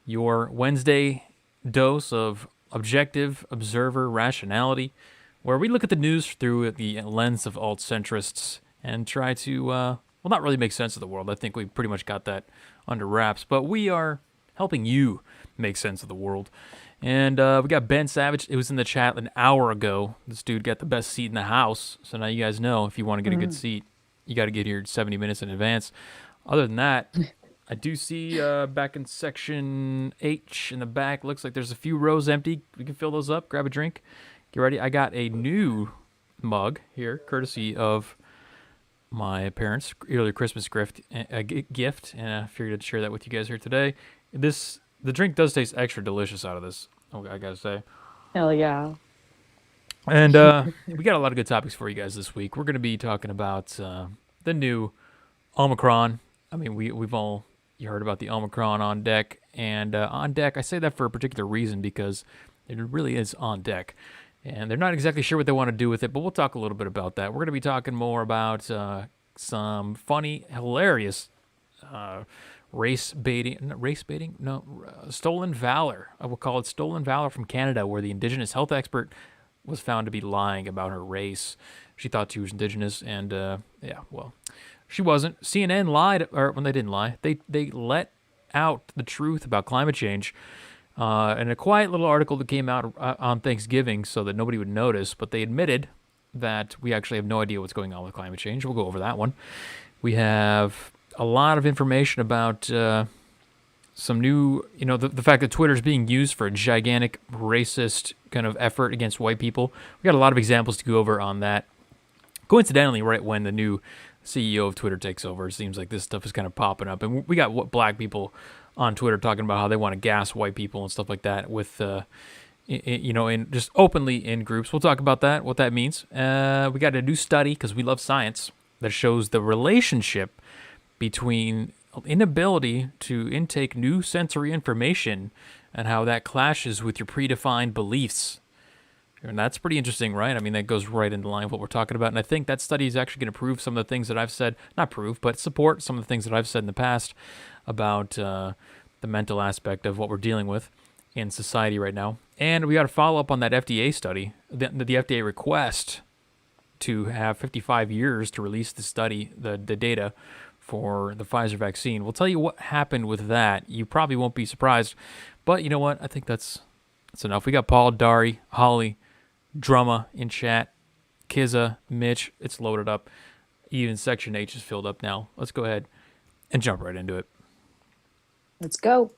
your Wednesday dose of objective observer rationality, where we look at the news through the lens of alt-centrists and try to, not really make sense of the world. I think we pretty much got that under wraps, but we are helping you make sense of the world. And we got Ben Savage. It was in the chat an hour ago. This dude got the best seat in the house. So now you guys know if you want to get a good seat, you got to get here 70 minutes in advance. Other than that, I do see back in section H in the back, looks like there's a few rows empty. We can fill those up, grab a drink, get ready. I got a new mug here, courtesy of my parents' earlier Christmas gift, and I figured I'd share that with you guys here today. The drink does taste extra delicious out of this, I gotta say. Hell yeah. And we got a lot of good topics for you guys this week. We're going to be talking about the new Omicron. I mean, we've all heard about the Omicron on deck. And on deck, I say that for a particular reason because it really is on deck. And they're not exactly sure what they want to do with it, but we'll talk a little bit about that. We're going to be talking more about some funny, hilarious stolen valor. I will call it stolen valor from Canada, where the Indigenous health expert was found to be lying about her race. She thought she was Indigenous, and she wasn't. CNN lied, or when they didn't lie, they let out the truth about climate change in a quiet little article that came out on Thanksgiving so that nobody would notice, but they admitted that we actually have no idea what's going on with climate change. We'll go over that one. We have a lot of information about some new, the fact that Twitter is being used for a gigantic racist kind of effort against white people. We got a lot of examples to go over on that. Coincidentally, right when the new CEO of Twitter takes over, it seems like this stuff is kind of popping up. And we got black people on Twitter talking about how they want to gas white people and stuff like that with, in just openly in groups. We'll talk about that, what that means. We got a new study, because we love science, that shows the relationship between inability to intake new sensory information and how that clashes with your predefined beliefs. And that's pretty interesting, right? I mean, that goes right into line with what we're talking about. And I think that study is actually going to prove some of the things that I've said, not prove, but support some of the things that I've said in the past about the mental aspect of what we're dealing with in society right now. And we got to follow up on that FDA study, the FDA request to have 55 years to release the study, the data for the Pfizer vaccine. We'll tell you what happened with that. You probably won't be surprised, but you know what? I think that's enough. We got Paul, Dari, Holly, Drumma in chat, Kizza, Mitch. It's loaded up. Even Section H is filled up now. Let's go ahead and jump right into it. Let's go.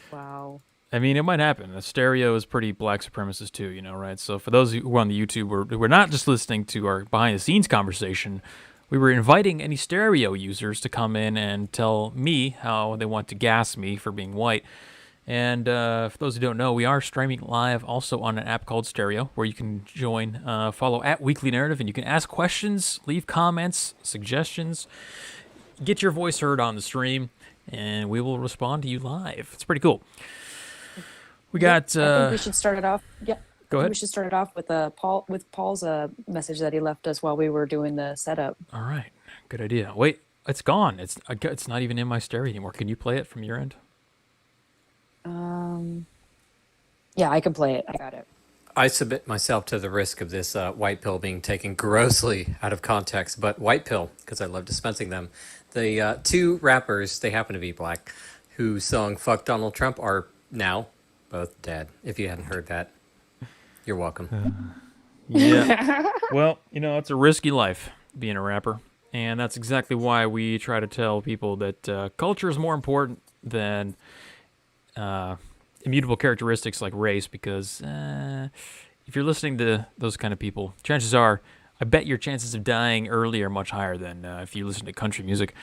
Wow. I mean, it might happen. The stereo is pretty black supremacist too, right? So for those who are on the YouTube, we're not just listening to our behind-the-scenes conversation. We were inviting any stereo users to come in and tell me how they want to gas me for being white. And for those who don't know, we are streaming live also on an app called Stereo, where you can join, follow @Weekly Narrative, and you can ask questions, leave comments, suggestions, get your voice heard on the stream, and we will respond to you live. It's pretty cool. We got. I think we should start it off. Yeah. Go ahead. We should start it off with Paul's message that he left us while we were doing the setup. All right, good idea. Wait, it's gone. It's not even in my stereo anymore. Can you play it from your end? Yeah, I can play it. I got it. I submit myself to the risk of this white pill being taken grossly out of context, but white pill, because I love dispensing them. The two rappers, they happen to be black, who sung Fuck Donald Trump are now both dead. If you hadn't heard that, you're welcome. Yeah. Well, it's a risky life being a rapper. And that's exactly why we try to tell people that culture is more important than immutable characteristics like race, because if you're listening to those kind of people, chances are I bet your chances of dying early are much higher than if you listen to country music.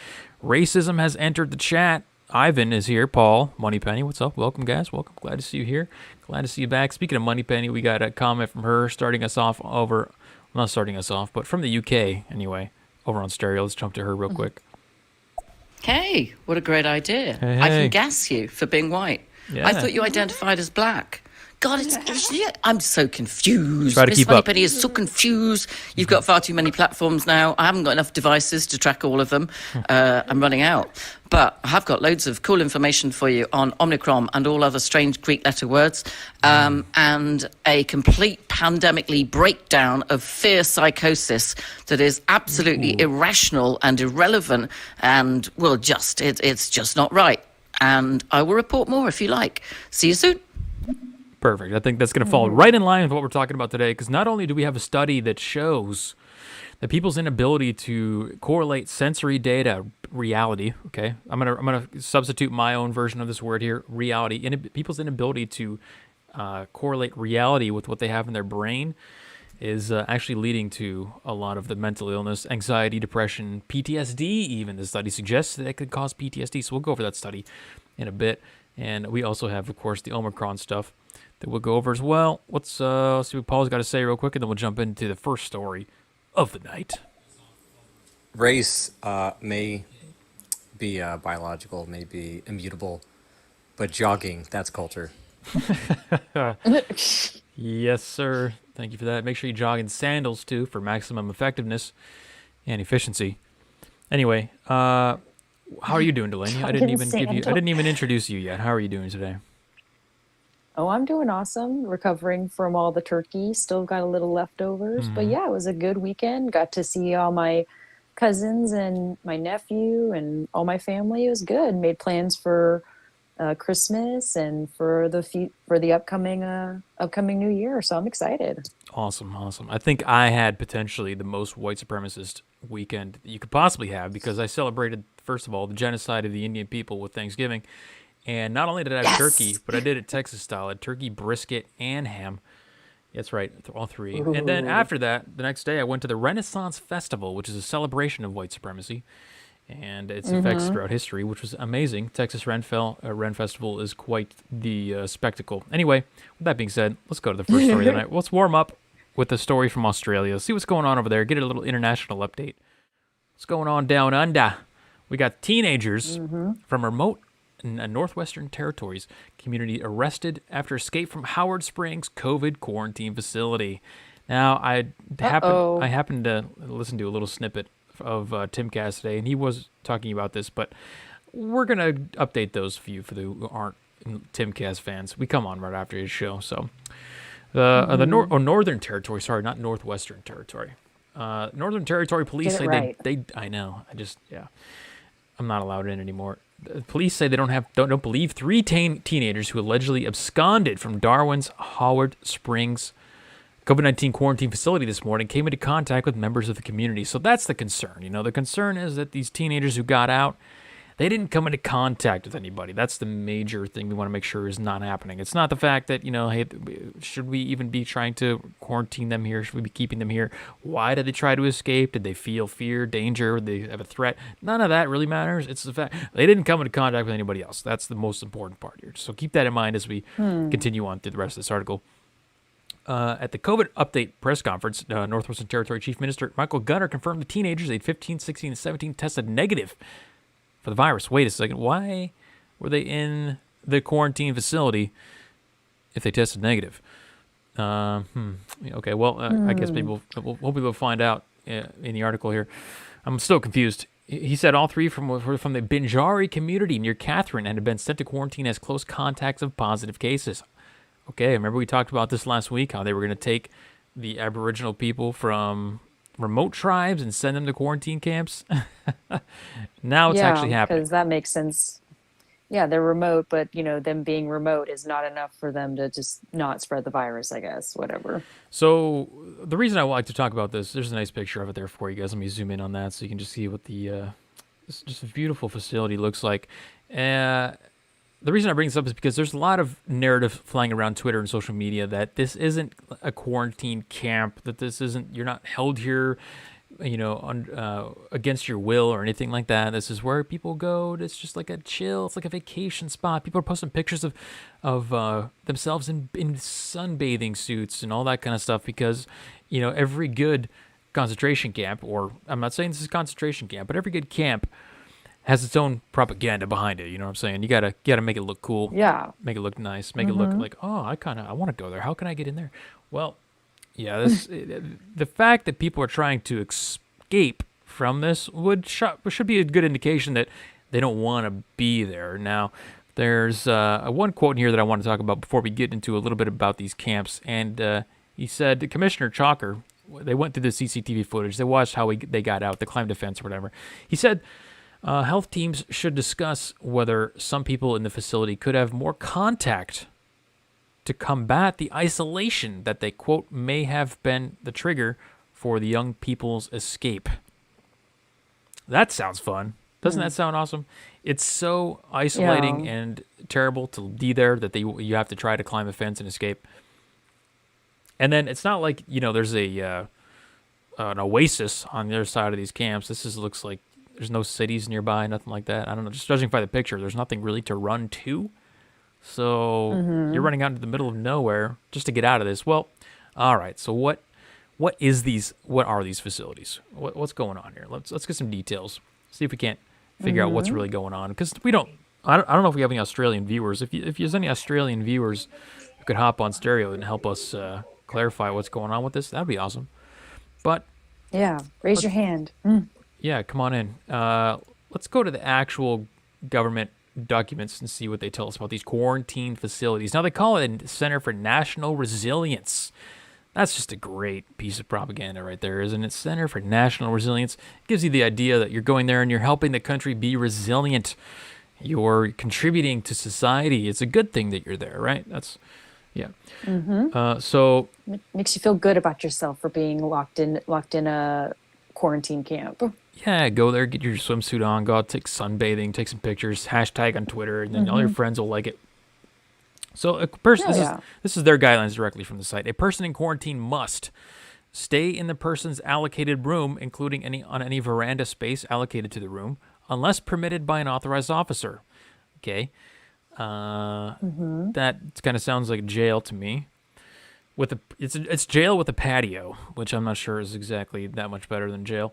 Racism has entered the chat. Ivan is here. Paul, Moneypenny, what's up? Welcome, guys. Welcome. Glad to see you here. Glad to see you back. Speaking of Moneypenny, we got a comment from her starting us off over, not starting us off, but from the UK anyway, over on stereo. Let's jump to her real quick. Hey, what a great idea. Hey, I hey. can gas you for being white. Yeah. I thought you identified as black. God, I'm so confused. Try to Miss keep up. Moneypenny is so confused. You've got far too many platforms now. I haven't got enough devices to track all of them. I'm running out. But I have got loads of cool information for you on Omicron and all other strange Greek letter words, and a complete pandemically breakdown of fear psychosis that is absolutely irrational and irrelevant and, well, it's just not right. And I will report more if you like. See you soon. Perfect. I think that's going to fall right in line with what we're talking about today, because not only do we have a study that shows that people's inability to correlate sensory data, reality, okay? I'm gonna substitute my own version of this word here, reality. People's inability to correlate reality with what they have in their brain is actually leading to a lot of the mental illness, anxiety, depression, PTSD even. The study suggests that it could cause PTSD, so we'll go over that study in a bit. And we also have, of course, the Omicron stuff that we'll go over as well. Let's see what Paul's got to say real quick, and then we'll jump into the first story of the night. Race may be biological, may be immutable, but jogging, that's culture. Yes, sir. Thank you for that. Make sure you jog in sandals, too, for maximum effectiveness and efficiency. Anyway, how are you doing, Delaney? I didn't even introduce you yet. How are you doing today? Oh, I'm doing awesome. Recovering from all the turkey. Still got a little leftovers. But yeah, it was a good weekend. Got to see all my cousins and my nephew and all my family. It was good. Made plans for Christmas and for the upcoming New Year. So I'm excited. Awesome. I think I had potentially the most white supremacist weekend that you could possibly have, because I celebrated, first of all, the genocide of the Indian people with Thanksgiving. And not only did I have turkey, but I did it Texas style. I had turkey, brisket, and ham. That's right, all three. Ooh. And then after that, the next day, I went to the Renaissance Festival, which is a celebration of white supremacy and its effects throughout history, which was amazing. Texas Ren Festival is quite the spectacle. Anyway, with that being said, let's go to the first story of the night. Let's warm up with a story from Australia. See what's going on over there. Get a little international update. What's going on down under? We got teenagers from remote Northwestern Territories community arrested after escape from Howard Springs COVID quarantine facility. Now, I happened to listen to a little snippet of Tim Cass today, and he was talking about this, but we're going to update those of you for those who aren't Tim Cass fans. We come on right after his show. So the Northern Territory, sorry, not Northwestern Territory. Northern Territory police say right. they I know. I'm not allowed in anymore. Police say they don't believe three teenagers who allegedly absconded from Darwin's Howard Springs COVID-19 quarantine facility this morning came into contact with members of the community. So that's the concern. You know, the concern is that these teenagers who got out, they didn't come into contact with anybody. That's the major thing we want to make sure is not happening. It's not the fact that, hey, should we even be trying to quarantine them here? Should we be keeping them here? Why did they try to escape? Did they feel fear, danger? Did they have a threat? None of that really matters. It's the fact they didn't come into contact with anybody else. That's the most important part here. So keep that in mind as we continue on through the rest of this article. At the COVID update press conference, Northwestern Territory Chief Minister Michael Gunner confirmed the teenagers, aged 15, 16, and 17, tested negative for the virus. Wait a second. Why were they in the quarantine facility if they tested negative? Okay, well, I guess maybe we'll be able to find out in the article here. I'm still confused. He said all three were from the Binjari community near Catherine and had been sent to quarantine as close contacts of positive cases. Okay, remember we talked about this last week, how they were going to take the Aboriginal people from remote tribes and send them to quarantine camps? Now it's actually happening. Because that makes sense. Yeah, they're remote, but, them being remote is not enough for them to just not spread the virus, I guess, whatever. So the reason I like to talk about this, there's a nice picture of it there for you guys. Let me zoom in on that so you can just see what the just a beautiful facility looks like. the reason I bring this up is because there's a lot of narrative flying around Twitter and social media that this isn't a quarantine camp, that this isn't, you're not held here, against your will or anything like that. This is where people go. It's just like a chill. It's like a vacation spot. People are posting pictures of themselves in sunbathing suits and all that kind of stuff because, every good concentration camp, or I'm not saying this is a concentration camp, but every good camp has its own propaganda behind it. You know what I'm saying? You gotta make it look cool. Yeah. Make it look nice. Make it look like, oh, I want to go there. How can I get in there? Well, yeah, the fact that people are trying to escape from this should be a good indication that they don't want to be there. Now, there's one quote in here that I want to talk about before we get into a little bit about these camps. And he said, Commissioner Chalker, they went through the CCTV footage. They watched how they got out, the climb defense or whatever. He said, health teams should discuss whether some people in the facility could have more contact to combat the isolation that they, quote, may have been the trigger for the young people's escape. That sounds fun. Doesn't that sound awesome? It's so isolating and terrible to be there that you have to try to climb a fence and escape. And then it's not like, there's an oasis on the other side of these camps. Looks like there's no cities nearby, nothing like that. I don't know. Just judging by the picture, there's nothing really to run to. So you're running out into the middle of nowhere just to get out of this. Well, all right. So what are these facilities? What's going on here? Let's get some details. See if we can't figure out what's really going on, because I don't know if we have any Australian viewers. If there's any Australian viewers who could hop on stereo and help us clarify what's going on with this, that'd be awesome. But yeah, raise your hand. Yeah, come on in. Let's go to the actual government documents and see what they tell us about these quarantine facilities. Now, they call it a Center for National Resilience. That's just a great piece of propaganda right there, isn't it? Center for National Resilience. It gives you the idea that you're going there and you're helping the country be resilient. You're contributing to society. It's a good thing that you're there, right? Yeah. So makes you feel good about yourself for being locked in a quarantine camp. Yeah, go there, get your swimsuit on, go out, take sunbathing, take some pictures, hashtag on Twitter, and then all your friends will like it. So a person, this is their guidelines directly from the site. A person in quarantine must stay in the person's allocated room, including any veranda space allocated to the room, unless permitted by an authorized officer. Okay, that kind of sounds like jail to me. It's jail with a patio, which I'm not sure is exactly that much better than jail.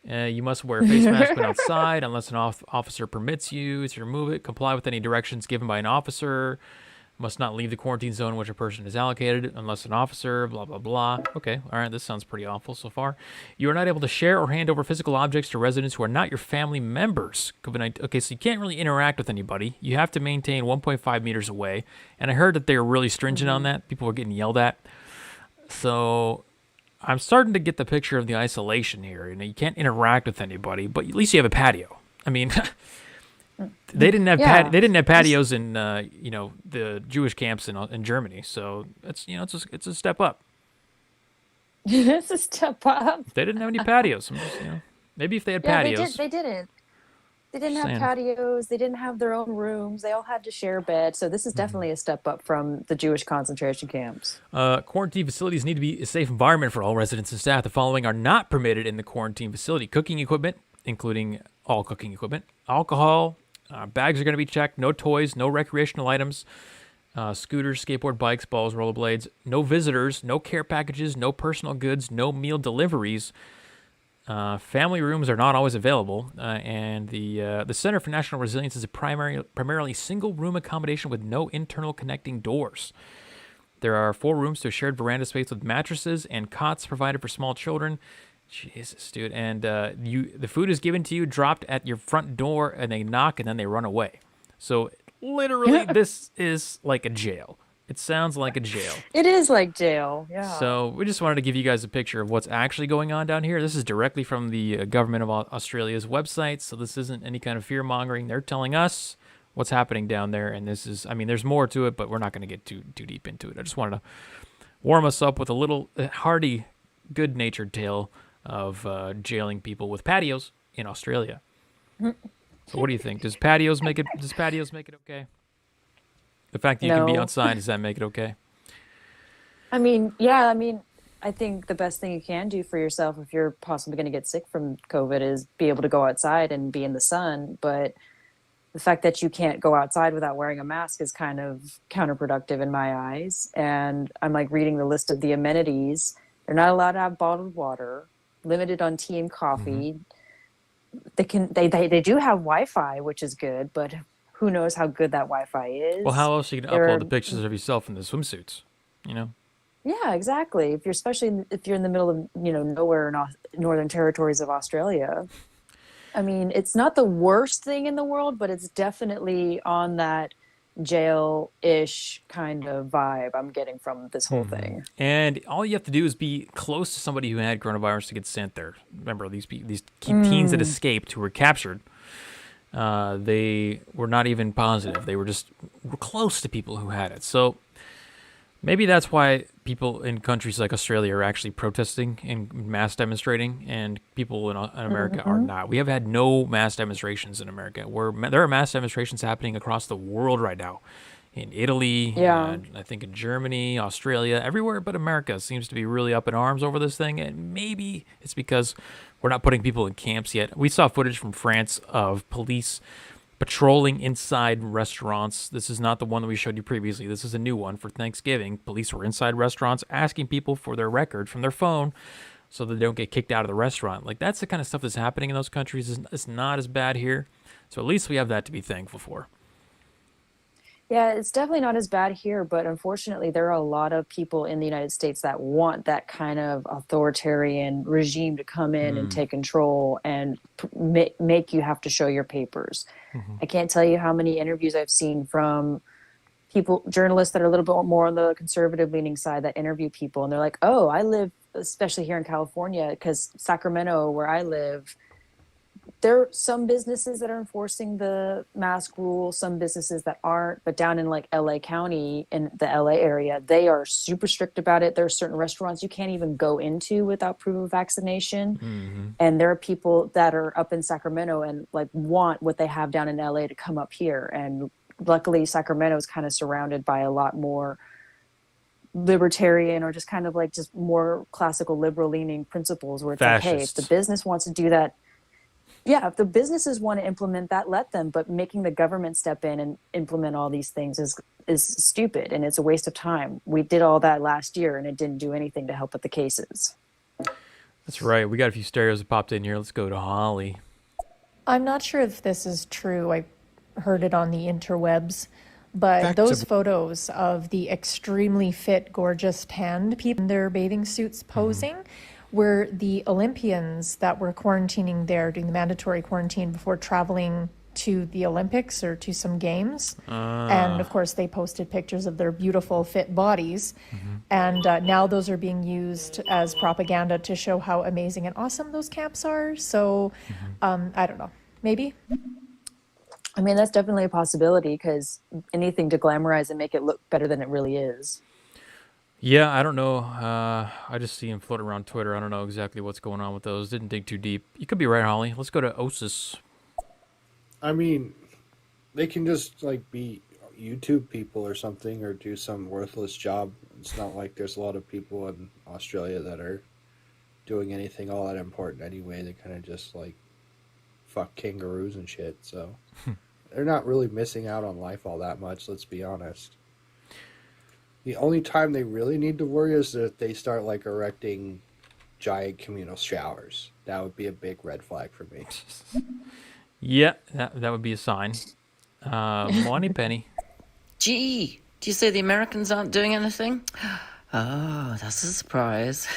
You must wear a face mask when outside unless an officer permits you to remove it. Comply with any directions given by an officer. Must not leave the quarantine zone in which a person is allocated unless an officer, blah, blah, blah. Okay, all right, this sounds pretty awful so far. You are not able to share or hand over physical objects to residents who are not your family members. Okay, so you can't really interact with anybody. You have to maintain 1.5 meters away. And I heard that they were really stringent on that. People were getting yelled at. So I'm starting to get the picture of the isolation here. You can't interact with anybody, but at least you have a patio. I mean, they didn't have patios in the Jewish camps in Germany. So it's a step up. It's a step up. They didn't have any patios. Maybe if they had patios. They didn't. They didn't have patios. They didn't have their own rooms. They all had to share beds. So this is definitely a step up from the Jewish concentration camps. Quarantine facilities need to be a safe environment for all residents and staff. The following are not permitted in the quarantine facility: cooking equipment, including all cooking equipment, alcohol, bags are going to be checked, no toys, no recreational items, scooters, skateboard, bikes, balls, rollerblades, no visitors, no care packages, no personal goods, no meal deliveries. Family rooms are not always available, and the Center for National Resilience is a primarily single-room accommodation with no internal connecting doors. There are 4 rooms to a shared veranda space with mattresses and cots provided for small children. Jesus, dude. And the food is given to you, dropped at your front door, and they knock, and then they run away. So literally, this is like a jail. It sounds like a jail. It is like jail, yeah. So we just wanted to give you guys a picture of what's actually going on down here. This is directly from the government of Australia's website, so this isn't any kind of fear-mongering. They're telling us what's happening down there, and this is, there's more to it, but we're not going to get too deep into it. I just wanted to warm us up with a little hearty, good-natured tale of jailing people with patios in Australia. So what do you think? Does patios make it okay? The fact that you can be No. outside, does that make it okay? I mean, yeah, I mean, I think the best thing you can do for yourself if you're possibly going to get sick from COVID is be able to go outside and be in the sun. But the fact that you can't go outside without wearing a mask is kind of counterproductive in my eyes. And I'm like reading the list of the amenities. They're not allowed to have bottled water, limited on tea and coffee. They do have Wi-Fi, which is good, but who knows how good that Wi-Fi Well, is. how else are you going to They're upload the pictures of yourself in the swimsuits? You know? Yeah, exactly. If you're if you're in the middle of nowhere in northern territories of Australia, I mean, it's not the worst thing in the world, but it's definitely on that jail-ish kind of vibe I'm getting from this whole thing. And all you have to do is be close to somebody who had coronavirus to get sent there. Remember, these teens that escaped who were captured, they were not even positive. They were close to people who had it. So maybe that's why people in countries like Australia are actually protesting and mass demonstrating, and people in America are not. We have had no mass demonstrations in America. There are mass demonstrations happening across the world right now, in Italy, Yeah. and I think in Germany, Australia, everywhere but America seems to be really up in arms over this thing, and maybe it's because we're not putting people in camps yet. We saw footage from France of police patrolling inside restaurants. This is not the one that we showed you previously. This is a new one for Thanksgiving. Police were inside restaurants asking people for their record from their phone so that they don't get kicked out of the restaurant. Like, that's the kind of stuff that's happening in those countries. It's not as bad here. So at least we have that to be thankful for. Yeah, it's definitely not as bad here, but unfortunately, there are a lot of people in the United States that want that kind of authoritarian regime to come in and take control and make you have to show your papers. I can't tell you how many interviews I've seen from journalists that are a little bit more on the conservative leaning side that interview people, and they're like, oh, I live, especially here in California, because Sacramento, where I live, there are some businesses that are enforcing the mask rule, some businesses that aren't, but down in like LA County, in the LA area, they are super strict about it. There are certain restaurants you can't even go into without proof of vaccination. And there are people that are up in Sacramento and like want what they have down in LA to come up here. And luckily Sacramento is kind of surrounded by a lot more libertarian or just kind of like just more classical liberal leaning principles where it's like, hey, if the business wants to do that, yeah, if the businesses want to implement that, let them. But making the government step in and implement all these things is stupid, and it's a waste of time. We did all that last year, and it didn't do anything to help with the cases. That's right. We got a few stereos that popped in here. Let's go to Holly. I'm not sure if this is true. I heard it on the interwebs, but those photos of the extremely fit, gorgeous, tanned people in their bathing suits posing were the Olympians that were quarantining there, doing the mandatory quarantine before traveling to the Olympics or to some games. And of course, they posted pictures of their beautiful, fit bodies. And now those are being used as propaganda to show how amazing and awesome those camps are. So I don't know, maybe. I mean, that's definitely a possibility, because anything to glamorize and make it look better than it really is. Yeah, I don't know. I just see him floating around Twitter. I don't know exactly what's going on with those. Didn't dig too deep. You could be right, Holly. Let's go to Osis. I mean, they can just like be YouTube people or something, or do some worthless job. It's not like there's a lot of people in Australia that are doing anything all that important anyway. They kind of just like fuck kangaroos and shit. So they're not really missing out on life all that much. Let's be honest. The only time they really need to worry is if they start like erecting giant communal showers. That would be a big red flag for me. Yeah, that would be a sign. Money Penny. Gee, do you say the Americans aren't doing anything? Oh, that's a surprise.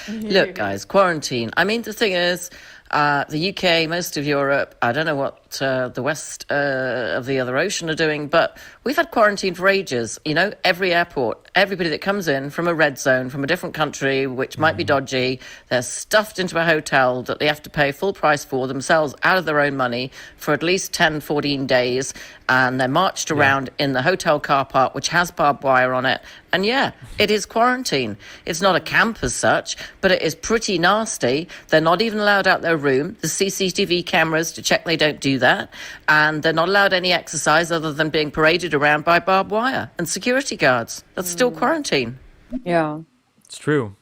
Look, guys, quarantine. I mean, the thing is, the UK, most of Europe, I don't know what the west of the other ocean are doing, but we've had quarantine for ages. You know, every airport, everybody that comes in from a red zone, from a different country, which might be dodgy, they're stuffed into a hotel that they have to pay full price for themselves out of their own money for at least 10, 14 days. And they're marched around in the hotel car park, which has barbed wire on it. And yeah, it is quarantine. It's not a camp as such, but it is pretty nasty. They're not even allowed out their room. The CCTV cameras to check they don't do that. And they're not allowed any exercise other than being paraded around by barbed wire and security guards. That's still quarantine. Yeah. It's true.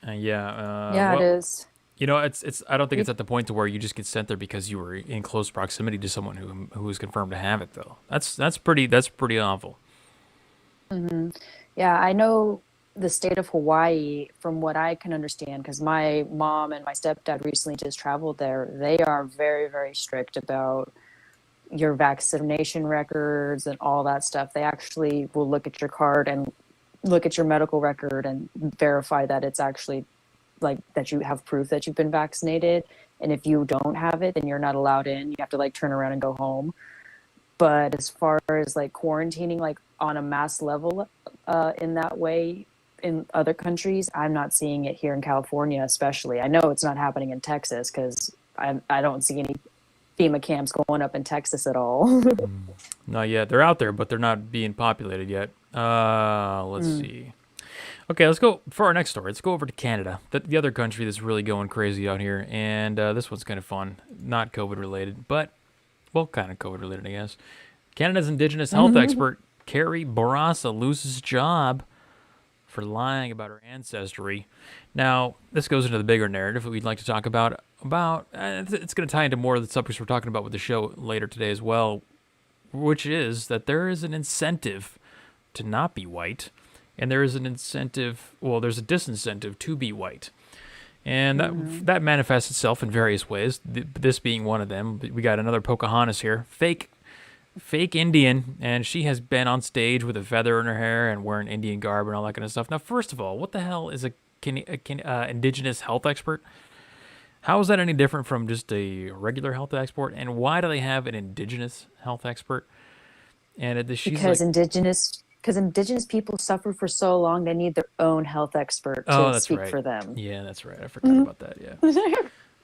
Yeah, it is. You know, it's. I don't think it's at the point to where you just get sent there because you were in close proximity to someone who was confirmed to have it, though. That's pretty awful. Yeah, I know the state of Hawaii, from what I can understand, because my mom and my stepdad recently just traveled there. They are very, very strict about your vaccination records and all that stuff. They actually will look at your card and look at your medical record and verify that it's actually like that you have proof that you've been vaccinated. And if you don't have it, then you're not allowed in. You have to like turn around and go home. But as far as like quarantining, like on a mass level, in that way in other countries, I'm not seeing it here in California, especially. I know it's not happening in Texas because I don't see any FEMA camps going up in Texas at all. Not yet. They're out there, but they're not being populated yet. Let's see. Okay, let's go for our next story. Let's go over to Canada, the other country that's really going crazy out here. And this one's kind of fun. Not COVID related, but, well, kind of COVID related, I guess. Canada's Indigenous health expert, Carrie Bourassa, loses job for lying about her ancestry. Now, this goes into the bigger narrative that we'd like to talk about. It's going to tie into more of the subjects we're talking about with the show later today as well, which is that there is an incentive to not be white, and there is an incentive, well, there's a disincentive to be white. And that manifests itself in various ways, this being one of them. We got another Pocahontas here, fake Indian, and she has been on stage with a feather in her hair and wearing Indian garb and all that kind of stuff. Now, first of all, what the hell is a Indigenous health expert? How is that any different from just a regular health expert? And why do they have an Indigenous health expert? And because Indigenous people suffer for so long, they need their own health expert to speak for them. Yeah, that's right. I forgot about that. Yeah.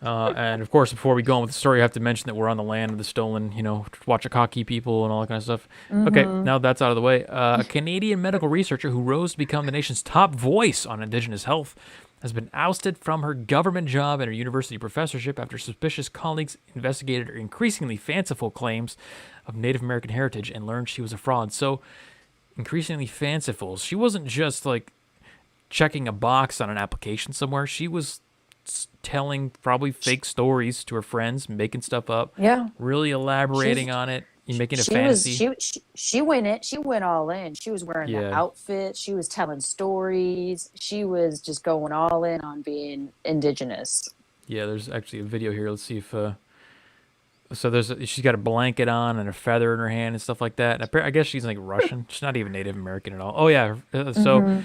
And of course, before we go on with the story, I have to mention that we're on the land of the stolen, Watchakaki people and all that kind of stuff. Okay, now that's out of the way. A Canadian medical researcher who rose to become the nation's top voice on Indigenous health has been ousted from her government job and her university professorship after suspicious colleagues investigated her increasingly fanciful claims of Native American heritage and learned she was a fraud. So, increasingly fanciful. She wasn't just like checking a box on an application somewhere. She was telling probably fake stories to her friends, making stuff up. Yeah. Really elaborating on it. You making a fantasy. She went all in. She was wearing the outfit. She was telling stories. She was just going all in on being Indigenous. Yeah, there's actually a video here. Let's see if she's got a blanket on and a feather in her hand and stuff like that. And I guess she's like Russian. She's not even Native American at all. Oh yeah. So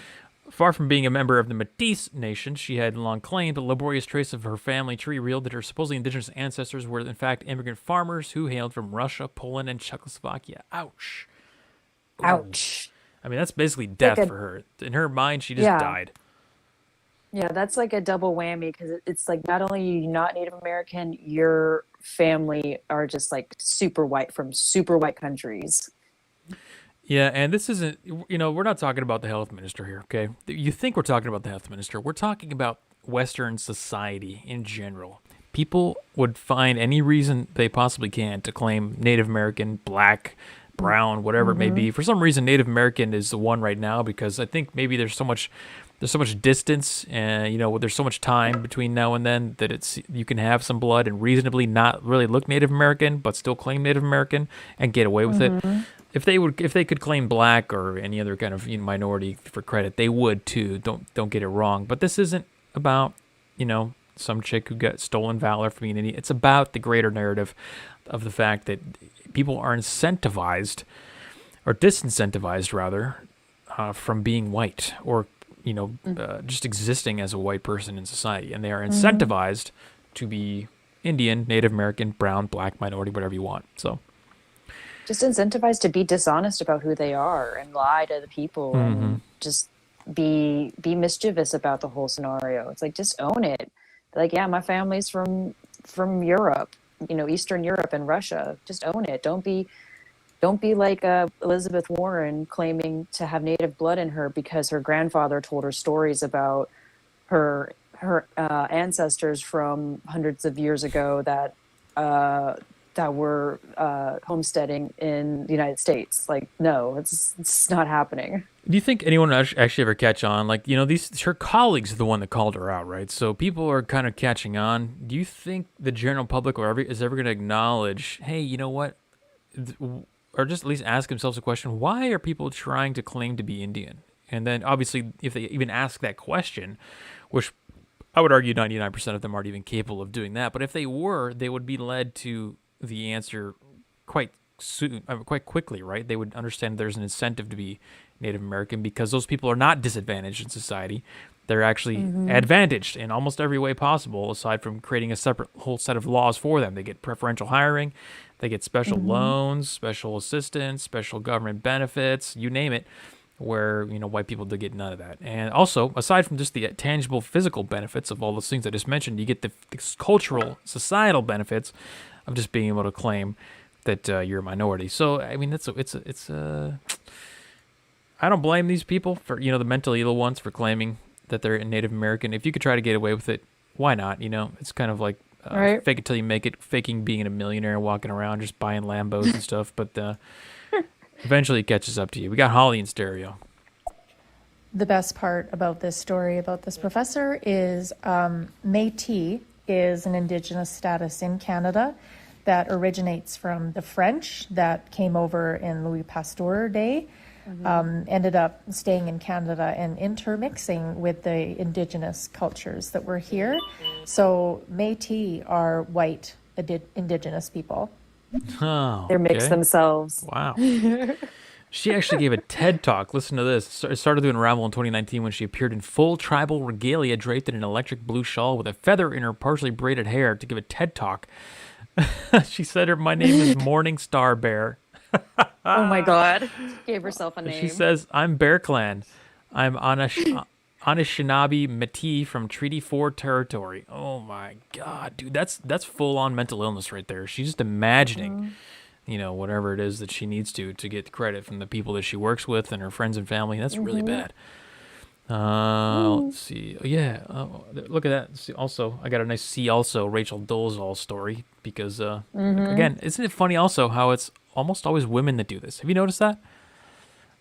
far from being a member of the Métis Nation, she had long claimed a laborious trace of her family tree revealed that her supposedly Indigenous ancestors were in fact immigrant farmers who hailed from Russia, Poland, and Czechoslovakia. Ouch. Ouch. I mean, that's basically death for her. In her mind, she just died. Yeah, that's like a double whammy because it's like not only are you not Native American, your family are just like super white from super white countries. Yeah, and this isn't, we're not talking about the health minister here, okay? You think we're talking about the health minister. We're talking about Western society in general. People would find any reason they possibly can to claim Native American, black, brown, whatever it may be. For some reason, Native American is the one right now because I think maybe there's so much distance and, there's so much time between now and then that you can have some blood and reasonably not really look Native American, but still claim Native American and get away with it. If they could claim black or any other kind of minority for credit, they would too. Don't get it wrong. But this isn't about some chick who got stolen valor from being Indian. It's about the greater narrative of the fact that people are incentivized or disincentivized rather from being white or just existing as a white person in society, and they are incentivized to be Indian, Native American, brown, black, minority, whatever you want. So. Just incentivized to be dishonest about who they are and lie to the people and just be mischievous about the whole scenario. It's like, just own it. Like, yeah, my family's from Europe, Eastern Europe and Russia. Just own it. Don't be like Elizabeth Warren claiming to have native blood in her because her grandfather told her stories about her her ancestors from hundreds of years ago that were homesteading in the United States. Like, no, it's not happening. Do you think anyone actually ever catch on? Like, her colleagues are the one that called her out, right? So people are kind of catching on. Do you think the general public is ever going to acknowledge, hey, you know what? Or just at least ask themselves a question, why are people trying to claim to be Indian? And then obviously, if they even ask that question, which I would argue 99% of them aren't even capable of doing that, but if they were, they would be led to the answer quite soon, quite quickly, right? They would understand there's an incentive to be Native American because those people are not disadvantaged in society. They're actually advantaged in almost every way possible, aside from creating a separate whole set of laws for them. They get preferential hiring, they get special loans, special assistance, special government benefits, you name it, where white people do get none of that. And also, aside from just the tangible physical benefits of all those things I just mentioned, you get the cultural, societal benefits of just being able to claim that you're a minority. So I mean, it's I don't blame these people for the mentally ill ones for claiming that they're Native American. If you could try to get away with it, why not? It's kind of like Right. fake it till you make it, faking being a millionaire, walking around just buying Lambos and stuff. But eventually it catches up to you. We got Holly in stereo. The best part about this story about this professor is Métis is an Indigenous status in Canada that originates from the French that came over in Louis Pasteur day, ended up staying in Canada and intermixing with the Indigenous cultures that were here. So Métis are white Indigenous people. Oh, They're mixed okay. themselves. Wow. She actually gave a TED Talk. Listen to this. It started to unravel in 2019 when she appeared in full tribal regalia draped in an electric blue shawl with a feather in her partially braided hair to give a TED Talk. She said my name is Morning Star Bear. Oh my God. Gave herself a name. She says, I'm Bear Clan. I'm Anishinaabe Métis from Treaty 4 territory. Oh my God, dude. That's full-on mental illness right there. She's just imagining, whatever it is that she needs to get credit from the people that she works with and her friends and family. That's really bad. Let's see. Yeah, look at that. See, also, I got a nice see also Rachel Dolezal story because, again, isn't it funny also how it's almost always women that do this? Have you noticed that?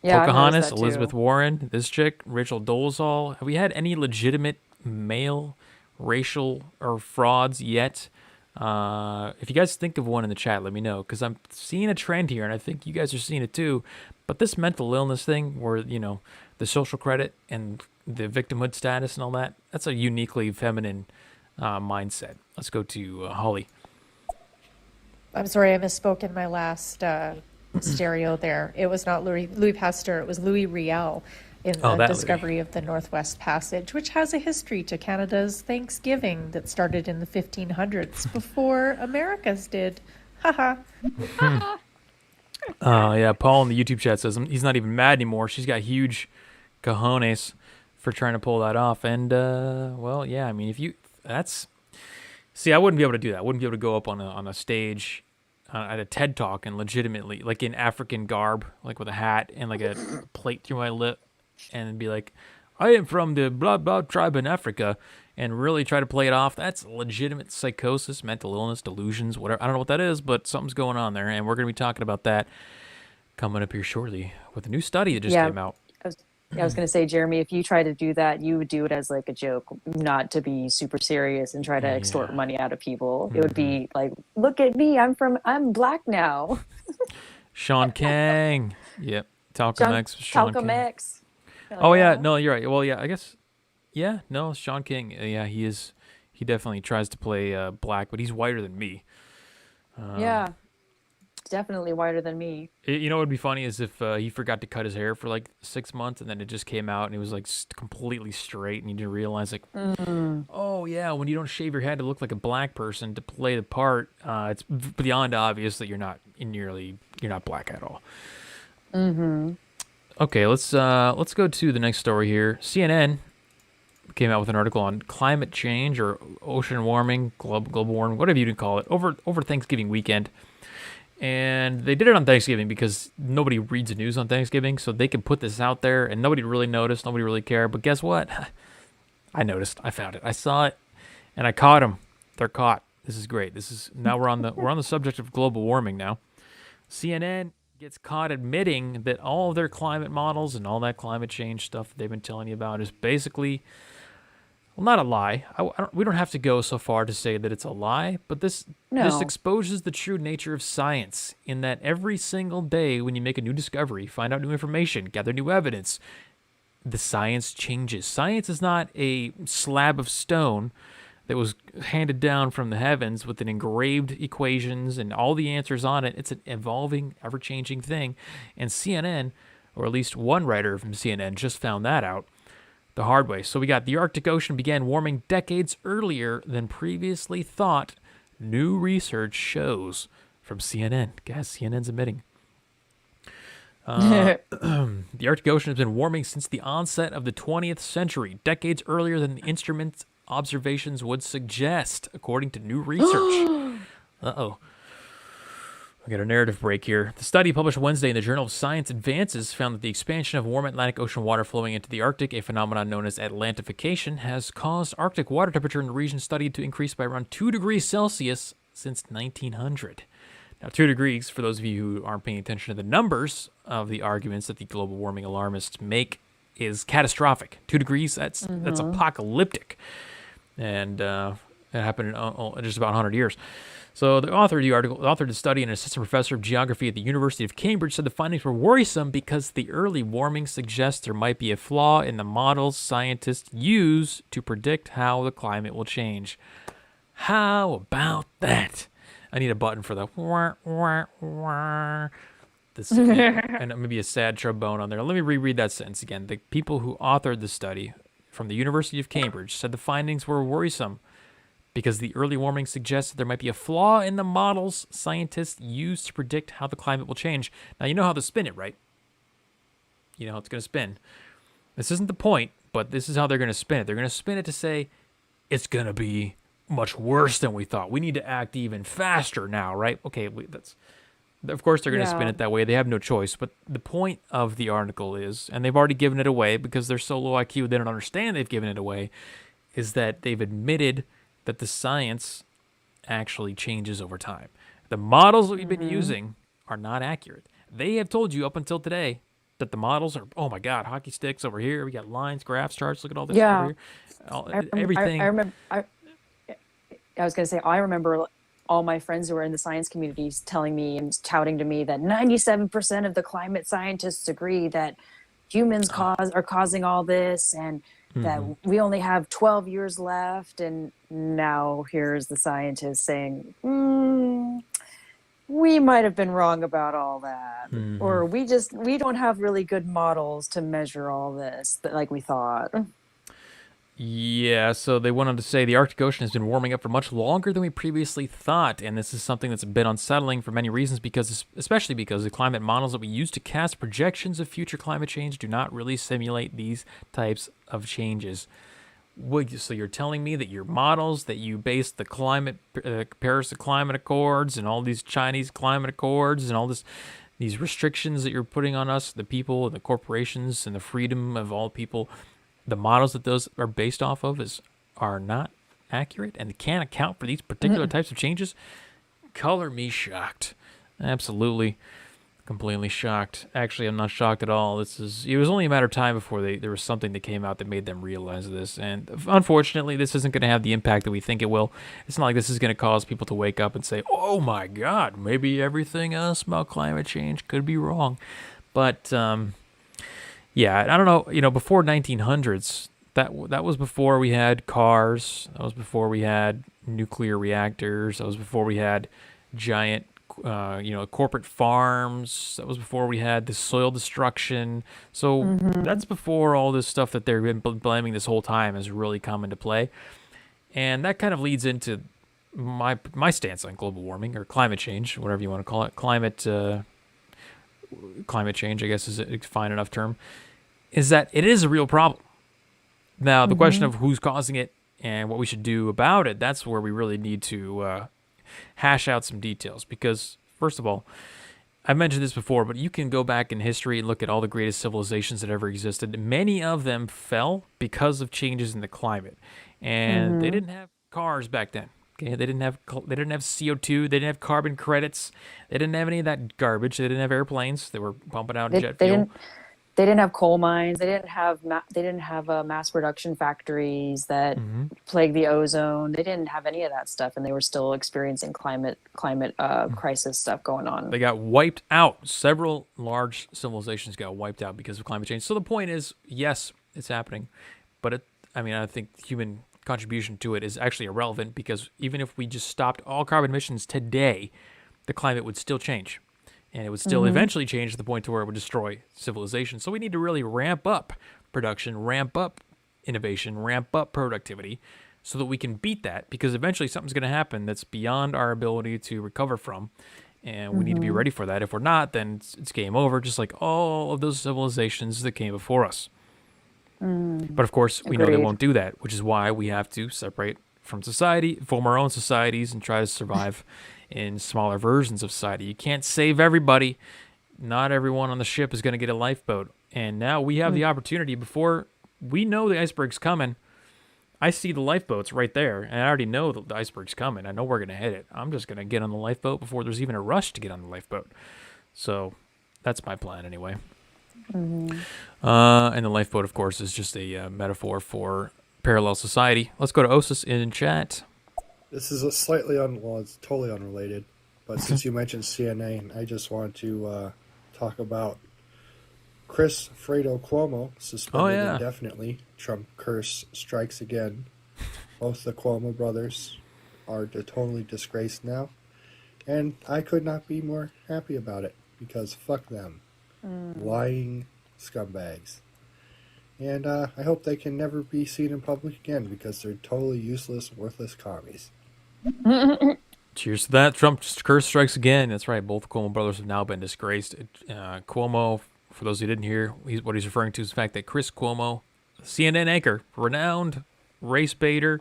Yeah, I've noticed Pocahontas, that too. Elizabeth Warren, this chick, Rachel Dolezal. Have we had any legitimate male racial or frauds yet? If you guys think of one in the chat, let me know, because I'm seeing a trend here, and I think you guys are seeing it too. But this mental illness thing, where the social credit and the victimhood status and all that, that's a uniquely feminine mindset. Let's go to Holly. I'm sorry, I misspoke in my last stereo there. It was not Louis Pasteur, it was Louis Riel in the discovery of the Northwest Passage, which has a history to Canada's Thanksgiving that started in the 1500s before America's did. Haha. Yeah, Paul in the YouTube chat says he's not even mad anymore. She's got huge cojones for trying to pull that off. And, well, yeah, I mean, see, I wouldn't be able to do that. I wouldn't be able to go up on a stage at a TED Talk and legitimately, like in African garb, like with a hat and like a plate through my lip and be like, I am from the blah, blah tribe in Africa, and really try to play it off. That's legitimate psychosis, mental illness, delusions, whatever. I don't know what that is, but something's going on there, and we're going to be talking about that coming up here shortly with a new study that just came out. I was going to say, Jeremy, if you try to do that, you would do it as like a joke, not to be super serious and try to extort money out of people. It would be like, look at me, I'm black now. Sean Kang. Yep. Talcum X. Talcum X. Oh, yeah. No, you're right. Well, yeah, I guess. Yeah, no, Sean King. Yeah, he is. He definitely tries to play black, but he's whiter than me. Yeah. Definitely whiter than me. What would be funny is if he forgot to cut his hair for like 6 months and then it just came out and he was like completely straight and you didn't realize like, oh yeah, when you don't shave your head to look like a black person to play the part, it's beyond obvious that you're not black at all. Okay, let's go to the next story here. CNN came out with an article on climate change or ocean warming, global warming, whatever you can call it, over Thanksgiving weekend. And they did it on Thanksgiving because nobody reads the news on Thanksgiving, so they could put this out there and nobody really noticed, nobody really cared. But guess what? I noticed. I found it. I saw it, and I caught them. They're caught. This is great. This is now we're on the subject of global warming now. CNN gets caught admitting that all of their climate models and all that climate change stuff that they've been telling you about is basically, well, not a lie. We don't have to go so far to say that it's a lie, but this exposes the true nature of science in that every single day when you make a new discovery, find out new information, gather new evidence, the science changes. Science is not a slab of stone that was handed down from the heavens with an engraved equations and all the answers on it. It's an evolving, ever-changing thing. And CNN, or at least one writer from CNN, just found that out the hard way. So we got the Arctic Ocean began warming decades earlier than previously thought. New research shows from CNN. Guys, CNN's admitting. The Arctic Ocean has been warming since the onset of the 20th century, decades earlier than the instruments observations would suggest, according to new research. Uh-oh. We got a narrative break here. The study published Wednesday in the Journal of Science Advances found that the expansion of warm Atlantic Ocean water flowing into the Arctic, a phenomenon known as Atlantification, has caused Arctic water temperature in the region studied to increase by around 2 degrees Celsius since 1900. Now, 2 degrees, for those of you who aren't paying attention to the numbers of the arguments that the global warming alarmists make, is catastrophic. 2 degrees, that's apocalyptic. And it happened in just about 100 years. So the author of the article, authored the study, and an assistant professor of geography at the University of Cambridge, said the findings were worrisome because the early warming suggests there might be a flaw in the models scientists use to predict how the climate will change. How about that? I need a button for the wah, wah, wah. This, and maybe a sad trombone on there. Let me reread that sentence again. The people who authored the study from the University of Cambridge said the findings were worrisome because the early warming suggests that there might be a flaw in the models scientists use to predict how the climate will change. Now, you know how to spin it, right? You know how it's going to spin. This isn't the point, but this is how they're going to spin it. They're going to spin it to say it's going to be much worse than we thought. We need to act even faster now, right? Okay, of course they're going to spin it that way. They have no choice. But the point of the article is, and they've already given it away because they're so low IQ they don't understand they've given it away, is that they've admitted that the science actually changes over time. The models that we've been using are not accurate. They have told you up until today that the models are, oh my God, hockey sticks over here. We got lines, graphs, charts. Look at all this over here. Everything. I remember. I was going to say, I remember all my friends who are in the science communities telling me and touting to me that 97% of the climate scientists agree that humans are causing all this, and that we only have 12 years left. And now here's the scientists saying, we might have been wrong about all that. Or we don't have really good models to measure all this like we thought. Yeah, so they went on to say the Arctic Ocean has been warming up for much longer than we previously thought, and this is something that's a bit unsettling for many reasons, especially because the climate models that we use to cast projections of future climate change do not really simulate these types of changes. So you're telling me that your models that you base the Paris Climate Accords and all these Chinese climate accords and all these restrictions that you're putting on us, the people and the corporations and the freedom of all people, the models that those are based off of are not accurate and can't account for these particular types of changes? Color me shocked. Absolutely, completely shocked. Actually, I'm not shocked at all. It was only a matter of time before there was something that came out that made them realize this. And unfortunately, this isn't going to have the impact that we think it will. It's not like this is going to cause people to wake up and say, oh my God, maybe everything else about climate change could be wrong. But yeah, I don't know, before 1900s, that was before we had cars, that was before we had nuclear reactors, that was before we had giant, corporate farms, that was before we had the soil destruction. So that's before all this stuff that they've been blaming this whole time has really come into play. And that kind of leads into my stance on global warming or climate change, whatever you want to call it. Climate change, I guess, is a fine enough term, is that it is a real problem. Now, the question of who's causing it and what we should do about it, that's where we really need to hash out some details. Because, first of all, I've mentioned this before, but you can go back in history and look at all the greatest civilizations that ever existed. Many of them fell because of changes in the climate, and they didn't have cars back then. Okay, they didn't have CO2. They didn't have carbon credits. They didn't have any of that garbage. They didn't have airplanes. They were pumping out jet They fuel. didn't have coal mines. They didn't have mass production factories that plague the ozone. They didn't have any of that stuff, and they were still experiencing climate crisis stuff going on. They got wiped out. Several large civilizations got wiped out because of climate change. So the point is, yes, it's happening, but I think human contribution to it is actually irrelevant, because even if we just stopped all carbon emissions today, the climate would still change, and it would still eventually change to the point to where it would destroy civilization. So we need to really ramp up production, ramp up innovation, ramp up productivity, so that we can beat that, because eventually something's going to happen that's beyond our ability to recover from, and we need to be ready for that. If we're not, then it's game over, just like all of those civilizations that came before us. But of course, we know they Agreed. won't do that, which is why we have to separate from society, form our own societies, and try to survive in smaller versions of society. You can't save everybody. Not everyone on the ship is going to get a lifeboat. And now we have the opportunity, before we know the iceberg's coming. I see the lifeboats right there, and I already know that the iceberg's coming. I know we're going to hit it. I'm just going to get on the lifeboat before there's even a rush to get on the lifeboat. So that's my plan anyway. And the lifeboat, of course, is just a metaphor for parallel society. Let's go to Osis in chat. This is it's totally unrelated. But since you mentioned CNN, I just want to talk about Chris Fredo Cuomo suspended indefinitely. Trump curse strikes again. Both the Cuomo brothers are totally disgraced now. And I could not be more happy about it, because fuck them. Lying scumbags. And I hope they can never be seen in public again, because they're totally useless, worthless commies. Cheers to that. Trump's curse strikes again. That's right. Both Cuomo brothers have now been disgraced. Cuomo, for those who didn't hear, what he's referring to is the fact that Chris Cuomo, CNN anchor, renowned race baiter,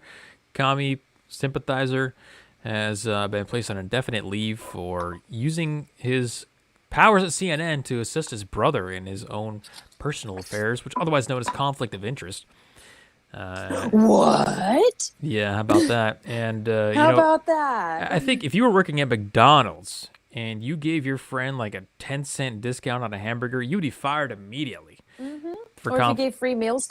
commie sympathizer, has been placed on indefinite leave for using his powers at CNN to assist his brother in his own personal affairs, which otherwise known as conflict of interest. What? Yeah, how about that? And How about that? I think if you were working at McDonald's and you gave your friend like a 10-cent discount on a hamburger, you'd be fired immediately. Or if you gave free meals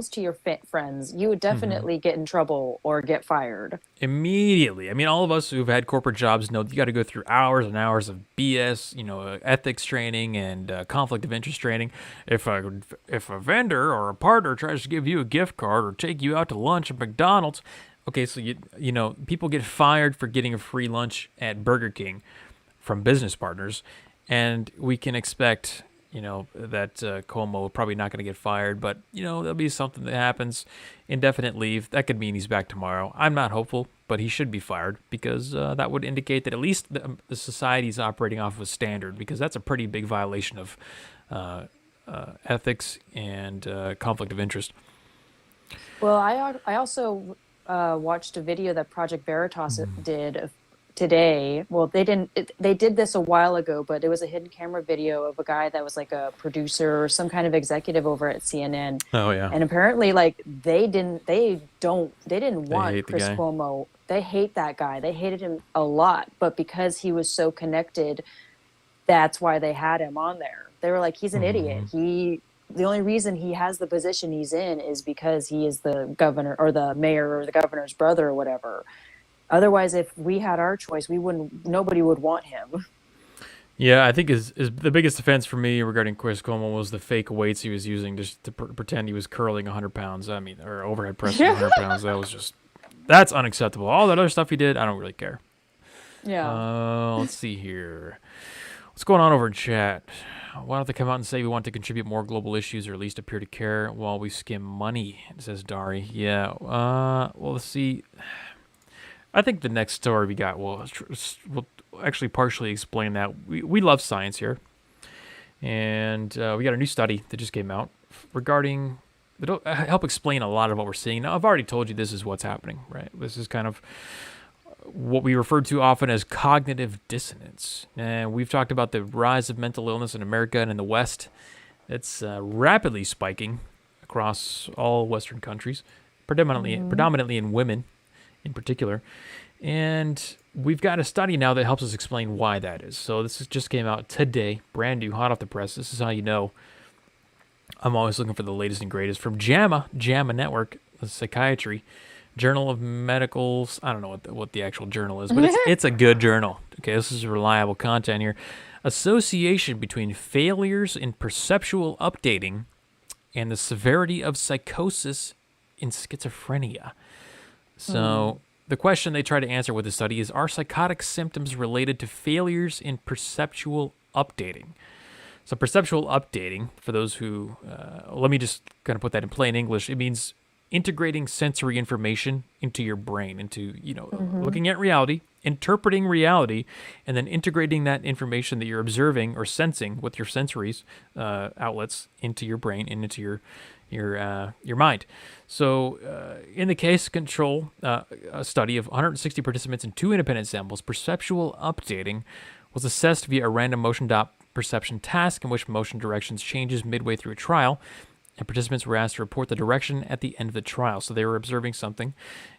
to your friends, you would definitely get in trouble or get fired. Immediately. I mean, all of us who've had corporate jobs know that you got to go through hours and hours of BS, ethics training and conflict of interest training. If a vendor or a partner tries to give you a gift card or take you out to lunch at McDonald's, okay, so people get fired for getting a free lunch at Burger King from business partners, and we can expect that Cuomo probably not going to get fired, but, there'll be something that happens. Indefinite leave. That could mean he's back tomorrow. I'm not hopeful, but he should be fired, because that would indicate that at least the society's operating off of a standard, because that's a pretty big violation of ethics and conflict of interest. Well, I also watched a video that Project Veritas did today. Well, they did this a while ago, but it was a hidden camera video of a guy that was like a producer or some kind of executive over at CNN. Oh yeah. And apparently, like, they didn't want Chris Cuomo. They hate that guy. They hated him a lot, but because he was so connected, that's why they had him on there. They were like, he's an idiot. The only reason he has the position he's in is because he is the governor or the mayor or the governor's brother or whatever. Otherwise, if we had our choice, nobody would want him. Yeah, I think the biggest offense for me regarding Chris Cuomo was the fake weights he was using just to pretend he was curling 100 pounds. I mean, or overhead pressing 100 pounds. That's unacceptable. All that other stuff he did, I don't really care. Yeah. Let's see here. What's going on over in chat? Why don't they come out and say we want to contribute more global issues, or at least appear to care while we skim money, says Dari. Yeah, well, let's see. I think the next story we got will actually partially explain that. We love science here. And we got a new study that just came out regarding, that'll help explain a lot of what we're seeing. Now, I've already told you this is what's happening, right? This is kind of what we refer to often as cognitive dissonance. And we've talked about the rise of mental illness in America and in the West. It's rapidly spiking across all Western countries, predominantly in women in particular. And we've got a study now that helps us explain why that is. So this just came out today, brand new, hot off the press. This is how you know. I'm always looking for the latest and greatest from JAMA Network, the Psychiatry, Journal of Medicals. I don't know what the actual journal is, but it's a good journal. Okay, this is reliable content here. Association between failures in perceptual updating and the severity of psychosis in schizophrenia. So the question they try to answer with the study is, are psychotic symptoms related to failures in perceptual updating? So perceptual updating, for those who, let me just kind of put that in plain English, it means integrating sensory information into your brain, into, looking at reality, interpreting reality, and then integrating that information that you're observing or sensing with your sensories outlets into your brain and into your mind. So in the case control, a study of 160 participants in 2 independent samples, perceptual updating was assessed via a random motion dot perception task in which motion directions changes midway through a trial, and participants were asked to report the direction at the end of the trial. So they were observing something,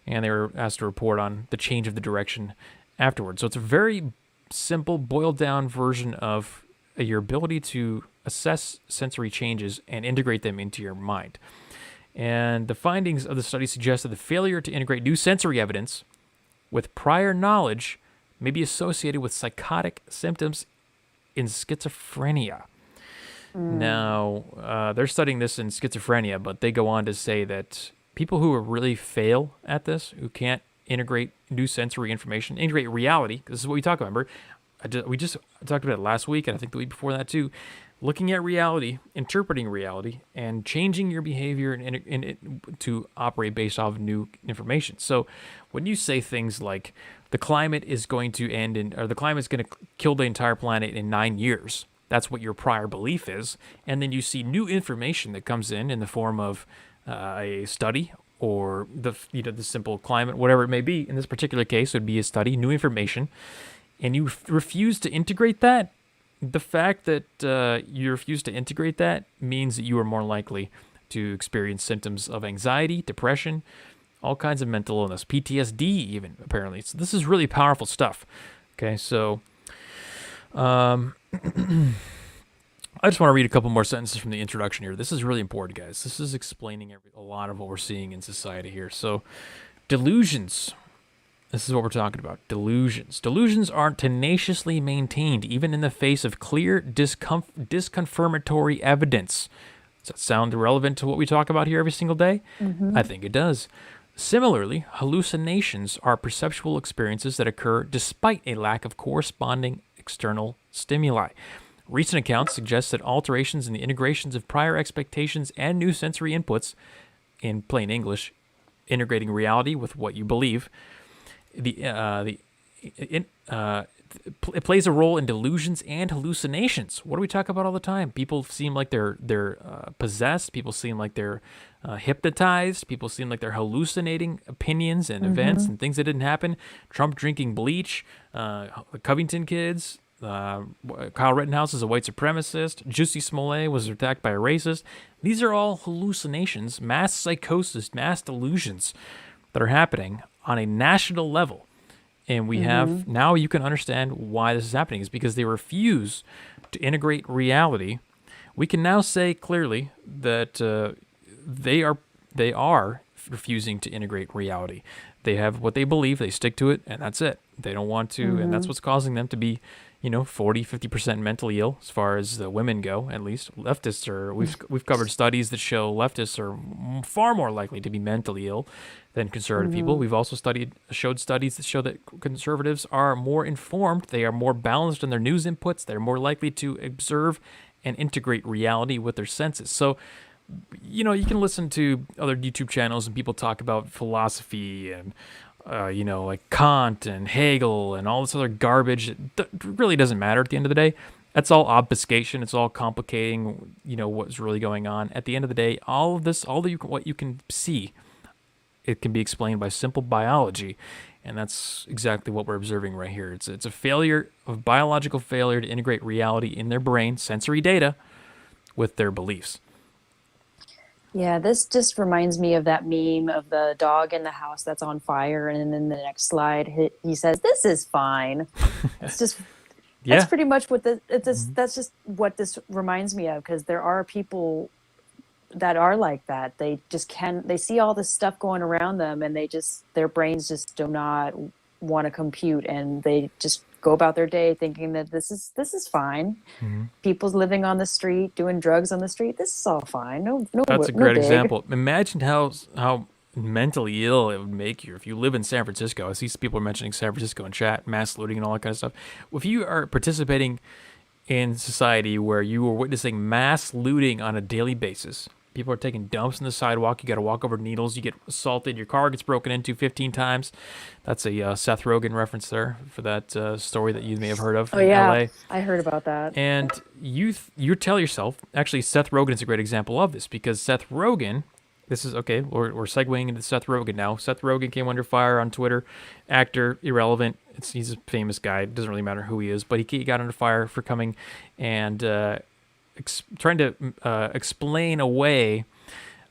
and they were asked to report on the change of the direction afterwards. So it's a very simple, boiled-down version of your ability to assess sensory changes and integrate them into your mind. And the findings of the study suggest that the failure to integrate new sensory evidence with prior knowledge may be associated with psychotic symptoms in schizophrenia. Now, they're studying this in schizophrenia, but they go on to say that people who really fail at this, who can't integrate new sensory information, integrate reality, because this is what we talk about, remember? We just talked about it last week, and I think the week before that too, looking at reality, interpreting reality, and changing your behavior to operate based off of new information. So when you say things like the climate is going to end or the climate is going to kill the entire planet in 9 years, that's what your prior belief is, and then you see new information that comes in the form of a study or the simple climate, whatever it may be. In this particular case, it would be a study, new information, and you refuse to integrate that. The fact that you refuse to integrate that means that you are more likely to experience symptoms of anxiety, depression, all kinds of mental illness, PTSD even, apparently. So this is really powerful stuff. Okay, so I just want to read a couple more sentences from the introduction here. This is really important, guys. This is explaining a lot of what we're seeing in society here. So, delusions. This is what we're talking about. Delusions. Delusions are tenaciously maintained even in the face of clear disconfirmatory evidence. Does that sound relevant to what we talk about here every single day? I think it does. Similarly, hallucinations are perceptual experiences that occur despite a lack of corresponding external stimuli. Recent accounts suggest that alterations in the integrations of prior expectations and new sensory inputs, in plain English, integrating reality with what you believe, it plays a role in delusions and hallucinations. What do we talk about all the time? People seem like they're possessed. People seem like they're hypnotized. People seem like they're hallucinating opinions and events and things that didn't happen. Trump drinking bleach, the Covington kids, Kyle Rittenhouse is a white supremacist, Jussie Smollet was attacked by a racist. These are all hallucinations, mass psychosis, mass delusions that are happening on a national level. And we have, now you can understand why this is happening, is because they refuse to integrate reality. We can now say clearly that they are refusing to integrate reality. They have what they believe, they stick to it, and that's it. They don't want to, and that's what's causing them to be, 40, 50% mentally ill, as far as the women go, at least. Leftists are, we've covered studies that show leftists are far more likely to be mentally ill than conservative people. We've also showed studies that show that conservatives are more informed, they are more balanced in their news inputs, they're more likely to observe and integrate reality with their senses. So, you can listen to other YouTube channels and people talk about philosophy and like Kant and Hegel and all this other garbage that really doesn't matter at the end of the day. That's all obfuscation. It's all complicating, what's really going on. At the end of the day, all of this, what you can see, it can be explained by simple biology. And that's exactly what we're observing right here. It's a failure of biological failure to integrate reality in their brain, sensory data, with their beliefs. Yeah, this just reminds me of that meme of the dog in the house that's on fire, and then the next slide, he says, "This is fine." It's just Yeah. that's pretty much what that's just what this reminds me of, because there are people that are like that. They just they see all this stuff going around them, and their brains just do not want to compute, and they just go about their day thinking that this is fine. People's living on the street, doing drugs on the street. This is all fine. That's a no great big. example. Imagine how mentally ill it would make you if you live in San Francisco. I see people are mentioning San Francisco in chat, mass looting and all that kind of stuff. If you are participating in society where you are witnessing mass looting on a daily basis, people are taking dumps on the sidewalk, you got to walk over needles, you get assaulted, your car gets broken into 15 times. That's a Seth Rogen reference there for that story that you may have heard of in LA. I heard about that. And you tell yourself, actually Seth Rogen is a great example of this, because Seth Rogen, this is, okay, we're segueing into Seth Rogen now. Seth Rogen came under fire on Twitter, actor, irrelevant. He's a famous guy, it doesn't really matter who he is, but he got under fire for coming and trying to explain away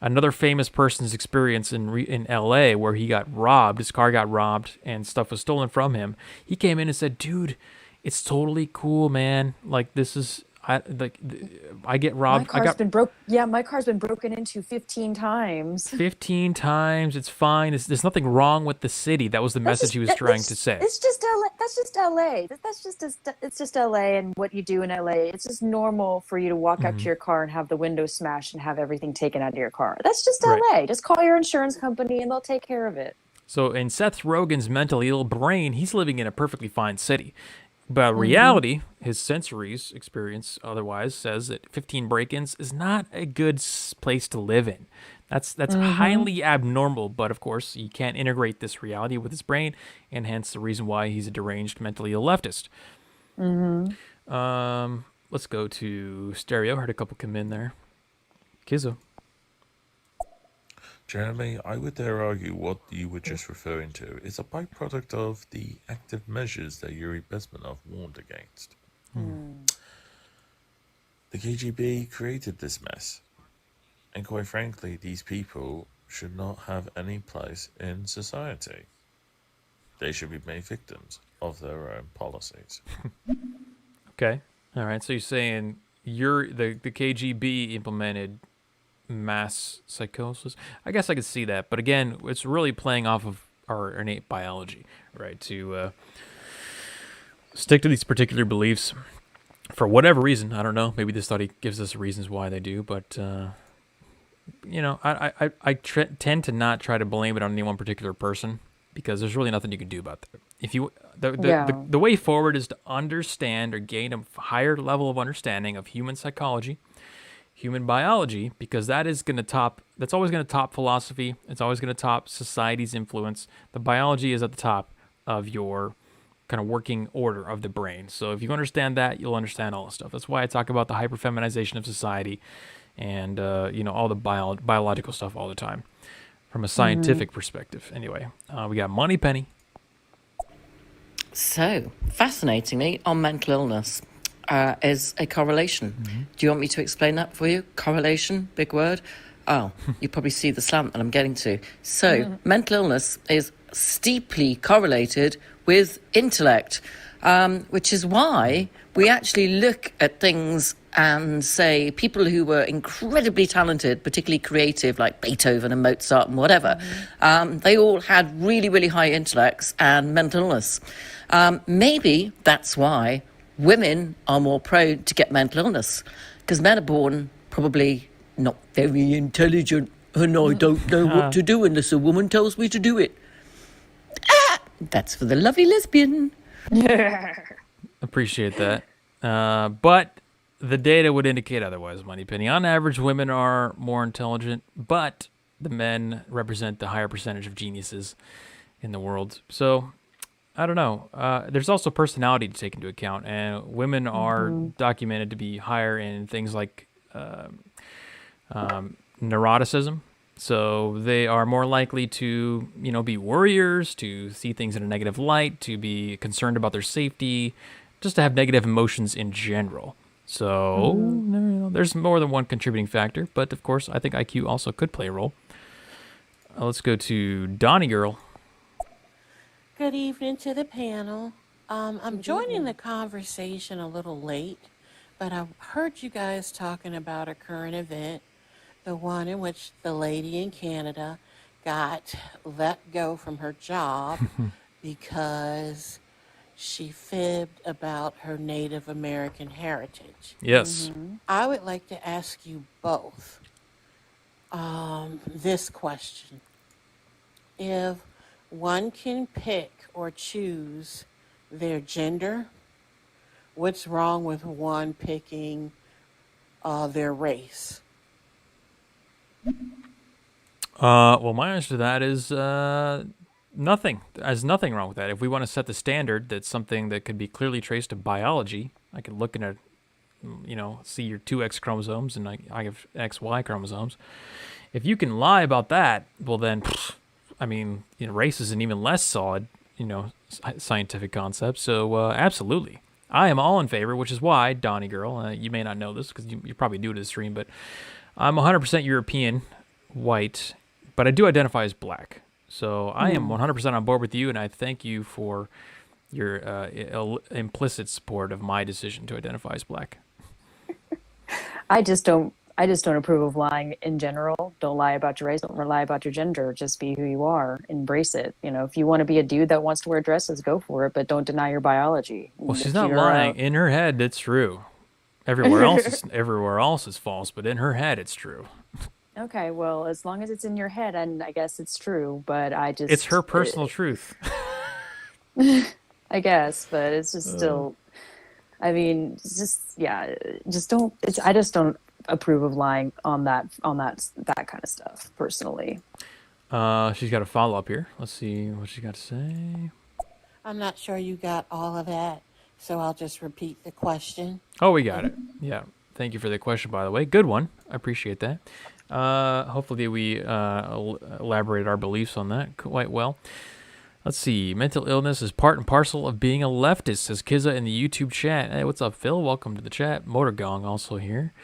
another famous person's experience in LA where he got robbed, his car got robbed, and stuff was stolen from him. He came in and said, "Dude, it's totally cool, man. Like, this is, I get robbed. My car's been broken into 15 times. 15 times. It's fine. There's nothing wrong with the city." That was the message he was trying to say. It's just LA. That's just LA. It's just LA, and what you do in LA. It's just normal for you to walk up to your car and have the windows smashed and have everything taken out of your car. That's just LA. Right. Just call your insurance company and they'll take care of it. So in Seth Rogen's mentally ill brain, he's living in a perfectly fine city. But reality, his sensories experience otherwise says that 15 break-ins is not a good place to live in. That's highly abnormal, but of course he can't integrate this reality with his brain, and hence the reason why he's a deranged, mentally ill leftist. Let's go to Stereo. Heard a couple come in there. Kizzo. Jeremy, I would dare argue what you were just referring to is a byproduct of the active measures that Yuri Bezmenov warned against. The KGB created this mess, and quite frankly, these people should not have any place in society. They should be made victims of their own policies. Okay. All right. So you're saying the KGB implemented mass psychosis? I guess I could see that, but again, it's really playing off of our innate biology, right? To stick to these particular beliefs for whatever reason. I don't know. Maybe this study gives us reasons why they do, but I tend to not try to blame it on any one particular person, because there's really nothing you can do about that. If you the way forward is to understand or gain a higher level of understanding of human psychology, human biology, because that's always going to top philosophy. It's always going to top society's influence. The biology is at the top of your kind of working order of the brain. So if you understand that, you'll understand all this stuff. That's why I talk about the hyperfeminization of society and all the biological stuff all the time from a scientific perspective. Anyway, we got Moneypenny. So, fascinatingly, on mental illness is a correlation. Do you want me to explain that for you? Correlation, big word. Oh, you probably see the slant that I'm getting to. So, mental illness is steeply correlated with intellect, which is why we actually look at things and say people who were incredibly talented, particularly creative, like Beethoven and Mozart and whatever, they all had really, really high intellects and mental illness. Maybe that's why women are more prone to get mental illness, because men are born probably not very intelligent, and I don't know what to do unless a woman tells me to do it. That's for the lovely lesbian. Appreciate that. But the data would indicate otherwise, Moneypenny. On average, women are more intelligent, but the men represent the higher percentage of geniuses in the world. So, I don't know. There's also personality to take into account, and women are documented to be higher in things like neuroticism, So they are more likely to, be worriers, to see things in a negative light, to be concerned about their safety, just to have negative emotions in general. So there's more than one contributing factor, but of course, I think IQ also could play a role. Let's go to Donnie Girl. Good evening to the panel. I'm joining the conversation a little late, but I heard you guys talking about a current event, the one in which the lady in Canada got let go from her job because she fibbed about her Native American heritage. Yes. I would like to ask you both this question. If one can pick or choose their gender, what's wrong with one picking their race? Well, my answer to that is nothing. There's nothing wrong with that. If we want to set the standard that's something that could be clearly traced to biology, I could look in a, see your two X chromosomes and I have XY chromosomes. If you can lie about that, well then, race is an even less solid, scientific concept. So absolutely, I am all in favor, which is why, Donnie Girl, you may not know this because you're probably new to the stream, but I'm 100% European, white, but I do identify as black. So I am 100% on board with you, and I thank you for your implicit support of my decision to identify as black. I just don't approve of lying in general. Don't lie about your race. Don't lie about your gender. Just be who you are. Embrace it. If you want to be a dude that wants to wear dresses, go for it. But don't deny your biology. Well, she's not lying. In her head, it's true. Everywhere else is false, but in her head, it's true. Okay, well, as long as it's in your head, and I guess it's true. But it's her personal truth. I guess, but it's just still. I mean, just don't. I just don't approve of lying on that kind of stuff personally. She's got a follow up here. Let's see what she got to say. I'm not sure you got all of that, so I'll just repeat the question. Oh, we got it. Yeah. Thank you for the question, by the way. Good one. I appreciate that. Hopefully we elaborated our beliefs on that quite well. Let's see. Mental illness is part and parcel of being a leftist, says Kizza in the YouTube chat. Hey, what's up, Phil? Welcome to the chat. Motor Gong also here.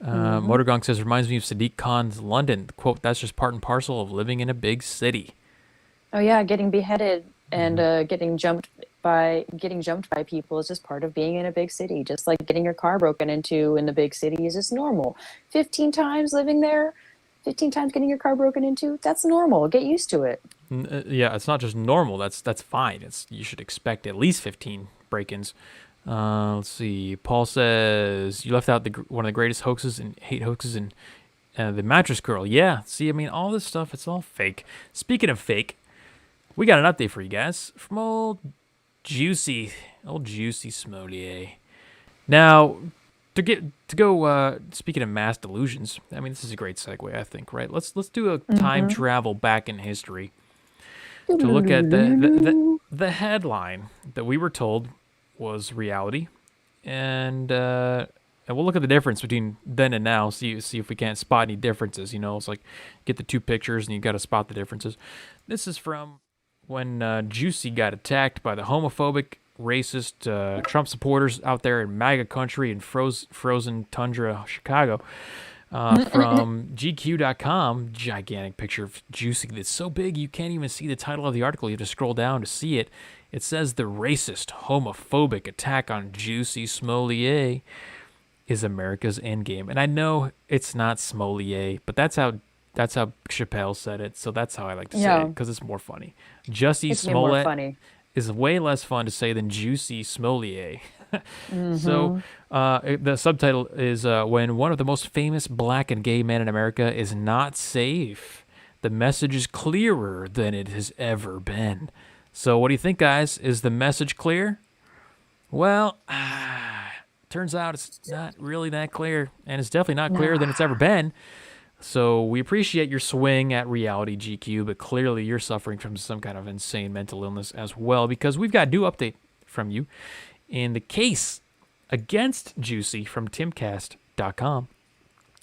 Motor Gong says, reminds me of Sadiq Khan's London. Quote, that's just part and parcel of living in a big city. Oh, yeah. Getting beheaded and getting jumped by people is just part of being in a big city. Just like getting your car broken into in the big city is just normal. 15 times living there, 15 times getting your car broken into, that's normal. Get used to it. Yeah, it's not just normal. That's fine. You should expect at least 15 break-ins. Let's see. Paul says, you left out one of the greatest hoaxes and hate hoaxes and the mattress girl. Yeah, see, all this stuff, it's all fake. Speaking of fake, we got an update for you guys from old Jussie Smollet. Now, speaking of mass delusions, this is a great segue, I think, right? Let's do a time travel back in history to look at the headline that we were told was reality, and we'll look at the difference between then and now. See if we can't spot any differences. It's like get the two pictures and you got to spot the differences. This is from when Jussie got attacked by the homophobic, racist Trump supporters out there in MAGA country in frozen tundra Chicago. From GQ.com, gigantic picture of Jussie that's so big you can't even see the title of the article. You have to scroll down to see it. It says the racist, homophobic attack on Jussie Smollet is America's endgame. And I know it's not Smollet, but that's how Chappelle said it, so that's how I like to say it, because it's more funny. Jussie Smollett is way less fun to say than Jussie Smollett. So the subtitle is when one of the most famous black and gay men in America is not safe, the message is clearer than it has ever been. So what do you think, guys? Is the message clear? Well, turns out it's not really that clear, and it's definitely not clearer than it's ever been. So we appreciate your swing at reality, GQ, but clearly you're suffering from some kind of insane mental illness as well, because we've got a new update from you in the case against Jussie from timcast.com.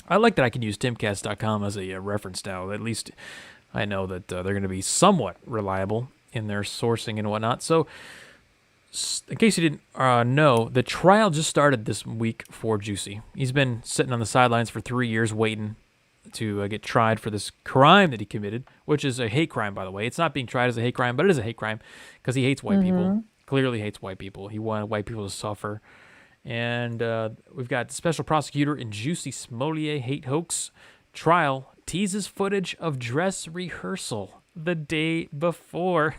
I like that I can use timcast.com as a reference now. At least I know that they're going to be somewhat reliable in their sourcing and whatnot. So, in case you didn't know, the trial just started this week for Jussie. He's been sitting on the sidelines for 3 years waiting to get tried for this crime that he committed, which is a hate crime, by the way. It's not being tried as a hate crime, but it is a hate crime because he hates white people. Clearly hates white people. He wanted white people to suffer. And we've got special prosecutor in Jussie Smollet hate hoax trial teases footage of dress rehearsal the day before.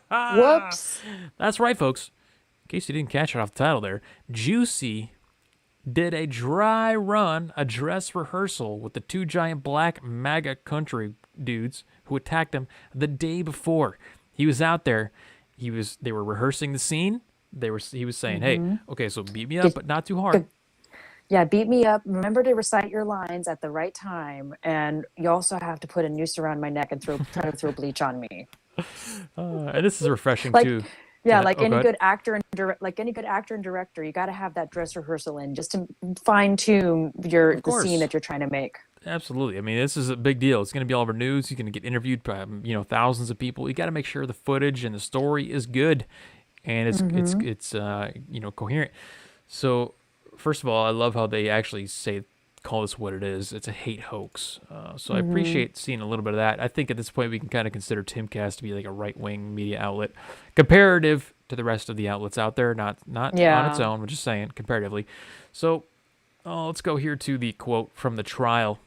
Whoops. That's right, folks. In case you didn't catch it off the title there, Jussie did a dry run, a dress rehearsal with the two giant black MAGA country dudes who attacked him the day before. He was out there. They were rehearsing the scene. He was saying, "Hey, okay, so beat me up, but not too hard." Yeah, beat me up. Remember to recite your lines at the right time, and you also have to put a noose around my neck and try to throw bleach on me. And this is refreshing Like, too. Yeah, Yeah, like go any ahead. good actor and director, you got to have that dress rehearsal in just to fine tune the course. scene that you're trying to make. Absolutely. I mean, this is a big deal. It's going to be all over news. You're going to get interviewed by thousands of people. You got to make sure the footage and the story is good, and it's coherent. So, first of all, I love how they actually call this what it is. It's a hate hoax. So I appreciate seeing a little bit of that. I think at this point we can kind of consider Timcast to be like a right-wing media outlet, comparative to the rest of the outlets out there. Not on its own. We're just saying comparatively. So let's go here to the quote from the trial.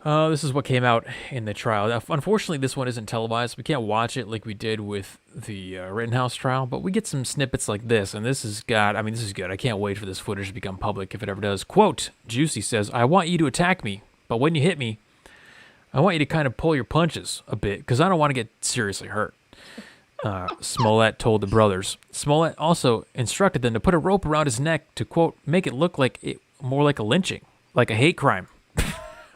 This is what came out in the trial. Now, unfortunately, this one isn't televised. We can't watch it like we did with the Rittenhouse trial, but we get some snippets like this, and this is good. I can't wait for this footage to become public if it ever does. Quote, Jussie says, "I want you to attack me, but when you hit me, I want you to kind of pull your punches a bit, because I don't want to get seriously hurt." Smollet told the brothers. Smollet also instructed them to put a rope around his neck to, quote, make it look more like a lynching, like a hate crime.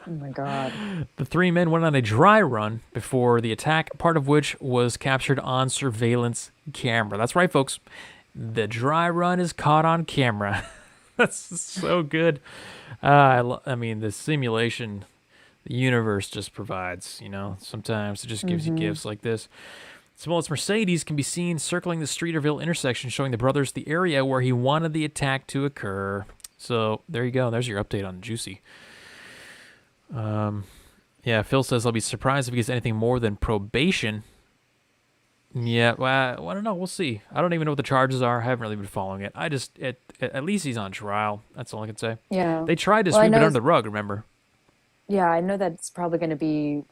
Oh my God. The three men went on a dry run before the attack, part of which was captured on surveillance camera. That's right, folks. The dry run is caught on camera. That's so good. I mean, the simulation the universe just provides, sometimes it just gives you gifts like this. Smollett's Mercedes can be seen circling the Streeterville intersection, showing the brothers the area where he wanted the attack to occur. So there you go. There's your update on Jussie. Yeah, Phil says I'll be surprised if he gets anything more than probation. Yeah, well, I don't know. We'll see. I don't even know what the charges are. I haven't really been following it. At least he's on trial. That's all I can say. Yeah. They tried to sweep it under the rug, remember? Yeah, I know that it's probably going to be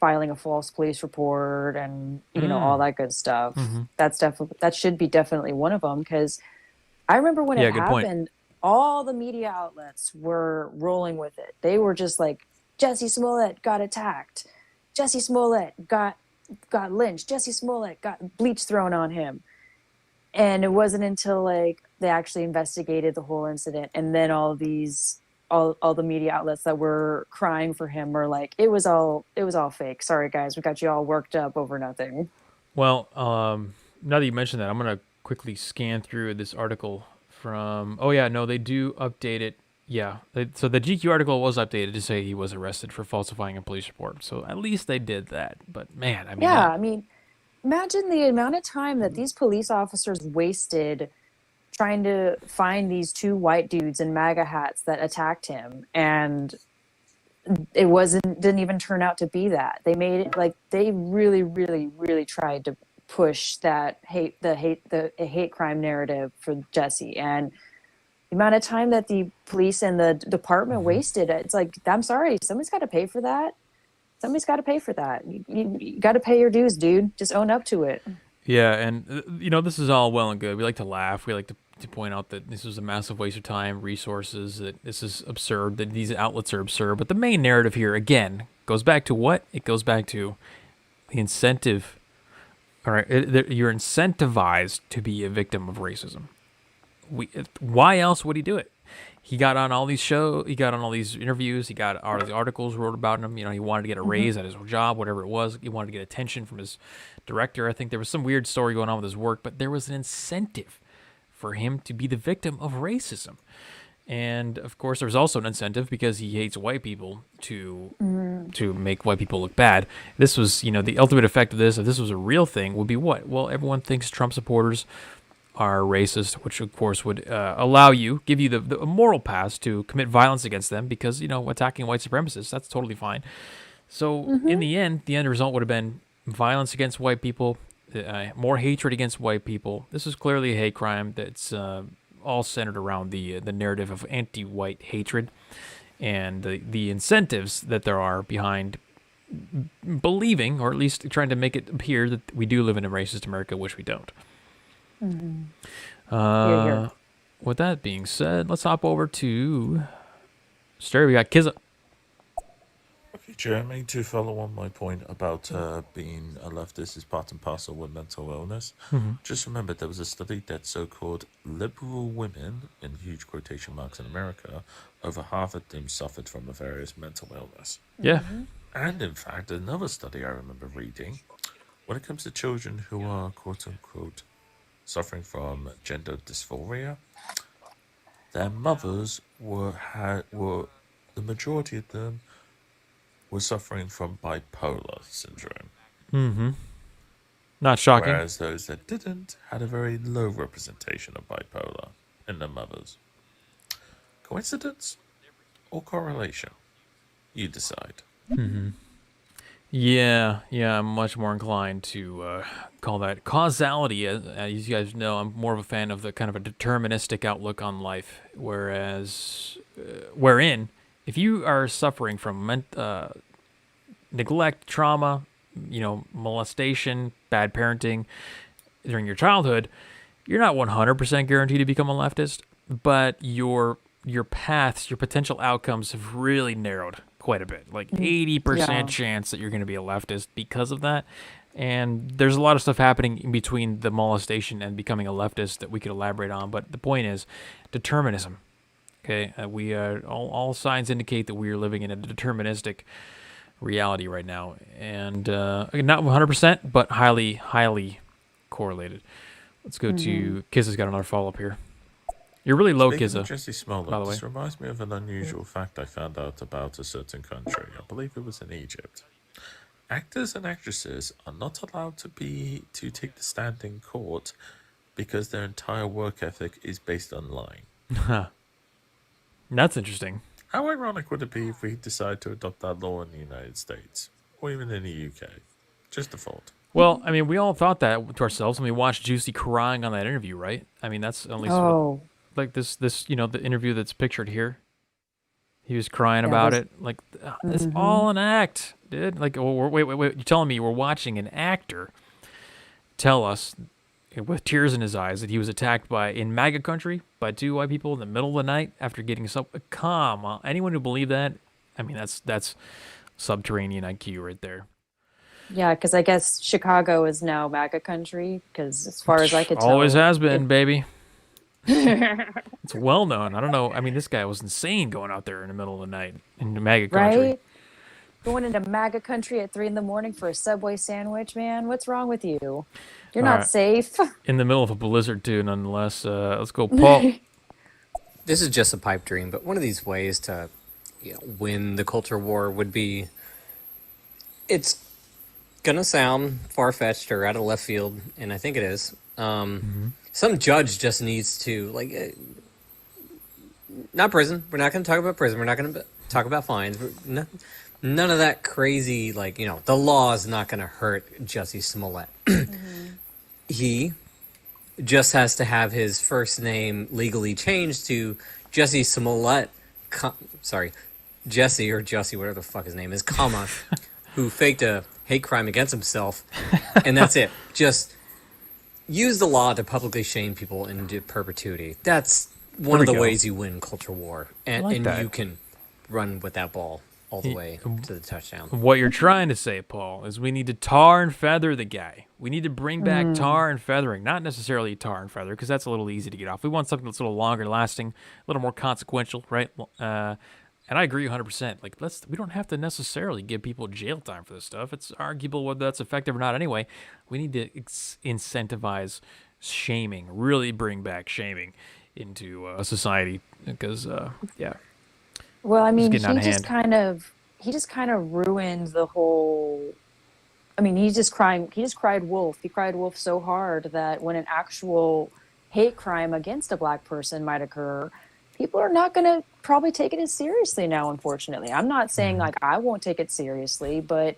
filing a false police report and all that good stuff. That should be definitely one of them, because I remember when it happened, all the media outlets were rolling with it. They were just like, Jussie Smollett got attacked. Jussie Smollett got lynched. Jussie Smollett got bleach thrown on him. And it wasn't until they actually investigated the whole incident, and then all the media outlets that were crying for him were like, it was all fake. Sorry guys, we got you all worked up over nothing. Well, now that you mentioned that, I'm gonna quickly scan through this article from. Oh yeah, no, they do update it. Yeah, so the GQ article was updated to say he was arrested for falsifying a police report. So at least they did that. But man, I mean, imagine the amount of time that these police officers wasted trying to find these two white dudes in MAGA hats that attacked him, and it didn't even turn out to be that. They made it they really, really, really tried to push that hate crime narrative for Jussie, and the amount of time that the police and the department wasted, it's like, I'm sorry, somebody's got to pay for that. Somebody's got to pay for that. You got to pay your dues, dude. Just own up to it. Yeah, and this is all well and good. We like to laugh. We like to point out that this was a massive waste of time, resources, that this is absurd, that these outlets are absurd. But the main narrative here, again, goes back to what? It goes back to the incentive. All right, you're incentivized to be a victim of racism. Why else would he do it? He got on all these shows. He got on all these interviews. He got all the articles wrote about him. He wanted to get a raise at his job, whatever it was. He wanted to get attention from his director. I think there was some weird story going on with his work, but there was an incentive for him to be the victim of racism. And of course, there's also an incentive because he hates white people to make white people look bad. This was, the ultimate effect of this, if this was a real thing, would be what? Well, everyone thinks Trump supporters are racist, which of course would give you the moral pass to commit violence against them because, attacking white supremacists, that's totally fine. So in the end result would have been violence against white people, more hatred against white people. This is clearly a hate crime that's all centered around the narrative of anti-white hatred and the incentives that there are behind believing, or at least trying to make it appear that we do live in a racist America, which we don't. Here. With that being said, let's hop over to Stereo. We got Kizza. Okay, Jeremy, to follow on my point about being a leftist is part and parcel with mental illness, just remember there was a study that so-called liberal women, in huge quotation marks in America, over half of them suffered from a various mental illness. Yeah. And in fact, another study I remember reading, when it comes to children who are quote-unquote suffering from gender dysphoria, their mothers were the majority of them were suffering from bipolar syndrome. Not shocking. Whereas those that didn't had a very low representation of bipolar in their mothers. Coincidence or correlation? You decide. Yeah, I'm much more inclined to call that causality. As you guys know, I'm more of a fan of the kind of a deterministic outlook on life, wherein if you are suffering from neglect, trauma, molestation, bad parenting during your childhood, you're not 100% guaranteed to become a leftist, but your paths, your potential outcomes have really narrowed quite a bit, like 80% chance that you're going to be a leftist because of that. And there's a lot of stuff happening in between the molestation and becoming a leftist that we could elaborate on. But the point is determinism. Okay, we all signs indicate that we are living in a deterministic reality right now, and not 100%, but highly correlated. Let's go to Kizza's got another follow up here. You're really low, Speaking Kizza. of Jussie Smollett, by the way. this reminds me of an unusual fact I found out about a certain country. I believe it was in Egypt. Actors and actresses are not allowed to take the stand in court because their entire work ethic is based on lying. That's interesting. How ironic would it be if we decide to adopt that law in the United States, or even in the UK? Just a thought. Well, I mean, we all thought that to ourselves when we watched Jussie crying on that interview, right? I mean, that's at least like this, the interview that's pictured here. He was crying about it. Like, it's all an act, dude. Like, wait. You're telling me we're watching an actor tell us with tears in his eyes that he was attacked in MAGA country by two white people in the middle of the night after getting come on. Anyone who believed that, I mean, that's subterranean IQ right there. Yeah, because I guess Chicago is now MAGA country, because as far as I could tell. Always has been, baby. It's well known. I don't know. I mean, this guy was insane going out there in the middle of the night in the MAGA country. Right? Going into MAGA country at 3 a.m. for a Subway sandwich, man. What's wrong with you? You're not safe. In the middle of a blizzard, too, nonetheless. Let's go, Paul. This is just a pipe dream, but one of these ways to win the culture war would be, it's going to sound far-fetched or out of left field, and I think it is. Some judge just needs to, not prison. We're not going to talk about prison. We're not going to talk about fines. None of that crazy, the law is not going to hurt Jussie Smollett. He just has to have his first name legally changed to Jussie Smollett, Jesse or Jussie, whatever the fuck his name is, who faked a hate crime against himself, and that's it. Just use the law to publicly shame people into perpetuity. That's one of the ways you win culture war, and you can run with that ball all the way to the touchdown. What you're trying to say, Paul, is we need to tar and feather the guy. We need to bring back tar and feathering, not necessarily tar and feather, because that's a little easy to get off. We want something that's a little longer lasting, a little more consequential, right? And I agree 100%. Like, we don't have to necessarily give people jail time for this stuff. It's arguable whether that's effective or not anyway. We need to incentivize shaming, really bring back shaming. into society because yeah, Well, I it's mean, getting out of hand. he just kind of ruined the whole. I mean, he just cried wolf. He cried wolf so hard that when an actual hate crime against a black person might occur, people are not going to probably take it as seriously now, unfortunately. I'm not saying like I won't take it seriously, but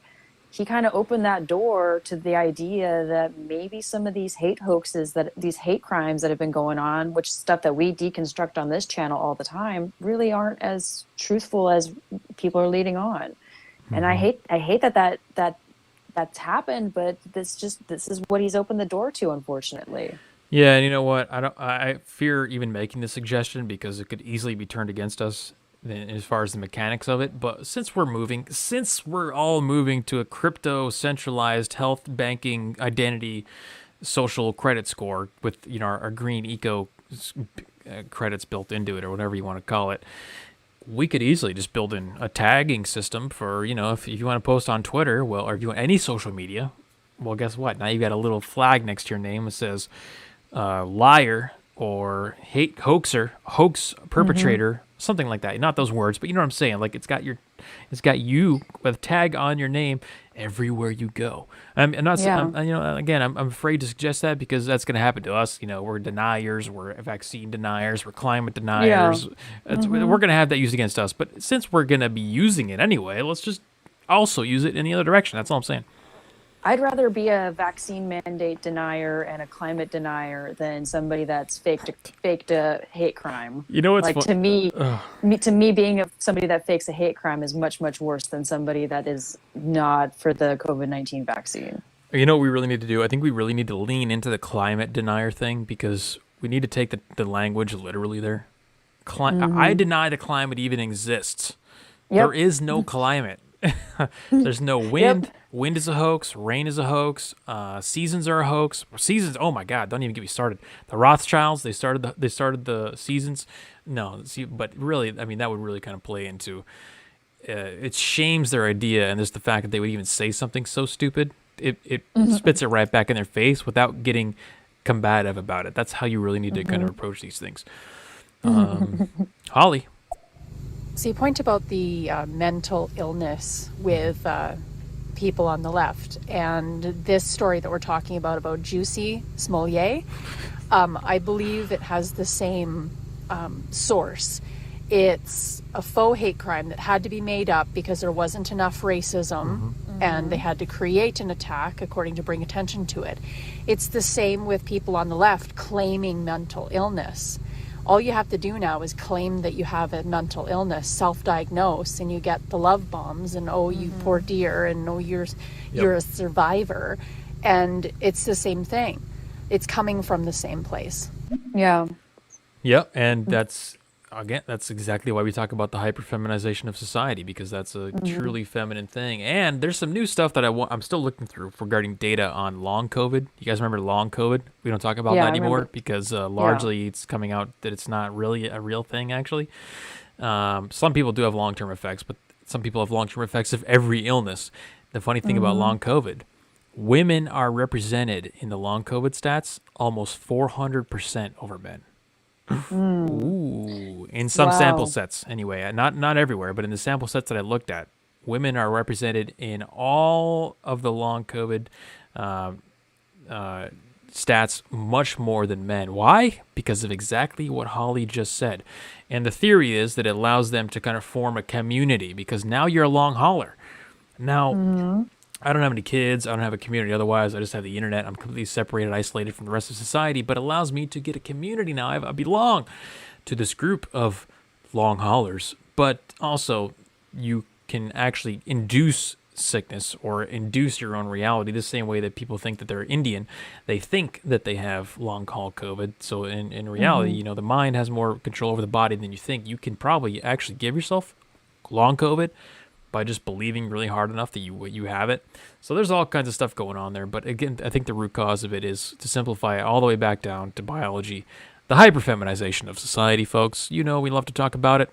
he kind of opened that door to the idea that maybe some of these hate hoaxes, that these hate crimes that have been going on, which stuff that we deconstruct on this channel all the time, really aren't as truthful as people are leading on. And I hate that that's happened, but this is what he's opened the door to, unfortunately. Yeah, and you know what? I fear even making the suggestion because it could easily be turned against us as far as the mechanics of it. But since we're all moving to a crypto centralized health banking identity social credit score with our green eco credits built into it or whatever you want to call it, we could easily just build in a tagging system for if you want to post on Twitter, well, or if you want any social media, well, guess what? Now you got a little flag next to your name that says liar or hoax perpetrator, something like that. Not those words, but you know what I'm saying. Like it's got you with a tag on your name everywhere you go. I'm not. Yeah. I'm afraid to suggest that because that's going to happen to us. We're deniers, we're vaccine deniers, we're climate deniers. We're going to have that used against us. But since we're going to be using it anyway, let's just also use it in the other direction. That's all I'm saying. I'd rather be a vaccine mandate denier and a climate denier than somebody that's faked a hate crime. You know what's like to me being somebody that fakes a hate crime is much, much worse than somebody that is not for the COVID-19 vaccine. You know what we really need to do? I think we really need to lean into the climate denier thing because we need to take the language literally there. I deny the climate even exists. Yep. There is no climate. There's no wind. Yep. Wind is a hoax. Rain is a hoax. Seasons are a hoax. Seasons. Oh my God! Don't even get me started. The Rothschilds. They started the seasons. No, but really, I mean, that would really kind of play into. It shames their idea, and there's the fact that they would even say something so stupid. It spits it right back in their face without getting combative about it. That's how you really need to kind of approach these things. Holly. So you point about the mental illness with people on the left, and this story that we're talking about Jussie Smollet, I believe it has the same source. It's a faux hate crime that had to be made up because there wasn't enough racism, and they had to create an attack according to bring attention to it. It's the same with people on the left claiming mental illness. All you have to do now is claim that you have a mental illness, self-diagnose, and you get the love bombs and you poor dear, and you're a survivor. And it's the same thing. It's coming from the same place. Yeah. Yeah, and that's exactly why we talk about the hyperfeminization of society, because that's a truly feminine thing. And there's some new stuff that I'm still looking through regarding data on long COVID. You guys remember long COVID? We don't talk about that anymore because largely it's coming out that it's not really a real thing, actually. Some people do have long-term effects, but some people have long-term effects of every illness. The funny thing about long COVID, women are represented in the long COVID stats almost 400% over men. Ooh, in some sample sets anyway, not everywhere, but in the sample sets that I looked at, women are represented in all of the long COVID stats much more than men. Why? Because of exactly what Holly just said. And the theory is that it allows them to kind of form a community, because now you're a long hauler. Now, I don't have any kids. I don't have a community otherwise. I just have the internet. I'm completely separated, isolated from the rest of society, but it allows me to get a community now. I belong to this group of long haulers, but also you can actually induce sickness or induce your own reality the same way that people think that they're Indian. They think that they have long haul COVID. So in reality, the mind has more control over the body than you think. You can probably actually give yourself long COVID by just believing really hard enough that you have it. So there's all kinds of stuff going on there. But again, I think the root cause of it is, to simplify it all the way back down to biology, the hyperfeminization of society, folks. We love to talk about it.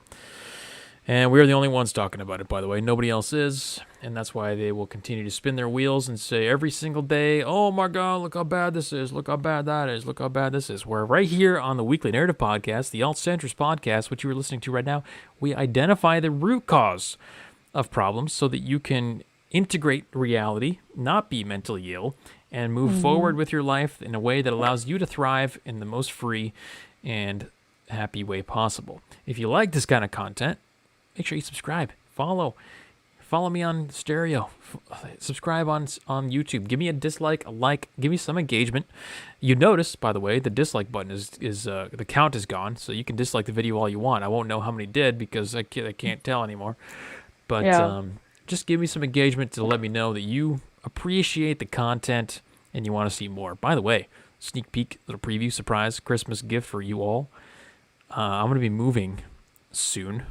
And we're the only ones talking about it, by the way. Nobody else is. And that's why they will continue to spin their wheels and say every single day, oh my God, look how bad this is. Look how bad that is. Look how bad this is. Where right here on the Weekly Narrative Podcast, the Alt Centrist Podcast, which you are listening to right now, we identify the root cause of problems so that you can integrate reality, not be mentally ill, and move forward with your life in a way that allows you to thrive in the most free and happy way possible. If you like this kind of content, make sure you subscribe, follow me on Stereo, subscribe on YouTube. Give me a dislike, a like, give me some engagement. You notice, by the way, the dislike button is the count is gone, so you can dislike the video all you want. I won't know how many did because I can't tell anymore. But just give me some engagement to let me know that you appreciate the content and you want to see more. By the way, sneak peek, little preview, surprise, Christmas gift for you all. I'm going to be moving soon,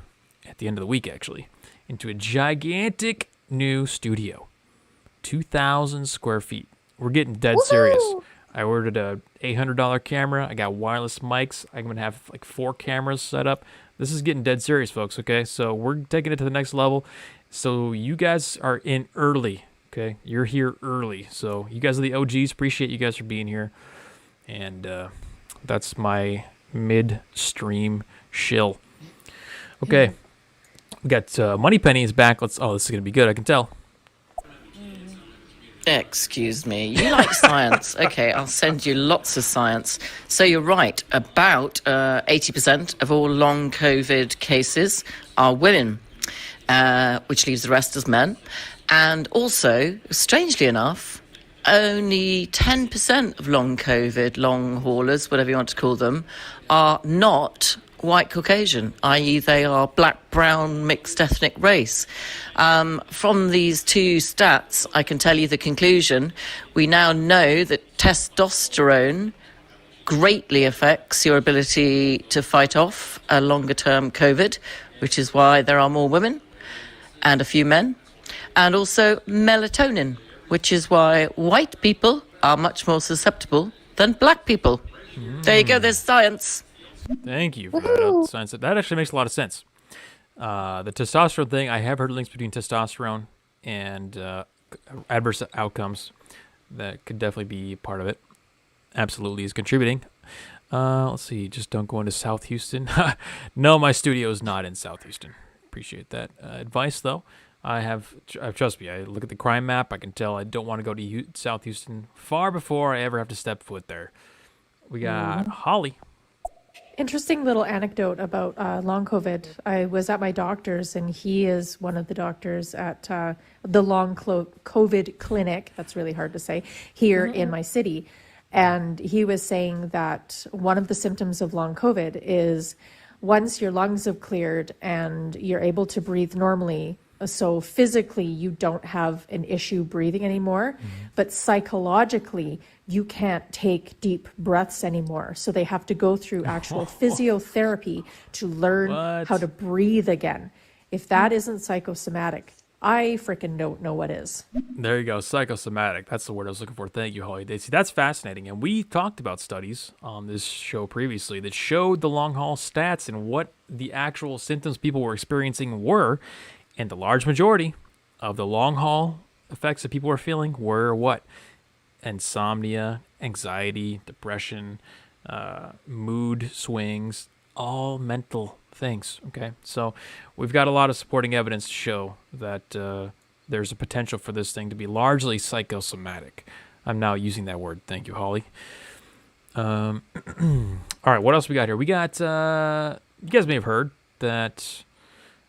at the end of the week actually, into a gigantic new studio. 2,000 square feet. We're getting dead serious. I ordered a $800 camera. I got wireless mics. I'm going to have like 4 cameras set up. This is getting dead serious, folks, okay? So we're taking it to the next level. So you guys are in early, okay? You're here early. So you guys are the OGs. Appreciate you guys for being here. And that's my mid-stream shill. Okay. We got Moneypenny is back. This is going to be good, I can tell. Excuse me. You like science? Okay, I'll send you lots of science. So you're right. About 80% of all long COVID cases are women, which leaves the rest as men. And also, strangely enough, only 10% of long COVID, long haulers, whatever you want to call them, are not white Caucasian, i.e. they are black, brown, mixed ethnic race. From these two stats, I can tell you the conclusion. We now know that testosterone greatly affects your ability to fight off a longer-term COVID, which is why there are more women and a few men, and also melatonin, which is why white people are much more susceptible than black people. There you go, there's science. Thank you for that science. That actually makes a lot of sense. The testosterone thing, I have heard links between testosterone and adverse outcomes that could definitely be part of it. Absolutely is contributing. Let's see, just don't go into South Houston. No, my studio is not in South Houston. Appreciate that advice, though. Trust me, I look at the crime map, I can tell I don't want to go to South Houston far before I ever have to step foot there. We got Holly. Interesting little anecdote about long COVID. I was at my doctor's, and he is one of the doctors at the long COVID clinic. That's really hard to say here in my city. And he was saying that one of the symptoms of long COVID is once your lungs have cleared and you're able to breathe normally, so physically you don't have an issue breathing anymore, but psychologically you can't take deep breaths anymore. So they have to go through actual physiotherapy to learn how to breathe again. If that isn't psychosomatic, I freaking don't know what is. There you go, psychosomatic. That's the word I was looking for. Thank you, Holly. See, that's fascinating. And we talked about studies on this show previously that showed the long haul stats and what the actual symptoms people were experiencing were. And the large majority of the long haul effects that people were feeling were what? Insomnia, anxiety, depression, mood swings, all mental things. Okay, so we've got a lot of supporting evidence to show that there's a potential for this thing to be largely psychosomatic. I'm now using that word. Thank you, Holly. All right, what else we got here? We got, you guys may have heard that,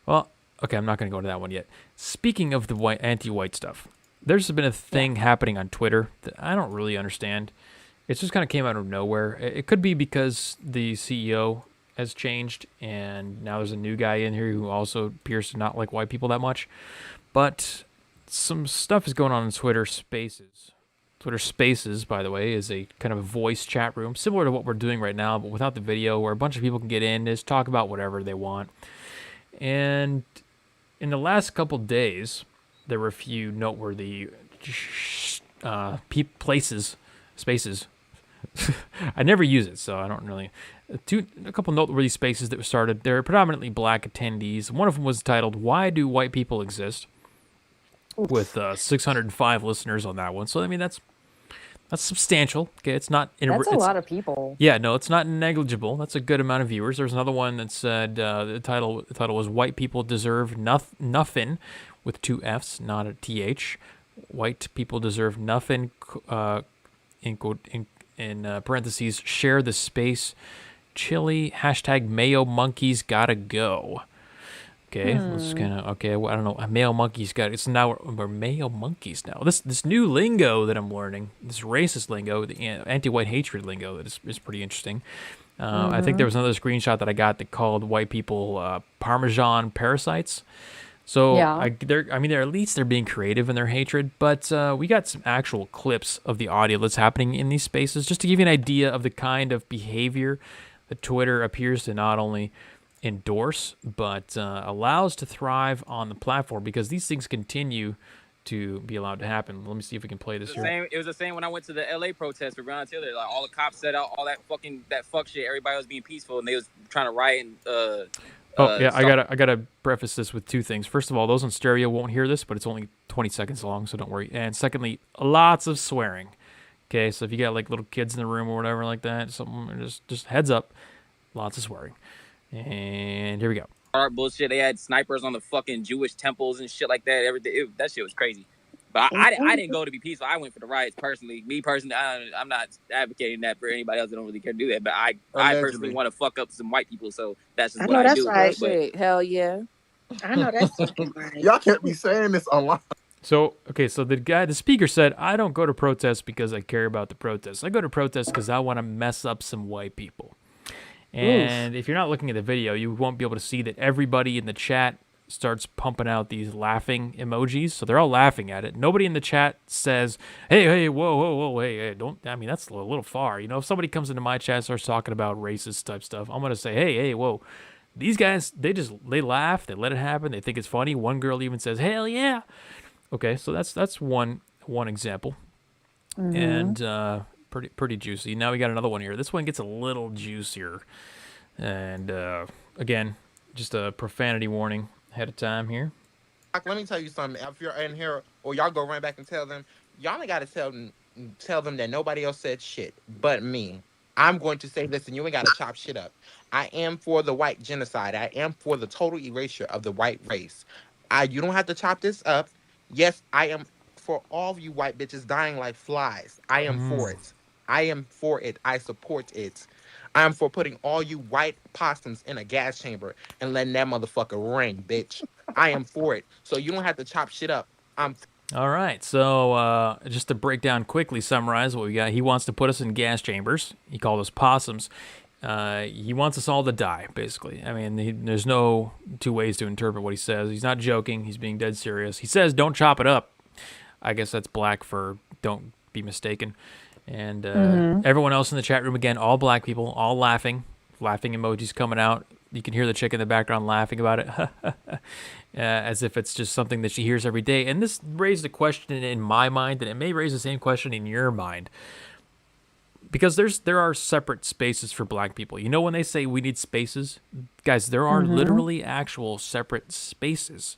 well, okay, I'm not going to go into that one yet. Speaking of the anti-white stuff, there's been a thing happening on Twitter that I don't really understand. It just kind of came out of nowhere. It could be because the CEO has changed and now there's a new guy in here who also appears to not like white people that much. But some stuff is going on in Twitter Spaces. Twitter Spaces, by the way, is a kind of a voice chat room, similar to what we're doing right now, but without the video, where a bunch of people can get in, just talk about whatever they want. And in the last couple days, there were a few noteworthy spaces I never use it, so I don't really. A couple noteworthy spaces that were started. They're predominantly black attendees. One of them was titled "Why Do White People Exist?" with 605 listeners on that one. So I mean that's substantial. Okay, it's not. That's a lot of people. Yeah, no, it's not negligible. That's a good amount of viewers. There's another one that said the title was "White People Deserve Nothing," with 2 F's, not a TH. White people deserve nothing. In parentheses, share the space. Chili # Mayo Monkeys gotta go. Okay, let's kind of I don't know. Mayo Monkeys got it's now we're Mayo Monkeys now. This new lingo that I'm learning, this racist lingo, the anti-white hatred lingo, that is pretty interesting. I think there was another screenshot that I got that called white people Parmesan parasites. So Yeah. they're at least they're being creative in their hatred. But we got some actual clips of the audio that's happening in these spaces, just to give you an idea of the kind of behavior that Twitter appears to not only endorse but allows to thrive on the platform, because these things continue to be allowed to happen. Let me see if we can play this here. It was the same when I went to the LA protest with Breonna Taylor. Like all the cops set out all that fuck shit. Everybody was being peaceful and they was trying to riot and I gotta preface this with 2 things. First of all, those on stereo won't hear this, but it's only 20 seconds long, so don't worry. And secondly, lots of swearing. Okay, so if you got like little kids in the room or whatever like that, something, just heads up, lots of swearing. And here we go. bullshit. They had snipers on the fucking Jewish temples and shit like that. Everything. That shit was crazy. But I didn't go to be peaceful. I went for the riots personally. Me personally, I'm not advocating that for anybody else that don't really care to do that. But I personally want to fuck up some white people. So that's just what I do. Right. But, hell yeah. I know that's right. Y'all can't be saying this online. So the speaker said, I don't go to protests because I care about the protests. I go to protests because I want to mess up some white people. And if you're not looking at the video, you won't be able to see that everybody in the chat starts pumping out these laughing emojis. So they're all laughing at it. Nobody in the chat says, hey, whoa, hey, don't. I mean, that's a little far. You know, if somebody comes into my chat and starts talking about racist type stuff, I'm going to say, hey, whoa. These guys, they laugh. They let it happen. They think it's funny. One girl even says, hell yeah. Okay, so that's one example. And pretty juicy. Now we got another one here. This one gets a little juicier. And again, just a profanity warning ahead of time here. Let me tell you something. If you're in here, or y'all go run back and tell them, y'all ain't got to tell them that nobody else said shit but me. I'm going to say this, and you ain't got to chop shit up. I am for the white genocide. I am for the total erasure of the white race. You don't have to chop this up. Yes, I am for all of you white bitches dying like flies. I am for it. I am for it. I support it. I am for putting all you white possums in a gas chamber and letting that motherfucker ring, bitch. I am for it. So you don't have to chop shit up. All right. So just to break down quickly, summarize what we got. He wants to put us in gas chambers. He called us possums. He wants us all to die, basically. I mean, there's no 2 ways to interpret what he says. He's not joking. He's being dead serious. He says, don't chop it up. I guess that's black for don't be mistaken. And everyone else in the chat room, again, all black people, all laughing emojis coming out. You can hear the chick in the background laughing about it, as if it's just something that she hears every day. And this raised a question in my mind, and it may raise the same question in your mind. Because there are separate spaces for black people. You know, when they say we need spaces, guys, there are literally actual separate spaces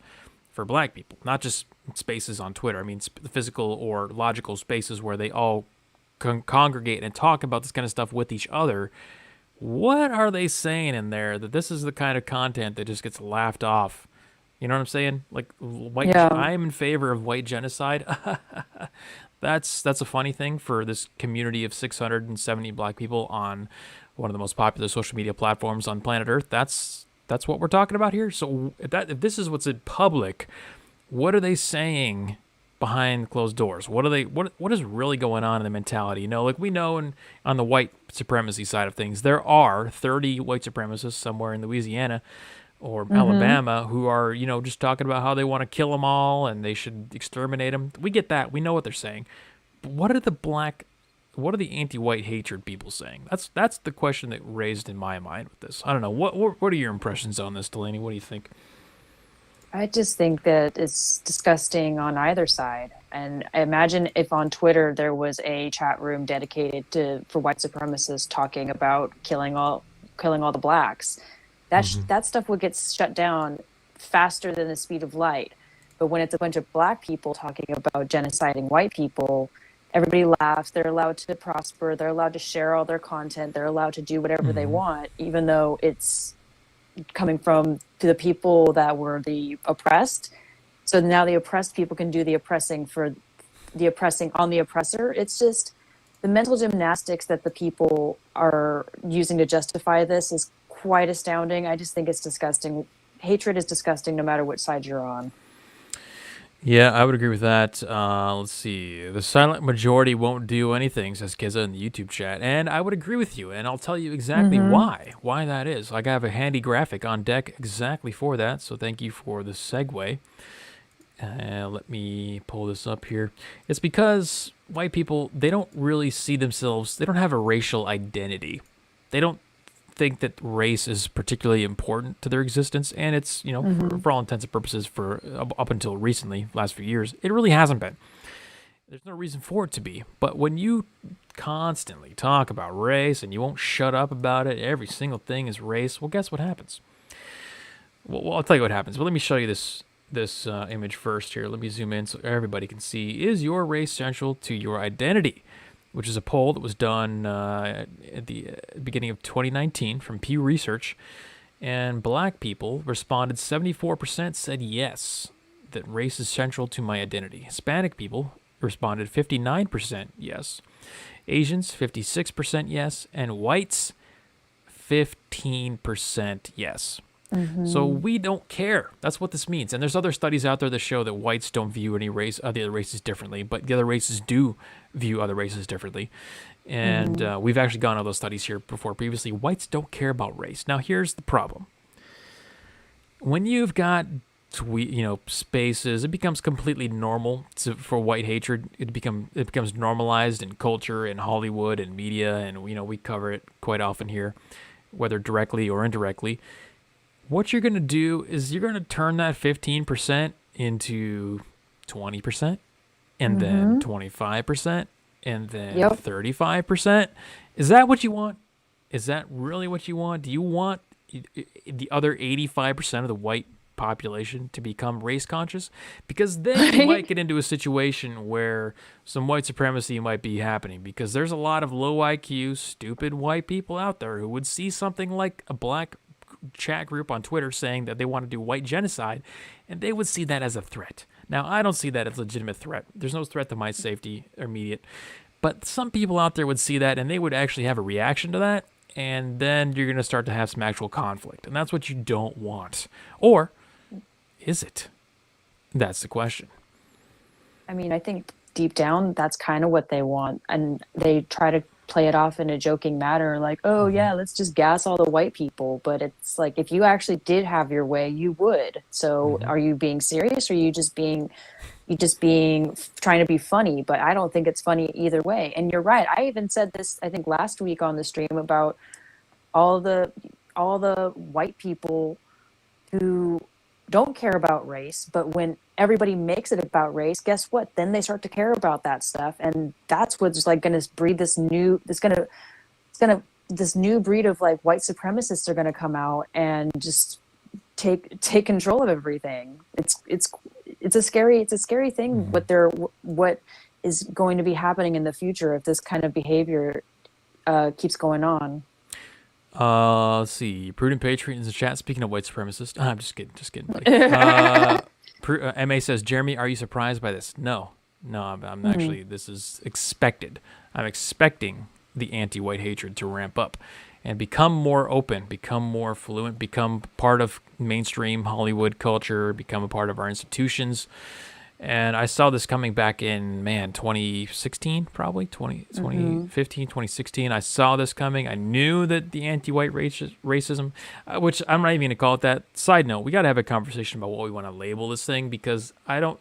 for black people, not just spaces on Twitter. I mean, physical or logical spaces where they all congregate and talk about this kind of stuff with each other. What are they saying in there that this is the kind of content that just gets laughed off? You know what I'm saying? Like, I am in favor of white genocide. That's a funny thing for this community of 670 black people on one of the most popular social media platforms on planet Earth. That's what we're talking about here. So if this is what's in public, what are they saying behind closed doors? What is really going on in the mentality? You know, like we know on the white supremacy side of things, there are 30 white supremacists somewhere in Louisiana or Alabama who are, you know, just talking about how they want to kill them all and they should exterminate them. We get that. We know what they're saying. But what are the anti-white hatred people saying? That's the question that raised in my mind with this. I don't know. What are your impressions on this, Delaney? What do you think? I just think that it's disgusting on either side. And I imagine if on Twitter there was a chat room dedicated for white supremacists talking about killing all the blacks, that stuff would get shut down faster than the speed of light. But when it's a bunch of black people talking about genociding white people, everybody laughs. They're allowed to prosper. They're allowed to share all their content. They're allowed to do whatever they want, even though it's coming from the people that were the oppressed. So now the oppressed people can do the oppressing on the oppressor. It's just the mental gymnastics that the people are using to justify this is quite astounding. I just think it's disgusting. Hatred is disgusting no matter which side you're on. Yeah, I would agree with that. Let's see. The silent majority won't do anything, says Kiza in the YouTube chat. And I would agree with you, and I'll tell you exactly why that is. Like, I have a handy graphic on deck exactly for that, so thank you for the segue. Let me pull this up here. It's because white people, they don't really see themselves, they don't have a racial identity. They don't think that race is particularly important to their existence, and it's, for all intents and purposes, for up until recently, last few years, it really hasn't been. There's no reason for it to be. But when you constantly talk about race and you won't shut up about it, every single thing is race, well, guess what happens? Well, I'll tell you what happens. But let me show you this image first here. Let me zoom in so everybody can see. Is your race central to your identity? Which is a poll that was done at the beginning of 2019 from Pew Research. And black people responded, 74% said yes, that race is central to my identity. Hispanic people responded 59% yes. Asians, 56% yes. And whites, 15% yes. So we don't care. That's what this means. And there's other studies out there that show that whites don't view any race, the other races differently, but the other races do view other races differently. And we've actually gone over those studies here before previously. Whites don't care about race. Now, here's the problem. When you've got spaces, it becomes completely normal for white hatred. It becomes normalized in culture and Hollywood and media, and we cover it quite often here, whether directly or indirectly. What you're going to do is you're going to turn that 15% into 20%, and then 25%, and then 35%. Is that what you want? Is that really what you want? Do you want the other 85% of the white population to become race conscious? Because then you might get into a situation where some white supremacy might be happening, because there's a lot of low IQ, stupid white people out there who would see something like a black chat group on Twitter saying that they want to do white genocide, and they would see that as a threat. Now, I don't see that as a legitimate threat. There's no threat to my safety immediate. But some people out there would see that, and they would actually have a reaction to that, and then you're going to start to have some actual conflict. And that's what you don't want. Or is it? That's the question. I mean, I think deep down, that's kind of what they want. And they try to play it off in a joking manner, like, oh yeah, let's just gas all the white people. But it's like, if you actually did have your way, you would. So are you being serious, or are you just being trying to be funny? But I don't think it's funny either way. And you're right. I even said this, I think last week on the stream, about all the white people who don't care about race, but when everybody makes it about race, guess what? Then they start to care about that stuff, and that's what's like going to breed this new breed of like white supremacists are going to come out and just take control of everything. It's a scary thing what is going to be happening in the future if this kind of behavior keeps going on. Let's see. Prudent Patriot in the chat. Speaking of white supremacists, I'm just kidding, buddy. MA says, Jeremy, are you surprised by this? No, I'm actually. This is expected. I'm expecting the anti-white hatred to ramp up and become more open, become more fluent, become part of mainstream Hollywood culture, become a part of our institutions. And I saw this coming back in, 2016, probably, 2015, 2016. I saw this coming. I knew that the anti-white racism, which I'm not even going to call it that. Side note, we got to have a conversation about what we want to label this thing, because I've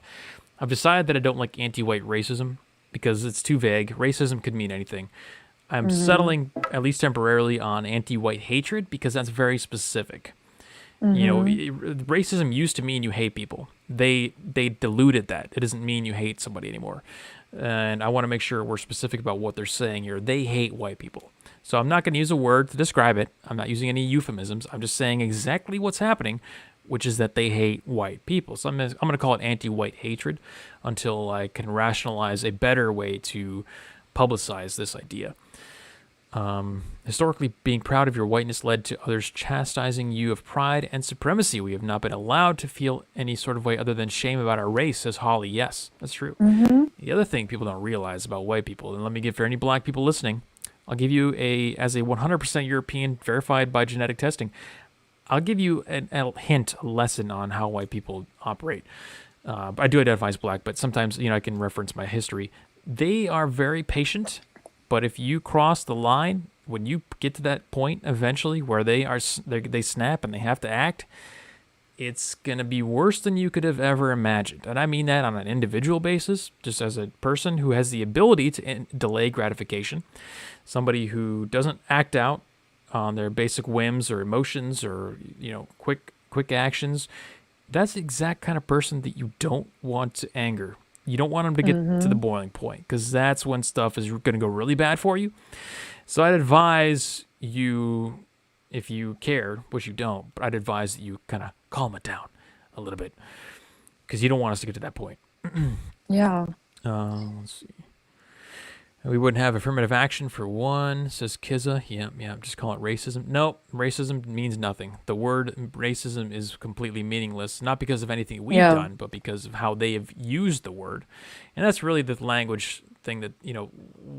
decided that I don't like anti-white racism because it's too vague. Racism could mean anything. I'm settling, at least temporarily, on anti-white hatred because that's very specific. You know, racism used to mean you hate people. They diluted that. It doesn't mean you hate somebody anymore. And I want to make sure we're specific about what they're saying here. They hate white people. So I'm not going to use a word to describe it. I'm not using any euphemisms. I'm just saying exactly what's happening, which is that they hate white people. So I'm going to call it anti-white hatred until I can rationalize a better way to publicize this idea. Historically, being proud of your whiteness led to others chastising you of pride and supremacy. We have not been allowed to feel any sort of way other than shame about our race, says Holly. Yes, that's true. The other thing people don't realize about white people, and let me give for any black people listening, I'll give you as a 100% European verified by genetic testing, I'll give you a hint, a lesson on how white people operate. I do identify as black, but sometimes, I can reference my history. They are very patient. But if you cross the line, when you get to that point eventually where they snap and they have to act, it's going to be worse than you could have ever imagined. And I mean that on an individual basis, just as a person who has the ability to delay gratification, somebody who doesn't act out on their basic whims or emotions or, quick actions. That's the exact kind of person that you don't want to anger. You don't want them to get to the boiling point because that's when stuff is going to go really bad for you. So I'd advise you, if you care, which you don't, but I'd advise that you kind of calm it down a little bit because you don't want us to get to that point. Yeah. Let's see. We wouldn't have affirmative action for one, says Kiza. Yeah, just call it racism. Nope, racism means nothing. The word racism is completely meaningless, not because of anything we've done, but because of how they have used the word. And that's really the language thing that,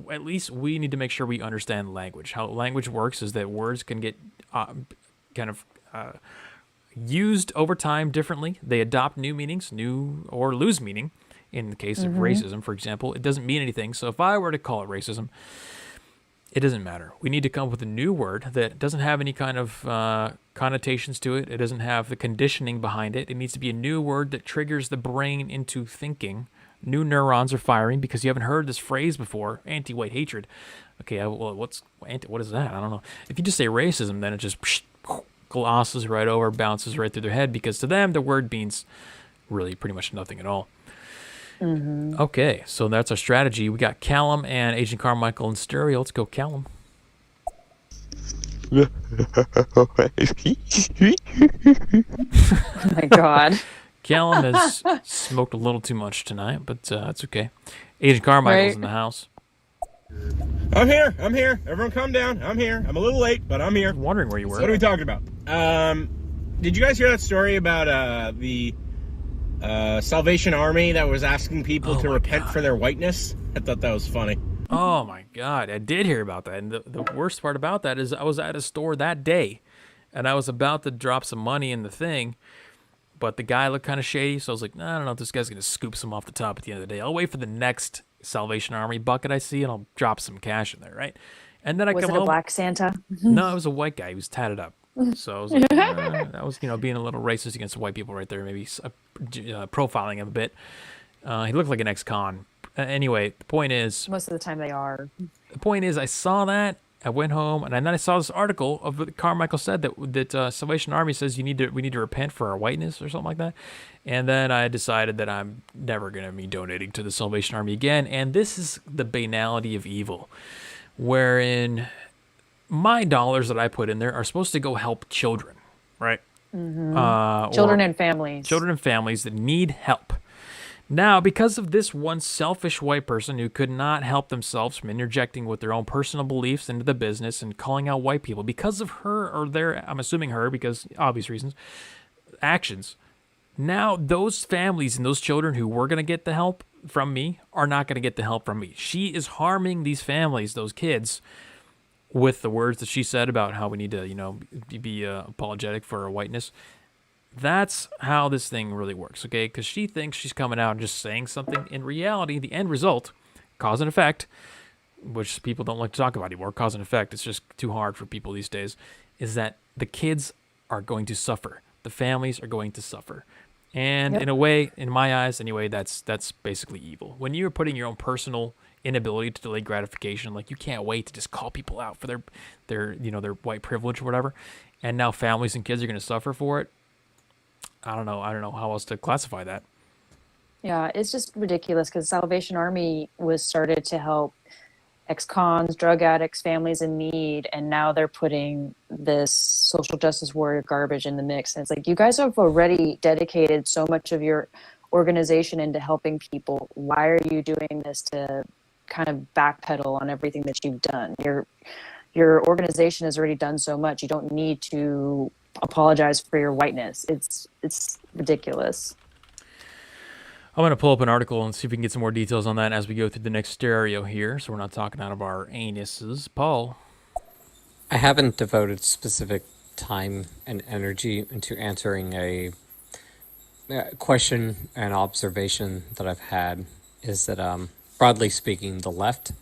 at least we need to make sure we understand language. How language works is that words can get used over time differently. They adopt new meanings, or lose meaning. In the case of racism, for example, it doesn't mean anything. So if I were to call it racism, it doesn't matter. We need to come up with a new word that doesn't have any kind of connotations to it. It doesn't have the conditioning behind it. It needs to be a new word that triggers the brain into thinking. New neurons are firing because you haven't heard this phrase before, anti-white hatred. Okay, what is that? I don't know. If you just say racism, then it just glosses right over, bounces right through their head because to them, the word means really pretty much nothing at all. Okay, so that's our strategy. We got Callum and Agent Carmichael in stereo. Let's go, Callum. Oh my God. Callum has smoked a little too much tonight, but that's okay. Agent Carmichael's in the house. I'm here. Everyone calm down. I'm here. I'm a little late, but I'm here. I was wondering where you were. So what are we talking about? Did you guys hear that story about the Salvation Army that was asking people to repent for their whiteness? I thought that was funny. Oh my God, I did hear about that. And the worst part about that is I was at a store that day and I was about to drop some money in the thing, but the guy looked kind of shady. So I was like, I don't know if this guy's going to scoop some off the top at the end of the day. I'll wait for the next Salvation Army bucket I see and I'll drop some cash in there, right? And then I come home. Was it a black Santa? No, it was a white guy. He was tatted up. So I was like, that was, being a little racist against white people right there, maybe profiling him a bit. He looked like an ex-con. Anyway, the point is... Most of the time they are. The point is, I saw that, I went home, and then I saw this article of what Carmichael said that Salvation Army says we need to repent for our whiteness or something like that. And then I decided that I'm never going to be donating to the Salvation Army again. And this is the banality of evil, wherein... my dollars that I put in there are supposed to go help children, right? Children and families. Children and families that need help. Now, because of this one selfish white person who could not help themselves from interjecting with their own personal beliefs into the business and calling out white people, because of her or their, I'm assuming her because obvious reasons, actions, now those families and those children who were going to get the help from me are not going to get the help from me. She is harming these families, those kids, with the words that she said about how we need to, be apologetic for our whiteness. That's how this thing really works, okay? Because she thinks she's coming out and just saying something. In reality, the end result, cause and effect, which people don't like to talk about anymore, cause and effect, it's just too hard for people these days, is that the kids are going to suffer. The families are going to suffer. And in a way, in my eyes anyway, that's basically evil. When you're putting your own personal inability to delay gratification. Like, you can't wait to just call people out for their white privilege or whatever. And now families and kids are going to suffer for it. I don't know how else to classify that. Yeah, it's just ridiculous because Salvation Army was started to help ex-cons, drug addicts, families in need, and now they're putting this social justice warrior garbage in the mix. And it's like, you guys have already dedicated so much of your organization into helping people. Why are you doing this to kind of backpedal on everything that you've done? Your organization has already done so much. You don't need to apologize for your whiteness. It's ridiculous. I'm going to pull up an article and see if we can get some more details on that as we go through the next stereo here, so we're not talking out of our anuses. Paul? I haven't devoted specific time and energy into answering a question and observation that I've had, is that, broadly speaking, the left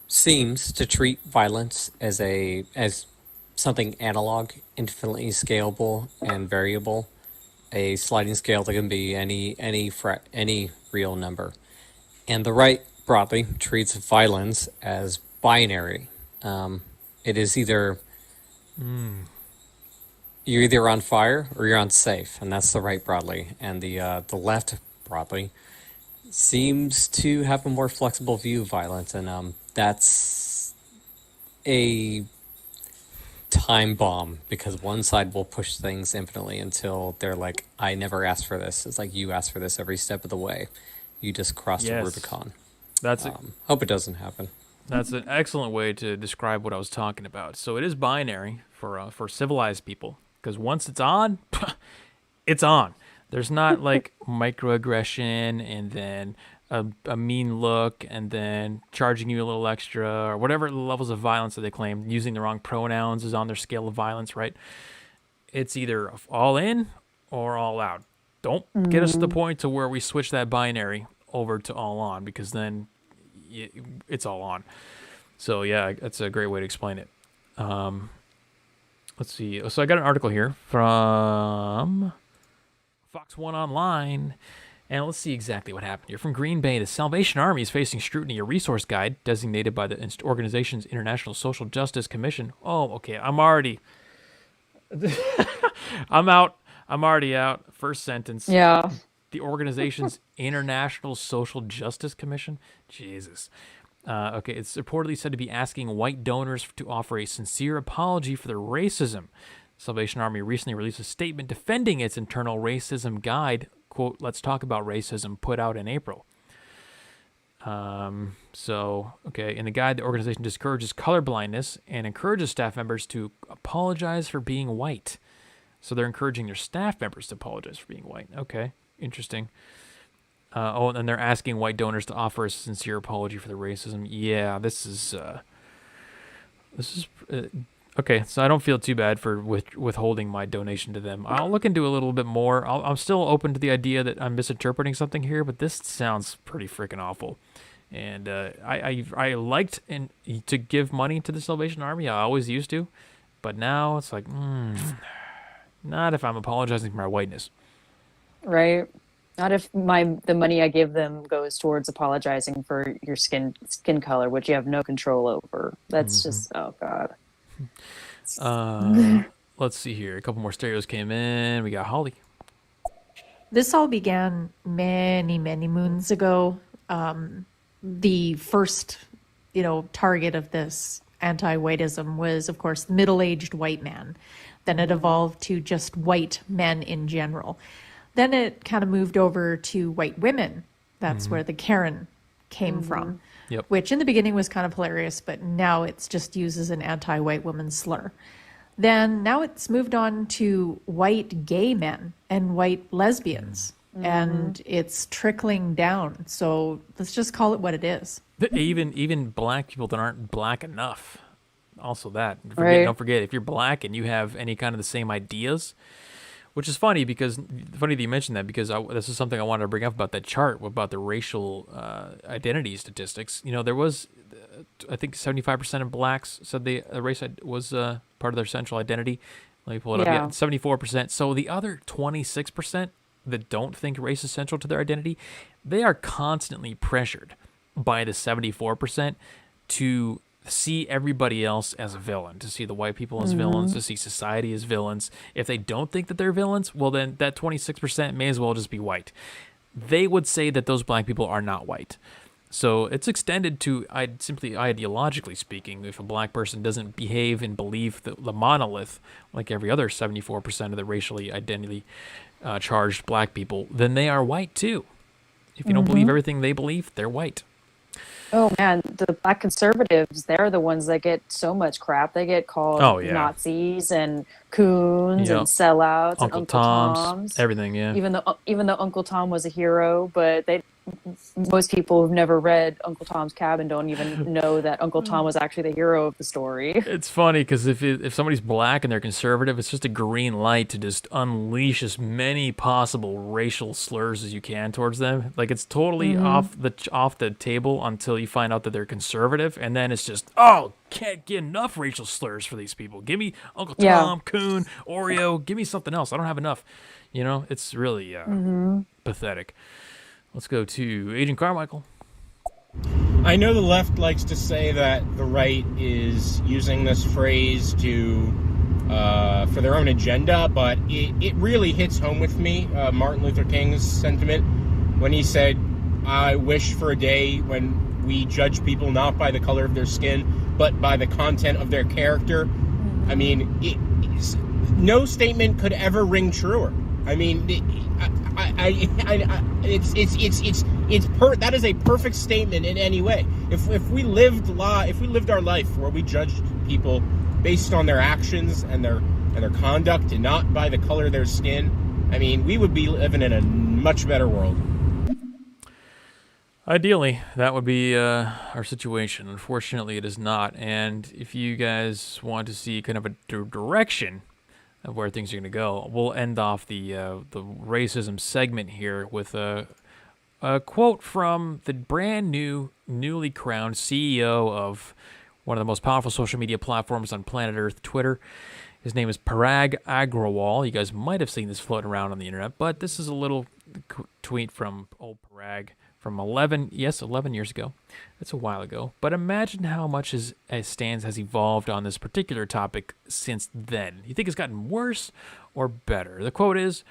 seems to treat violence as something analog, infinitely scalable and variable. A sliding scale that can be any real number. And the right, broadly, treats violence as binary. It is either you're either on fire or you're unsafe, and that's the right, broadly. And the left, broadly, seems to have a more flexible view of violence, and that's a time bomb, because one side will push things infinitely until they're like, I never asked for this. It's like, you asked for this every step of the way. You just crossed a Rubicon. Hope it doesn't happen. That's an excellent way to describe what I was talking about. So it is binary for civilized people, because once it's on, it's on. There's not like microaggression and then a mean look and then charging you a little extra or whatever levels of violence that they claim. Using the wrong pronouns is on their scale of violence, right? It's either all in or all out. Don't get us to the point to where we switch that binary over to all on, because then it's all on. So yeah, that's a great way to explain it. Let's see. So I got an article here from Fox 1 Online. And let's see exactly what happened here. From Green Bay, the Salvation Army is facing scrutiny. A resource guide designated by the organization's International Social Justice Commission. Oh, okay. I'm already out. First sentence. Yeah. The organization's International Social Justice Commission. Jesus. Okay, it's reportedly said to be asking white donors to offer a sincere apology for their racism. Salvation Army recently released a statement defending its internal racism guide, quote, "Let's talk about racism," put out in April. In the guide, the organization discourages colorblindness and encourages staff members to apologize for being white. So they're encouraging their staff members to apologize for being white. Okay, interesting. And they're asking white donors to offer a sincere apology for the racism. Yeah, this is okay, so I don't feel too bad for withholding my donation to them. I'll look into a little bit more. I'm still open to the idea that I'm misinterpreting something here, but this sounds pretty freaking awful. And I liked to give money to the Salvation Army. I always used to. But now it's like, not if I'm apologizing for my whiteness. Right. Not if the money I give them goes towards apologizing for your skin color, which you have no control over. That's just, oh God. Let's see here. A couple more stereos came in. We got Holly. This all began many, many moons ago. The first, target of this anti-whiteism was, of course, the middle-aged white man. Then it evolved to just white men in general. Then it kind of moved over to white women. That's where the Karen came from. Yep. Which in the beginning was kind of hilarious, but now it's just used as an anti-white woman slur. Then now it's moved on to white gay men and white lesbians, and it's trickling down. So let's just call it what it is. Even black people that aren't black enough. Also that. Don't forget, if you're black and you have any kind of the same ideas, which is funny that you mentioned that, because this is something I wanted to bring up about that chart about the racial identity statistics. There was, I think 75% of blacks said the race was part of their central identity. Let me pull it up. Yeah, 74%. So the other 26% that don't think race is central to their identity, they are constantly pressured by the 74% to see everybody else as a villain, to see the white people as villains, to see society as villains. If they don't think that they're villains, well, then that 26% may as well just be white. They would say that those black people are not white. So it's extended to, simply ideologically speaking, if a black person doesn't behave and believe the monolith like every other 74% of the racially identity charged black people, then they are white too. If you don't believe everything they believe, they're white. Oh man, the black conservatives, they're the ones that get so much crap. They get called Nazis and coons and sellouts and Uncle Toms. Everything, yeah. Even though Uncle Tom was a hero, but most people who've never read Uncle Tom's Cabin don't even know that Uncle Tom was actually the hero of the story. It's funny because if somebody's black and they're conservative, it's just a green light to just unleash as many possible racial slurs as you can towards them. Like, it's totally off the table until you find out that they're conservative, and then it's just, can't get enough racial slurs for these people. Give me Uncle Tom, Coon, Oreo. Give me something else. I don't have enough. You know, it's really pathetic. Let's go to Agent Carmichael. I know the left likes to say that the right is using this phrase for their own agenda, but it really hits home with me, Martin Luther King's sentiment, when he said, I wish for a day when we judge people not by the color of their skin, but by the content of their character. I mean, no statement could ever ring truer. I mean, that is a perfect statement in any way. If we lived our life where we judged people based on their actions and their conduct and not by the color of their skin, I mean, we would be living in a much better world. Ideally, that would be our situation. Unfortunately, it is not. And if you guys want to see kind of a direction of where things are going to go, we'll end off the racism segment here with a quote from the brand new, newly crowned CEO of one of the most powerful social media platforms on planet Earth, Twitter. His name is Parag Agrawal. You guys might have seen this floating around on the internet, but this is a little tweet from old Parag from 11 years ago. That's a while ago. But imagine how much his stance has evolved on this particular topic since then. You think it's gotten worse or better? The quote is,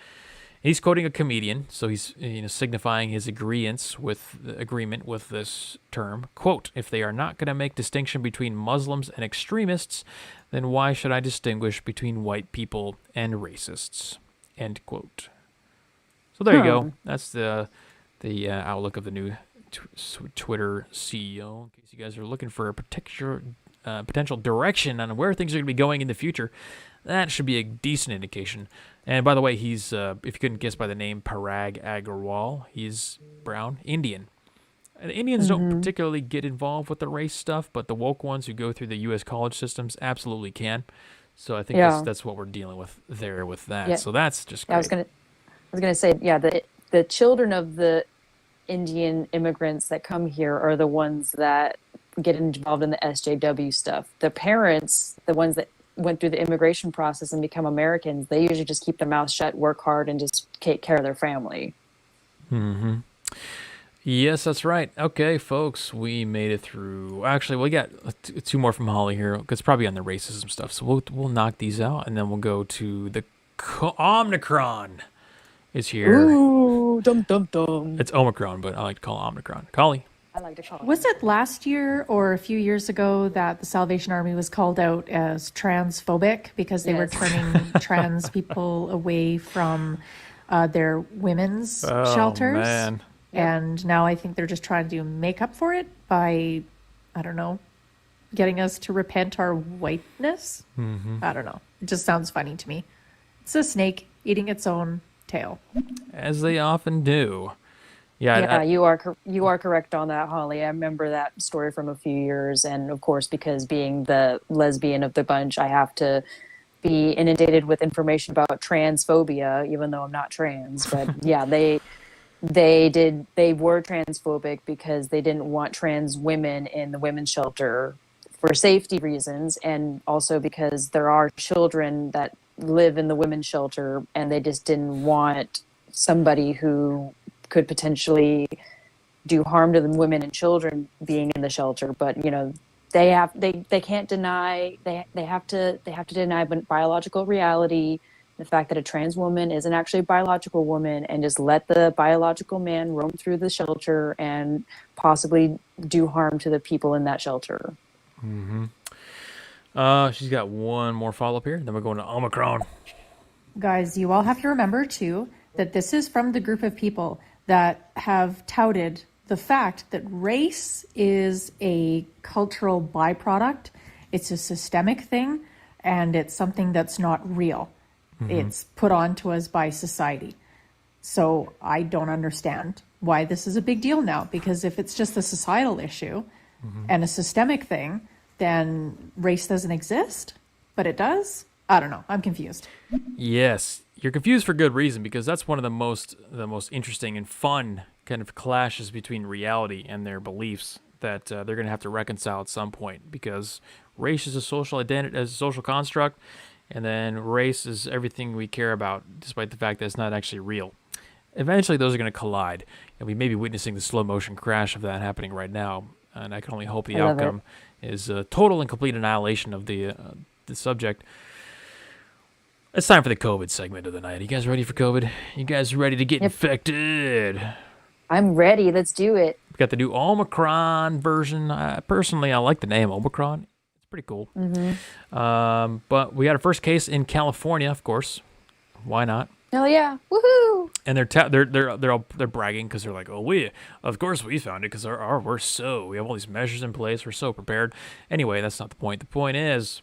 he's quoting a comedian, so he's signifying his agreement with this term. Quote, if they are not going to make distinction between Muslims and extremists, then why should I distinguish between white people and racists? End quote. So there you go. That's the outlook of the new Twitter CEO. In case you guys are looking for a potential direction on where things are going to be going in the future, that should be a decent indication. And by the way, he's, if you couldn't guess by the name, Parag Agrawal, he's brown, Indian. And Indians don't particularly get involved with the race stuff, but the woke ones who go through the U.S. college systems absolutely can. So I think that's what we're dealing with there with that. Yeah. So that's just great. I was gonna say, the children of the Indian immigrants that come here are the ones that get involved in the SJW stuff. The parents, the ones that went through the immigration process and become Americans, they usually just keep their mouths shut, work hard, and just take care of their family. Mm-hmm. Yes, that's right. Okay, folks, we made it through. Actually, we got two more from Holly here, because probably on the racism stuff. So we'll knock these out, and then we'll go to the Omicron. Is here. Ooh, dum dum dum. It's Omicron, but I like to call it Omicron. Collie. I like to call it. Was it last year or a few years ago that the Salvation Army was called out as transphobic because they were turning trans people away from their women's shelters? Man. And now I think they're just trying to make up for it by, I don't know, getting us to repent our whiteness. Mm-hmm. I don't know. It just sounds funny to me. It's a snake eating its own tail, as they often do. You are correct on that, Holly. I remember that story from a few years, and of course, because being the lesbian of the bunch, I have to be inundated with information about transphobia, even though I'm not trans. But they were transphobic because they didn't want trans women in the women's shelter for safety reasons, and also because there are children that live in the women's shelter, and they just didn't want somebody who could potentially do harm to the women and children being in the shelter. But they can't deny, they have to deny biological reality, the fact that a trans woman isn't actually a biological woman, and just let the biological man roam through the shelter and possibly do harm to the people in that shelter. She's got one more follow-up here, then we're going to Omicron. Guys, you all have to remember too that this is from the group of people that have touted the fact that race is a cultural byproduct. It's a systemic thing, and it's something that's not real. It's put on to us by society. So I don't understand why this is a big deal now, because if it's just a societal issue and a systemic thing, then race doesn't exist, but it does. I don't know. I'm confused. Yes, you're confused for good reason, because that's one of the most interesting and fun kind of clashes between reality and their beliefs that they're going to have to reconcile at some point, because race is a social identity, as a social construct, and then race is everything we care about, despite the fact that it's not actually real. Eventually, those are going to collide, and we may be witnessing the slow motion crash of that happening right now. And I can only hope the outcome is total and complete annihilation of the subject. It's time for the COVID segment of the night. You guys ready for COVID? You guys ready to get infected? I'm ready. Let's do it. We got the new Omicron version. Personally, I like the name Omicron. It's pretty cool. But we got our first case in California, of course. Why not? Hell yeah! Woohoo! And they're bragging because they're like, oh, of course we found it because we have all these measures in place. We're so prepared. Anyway, that's not the point. The point is,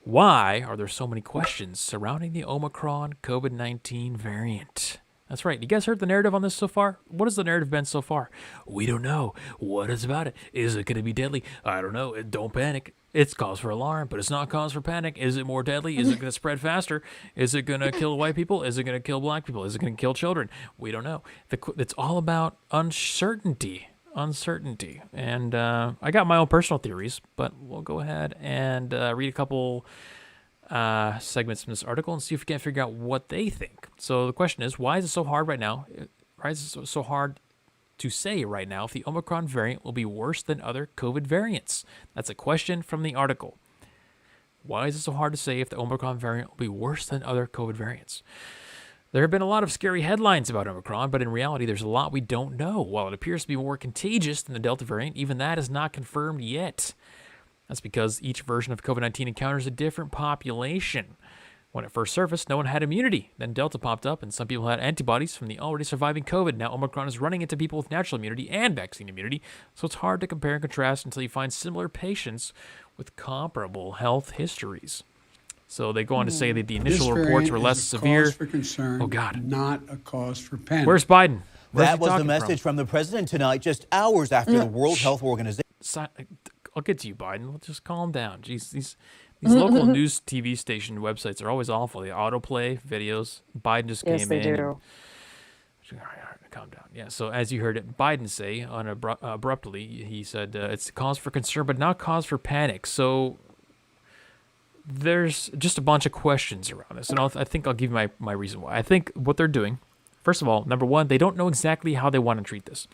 why are there so many questions surrounding the Omicron COVID-19 variant? That's right. You guys heard the narrative on this so far? What has the narrative been so far? We don't know. What is about it? Is it going to be deadly? I don't know. Don't panic. It's cause for alarm, but it's not cause for panic. Is it more deadly? Is it going to spread faster? Is it going to kill white people? Is it going to kill black people? Is it going to kill children? We don't know. It's all about uncertainty. And I got my own personal theories, but we'll go ahead and read a couple segments from this article and see if we can figure out what they think. So the question is, why is it so hard right now? Why is it so hard to say right now if the Omicron variant will be worse than other COVID variants? That's a question from the article. Why is it so hard to say if the Omicron variant will be worse than other COVID variants? There have been a lot of scary headlines about Omicron, but in reality, there's a lot we don't know. While it appears to be more contagious than the Delta variant, even that is not confirmed yet. That's because each version of COVID-19 encounters a different population. When it first surfaced, no one had immunity. Then Delta popped up, and some people had antibodies from the already surviving COVID. Now Omicron is running into people with natural immunity and vaccine immunity, so it's hard to compare and contrast until you find similar patients with comparable health histories. So they go on to say that the initial reports were less severe. Cause for concern, oh, God. Not a cause for panic. Where's Biden? That was the message from the president tonight, just hours after the World Health Organization. I'll get to you, Biden. We'll just calm down. Jeez, these local news TV station websites are always awful. They autoplay videos. Biden just came in. Yes, they do. Calm down. Yeah, so as you heard it, Biden say abruptly, he said it's cause for concern, but not cause for panic. So there's just a bunch of questions around this, and I think I'll give you my reason why. I think what they're doing, first of all, number one, they don't know exactly how they want to treat this.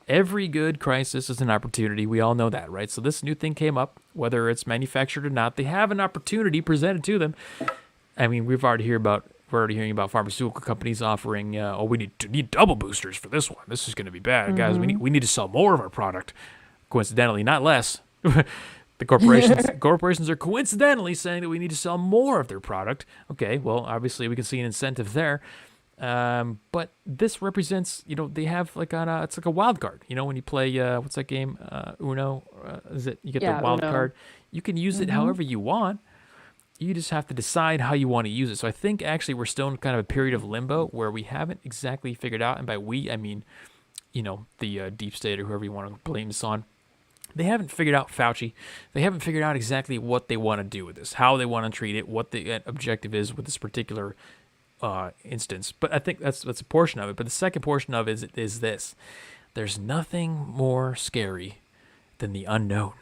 Every good crisis is an opportunity. We all know that, right? So this new thing came up, whether it's manufactured or not. They have an opportunity presented to them. I mean, we're already hearing about pharmaceutical companies offering, we need double boosters for this one. This is going to be bad, guys. We need to sell more of our product. Coincidentally, not less. The corporations are coincidentally saying that we need to sell more of their product. Okay, well, obviously we can see an incentive there. But this represents, they have it's like a wild card. When you play, what's that game? Uno, you get the wild card. You can use it however you want. You just have to decide how you want to use it. So I think actually we're still in kind of a period of limbo where we haven't exactly figured out, and by we, I mean, the deep state or whoever you want to blame this on. They haven't figured out Fauci. They haven't figured out exactly what they want to do with this, how they want to treat it, what the objective is with this particular instance. But I think that's a portion of it. But the second portion of it is this. There's nothing more scary than the unknown.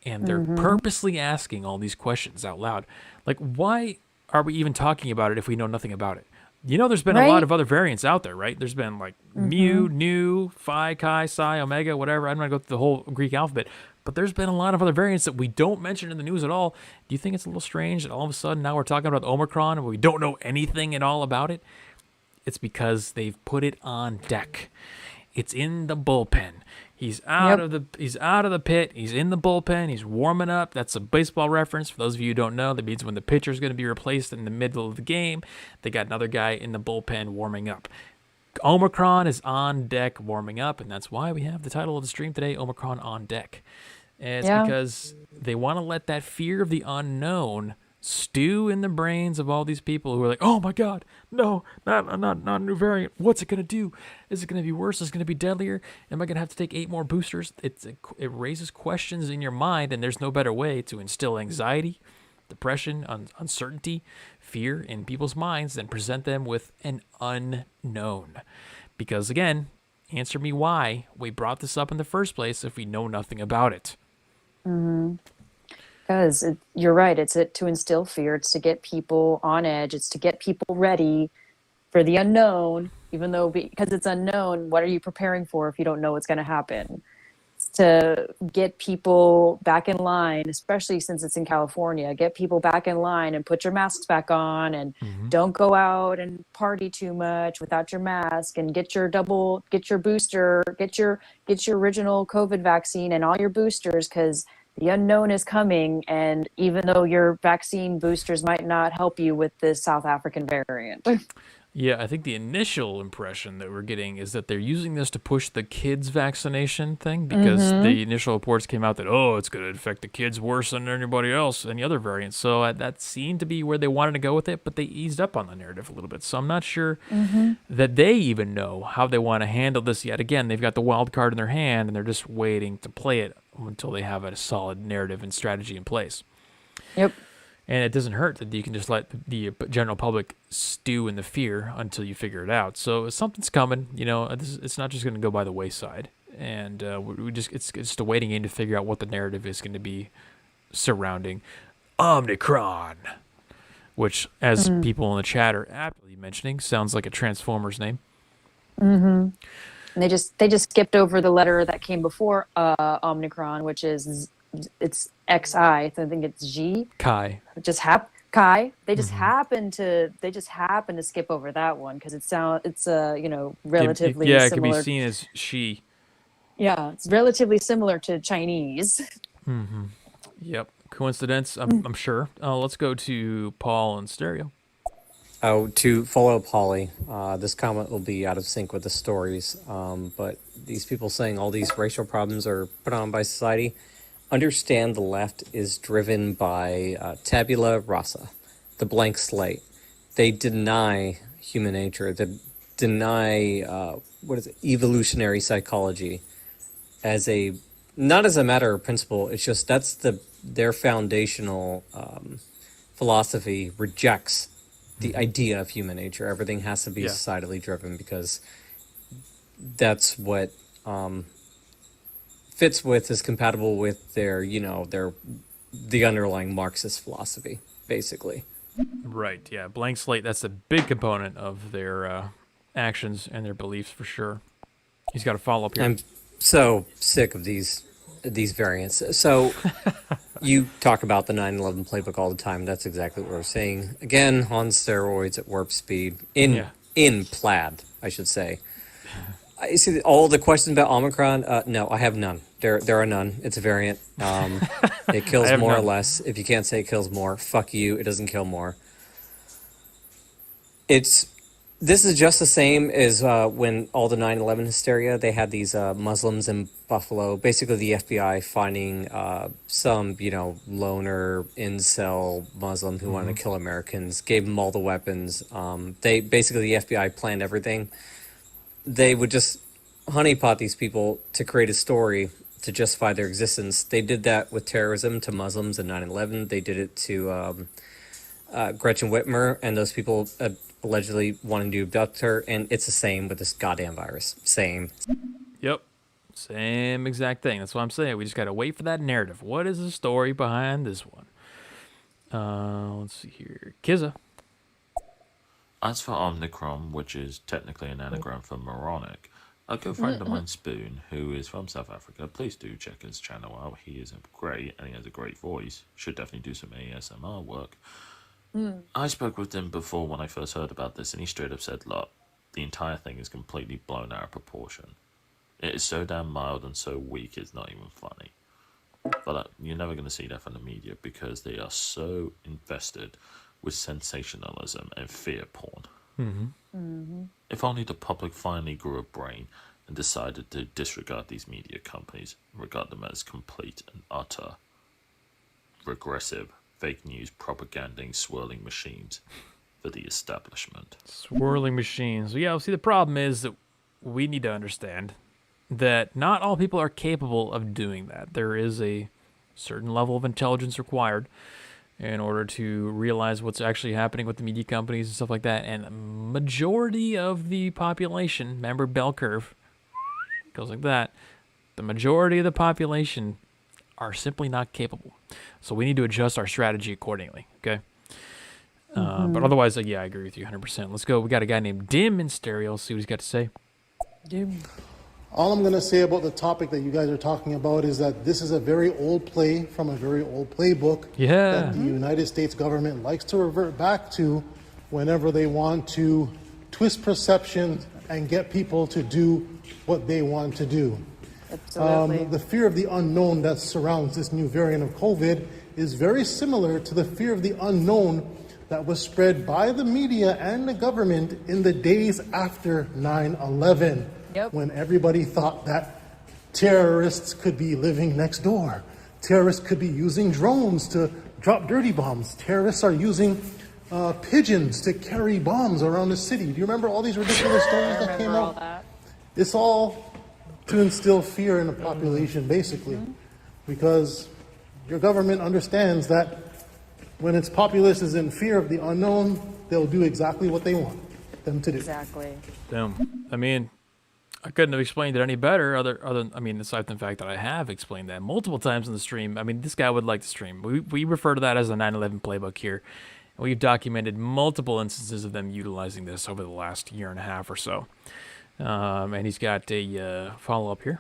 And they're purposely asking all these questions out loud. Like, why are we even talking about it if we know nothing about it? There's been a lot of other variants out there, right? There's been like mu, Mm-hmm. nu, phi, chi, psi, omega, whatever. I'm not going to go through the whole Greek alphabet, but there's been a lot of other variants that we don't mention in the news at all. Do you think it's a little strange that all of a sudden now we're talking about Omicron and we don't know anything at all about it? It's because they've put it on deck. It's in the bullpen. He's out of the pit. He's in the bullpen. He's warming up. That's a baseball reference. For those of you who don't know, that means when the pitcher's going to be replaced in the middle of the game, they got another guy in the bullpen warming up. Omicron is on deck warming up, and that's why we have the title of the stream today, Omicron on Deck. And it's because they want to let that fear of the unknown stew in the brains of all these people who are like, oh my God, no, not a new variant. What's it going to do? Is it going to be worse? Is it going to be deadlier? Am I going to have to take 8 more boosters? It raises questions in your mind, and there's no better way to instill anxiety, depression, uncertainty, fear in people's minds than present them with an unknown. Because again, answer me why we brought this up in the first place if we know nothing about it. Mm-hmm. Because you're right. It's to instill fear. It's to get people on edge. It's to get people ready for the unknown, even though because it's unknown, what are you preparing for if you don't know what's going to happen? It's to get people back in line, especially since it's in California. Get people back in line and put your masks back on, and don't go out and party too much without your mask, and get your booster, get your original COVID vaccine and all your boosters, because the unknown is coming, and even though your vaccine boosters might not help you with the South African variant. Yeah, I think the initial impression that we're getting is that they're using this to push the kids' vaccination thing, because the initial reports came out that, it's going to affect the kids worse than anybody else, any other variants. So that seemed to be where they wanted to go with it, but they eased up on the narrative a little bit. So I'm not sure that they even know how they want to handle this yet. Again, they've got the wild card in their hand, and they're just waiting to play it until they have a solid narrative and strategy in place. Yep. And it doesn't hurt that you can just let the general public stew in the fear until you figure it out. So something's coming, it's not just going to go by the wayside. And it's just a waiting game to figure out what the narrative is going to be surrounding Omicron, which, as people in the chat are aptly mentioning, sounds like a Transformers name. Mm-hmm. And they just skipped over the letter that came before Omicron, which is it's XI. So I think it's G. Chi. Chi. They just happened to skip over that one because it's relatively it similar. could be seen as she. Yeah, it's relatively similar to Chinese. Mm-hmm. Yep. Coincidence, I'm sure. Let's go to Paul and Stereo. Oh, to follow Polly, this comment will be out of sync with the stories, but these people saying all these racial problems are put on by society. Understand the left is driven by tabula rasa, the blank slate. They deny human nature. They deny evolutionary psychology as not as a matter of principle. It's just that's their foundational philosophy rejects the idea of human nature. Everything has to be societally driven because that's what fits with, is compatible with their the underlying Marxist philosophy, basically. Right, yeah. Blank slate, that's a big component of their actions and their beliefs for sure. He's got a follow-up here. I'm so sick of these variants. So you talk about the 9/11 playbook all the time. That's exactly what we're saying. Again, on steroids at warp speed. In plaid, I should say. I see all the questions about Omicron. No, I have none. There are none. It's a variant. It kills more or less. If you can't say it kills more, fuck you. It doesn't kill more. This is just the same as when all the 9/11 hysteria, they had these Muslims in Buffalo, basically the FBI finding some, loner incel Muslim who wanted to kill Americans, gave them all the weapons. The FBI planned everything. They would just honeypot these people to create a story to justify their existence. They did that with terrorism to Muslims in 9/11. They did it to Gretchen Whitmer and those people allegedly wanting to abduct her, and it's the same with this goddamn virus. Same. Yep. Same exact thing. That's what I'm saying. We just got to wait for that narrative. What is the story behind this one? Let's see here. Kizza. As for Omicron, which is technically an anagram for moronic, a good friend of mine, Spoon, who is from South Africa, please do check his channel out. He is great and he has a great voice. Should definitely do some ASMR work. I spoke with him before when I first heard about this, and he straight up said, look, the entire thing is completely blown out of proportion. It is so damn mild and so weak, it's not even funny. But you're never going to see that from the media because they are so invested with sensationalism and fear porn. If only the public finally grew a brain and decided to disregard these media companies, regard them as complete and utter, regressive, fake news propaganding, swirling machines for the establishment. Swirling machines. Yeah, see, the problem is that we need to understand that not all people are capable of doing that. There is a certain level of intelligence required in order to realize what's actually happening with the media companies and stuff like that. And the majority of the population, remember bell curve, goes like that, the majority of the population are simply not capable. So we need to adjust our strategy accordingly, okay? But otherwise, yeah, I agree with you 100%. Let's go. We got a guy named Dim in stereo. Let's see what he's got to say. Dim. All I'm going to say about the topic that you guys are talking about is that this is a very old play from a very old playbook that the United States government likes to revert back to whenever they want to twist perception and get people to do what they want to do. Absolutely. The fear of the unknown that surrounds this new variant of COVID is very similar to the fear of the unknown that was spread by the media and the government in the days after 9/11. When everybody thought that terrorists could be living next door. Terrorists could be using drones to drop dirty bombs. Terrorists are using pigeons to carry bombs around the city. Do you remember all these ridiculous stories that came out? It's all to instill fear in the population, basically. Because your government understands that when its populace is in fear of the unknown, they'll do exactly what they want them to do. Exactly. Damn. I mean, I couldn't have explained it any better I mean, aside from the fact that I have explained that multiple times in the stream. I mean, this guy would like to stream. We refer to that as the 9/11 playbook here. And we've documented multiple instances of them utilizing this over the last year and a half or so. And he's got a follow-up here.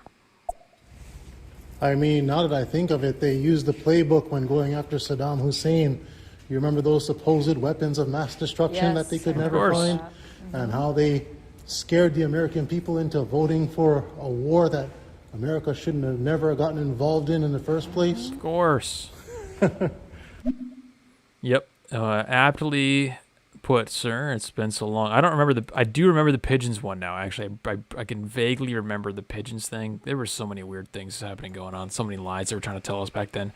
I mean, now that I think of it, they used the playbook when going after Saddam Hussein. You remember those supposed weapons of mass destruction that they could never find? And how they scared the American people into voting for a war that America shouldn't have never gotten involved in the first place? Of course. Yep. Aptly put, sir. It's been so long. I do remember the pigeons one now, actually. I can vaguely remember the pigeons thing. There were so many weird things happening going on. So many lies they were trying to tell us back then.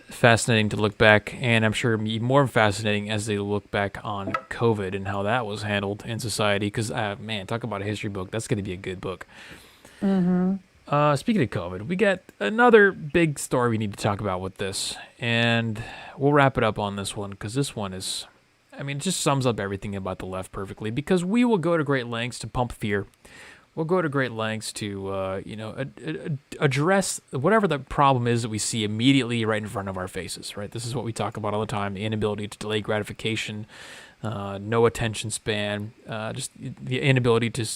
Fascinating to look back, and I'm sure even more fascinating as they look back on COVID and how that was handled in society. Because, man, talk about a history book. That's going to be a good book. Speaking of COVID, we got another big story we need to talk about with this, and we'll wrap it up on this one because this one is, I mean, it just sums up everything about the left perfectly. Because we will go to great lengths to pump fear. We'll go to great lengths to, address whatever the problem is that we see immediately right in front of our faces, right? This is what we talk about all the time, the inability to delay gratification, no attention span, just the inability to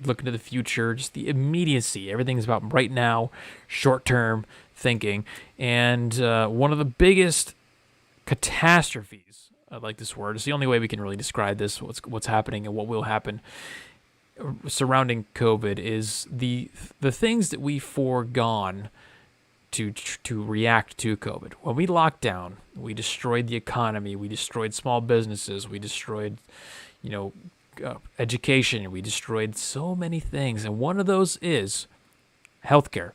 look into the future, just the immediacy. Everything is about right now, short-term thinking. And one of the biggest catastrophes, I like this word, it's the only way we can really describe this, what's happening and what will happen surrounding COVID is the things that we foregone to react to COVID. When we locked down, we destroyed the economy, we destroyed small businesses, we destroyed, education, we destroyed so many things, and one of those is healthcare.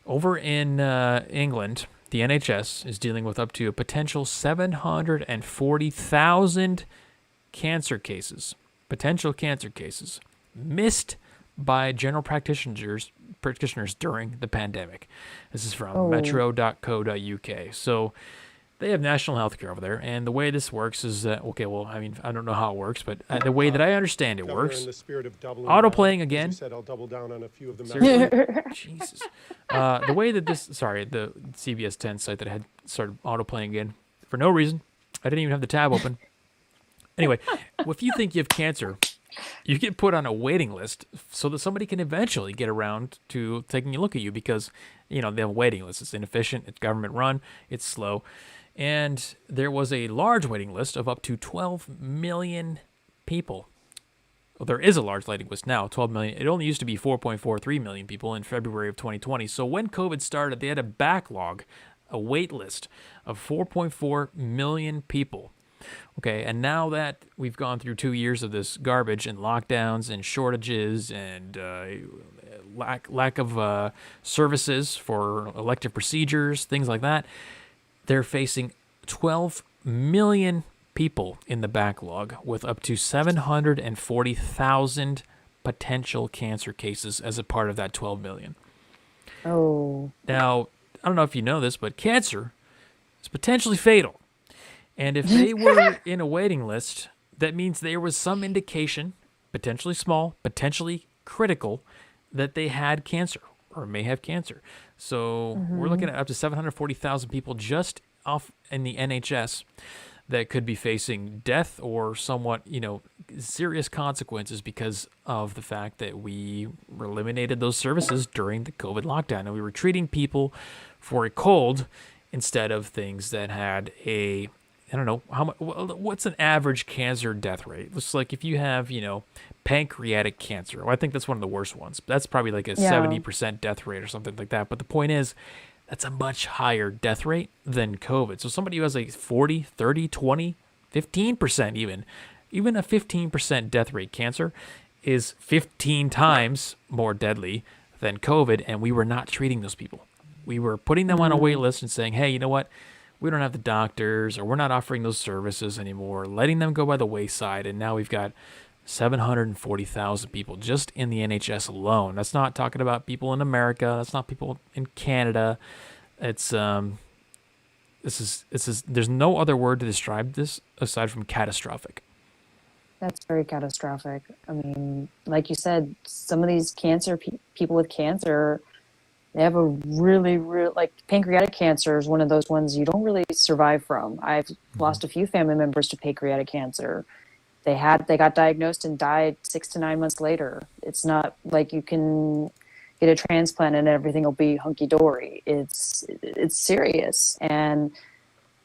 Over in England, the NHS is dealing with up to a potential 740,000 cancer cases, potential cancer cases, missed by general practitioners during the pandemic. This is from metro.co.uk. So they have national health care over there, and the way this works is that, okay, well, I mean, I don't know how it works, but the way that I understand it works, auto-playing again. Said I'll double down on a few of the Jesus. The way that this, the CBS 10 site that had started auto-playing again, for no reason, I didn't even have the tab open. Anyway, if you think you have cancer, you get put on a waiting list so that somebody can eventually get around to taking a look at you because, they have a waiting list. It's inefficient. It's government run. It's slow. And there was a large waiting list of up to 12 million people. Well, there is a large waiting list now, 12 million. It only used to be 4.43 million people in February of 2020. So when COVID started, they had a backlog, a wait list of 4.4 million people. Okay, and now that we've gone through 2 years of this garbage and lockdowns and shortages and lack of services for elective procedures, things like that, they're facing 12 million people in the backlog with up to 740,000 potential cancer cases as a part of that 12 million. Oh. Now, I don't know if you know this, but cancer is potentially fatal. And if they were in a waiting list, that means there was some indication, potentially small, potentially critical, that they had cancer or may have cancer. So we're looking at up to 740,000 people just off in the NHS that could be facing death or somewhat, serious consequences because of the fact that we eliminated those services during the COVID lockdown. And we were treating people for a cold instead of things that had I don't know, what's an average cancer death rate? Looks like if you have, pancreatic cancer, well, I think that's one of the worst ones. That's probably like a 70% death rate or something like that. But the point is, that's a much higher death rate than COVID. So somebody who has like 40, 30, 20, 15% even a 15% death rate cancer is 15 times more deadly than COVID, and we were not treating those people. We were putting them on a wait list and saying, hey, you know what? We don't have the doctors, or we're not offering those services anymore, letting them go by the wayside, and now we've got 740,000 people just in the NHS alone. That's not talking about people in America. That's not people in Canada. It's this is there's no other word to describe this aside from catastrophic. That's very catastrophic. I mean, like you said, some of these people with cancer, they have a really, like pancreatic cancer is one of those ones you don't really survive from. I've lost a few family members to pancreatic cancer. They got diagnosed and died 6 to 9 months later. It's not like you can get a transplant and everything will be hunky dory. It's serious. And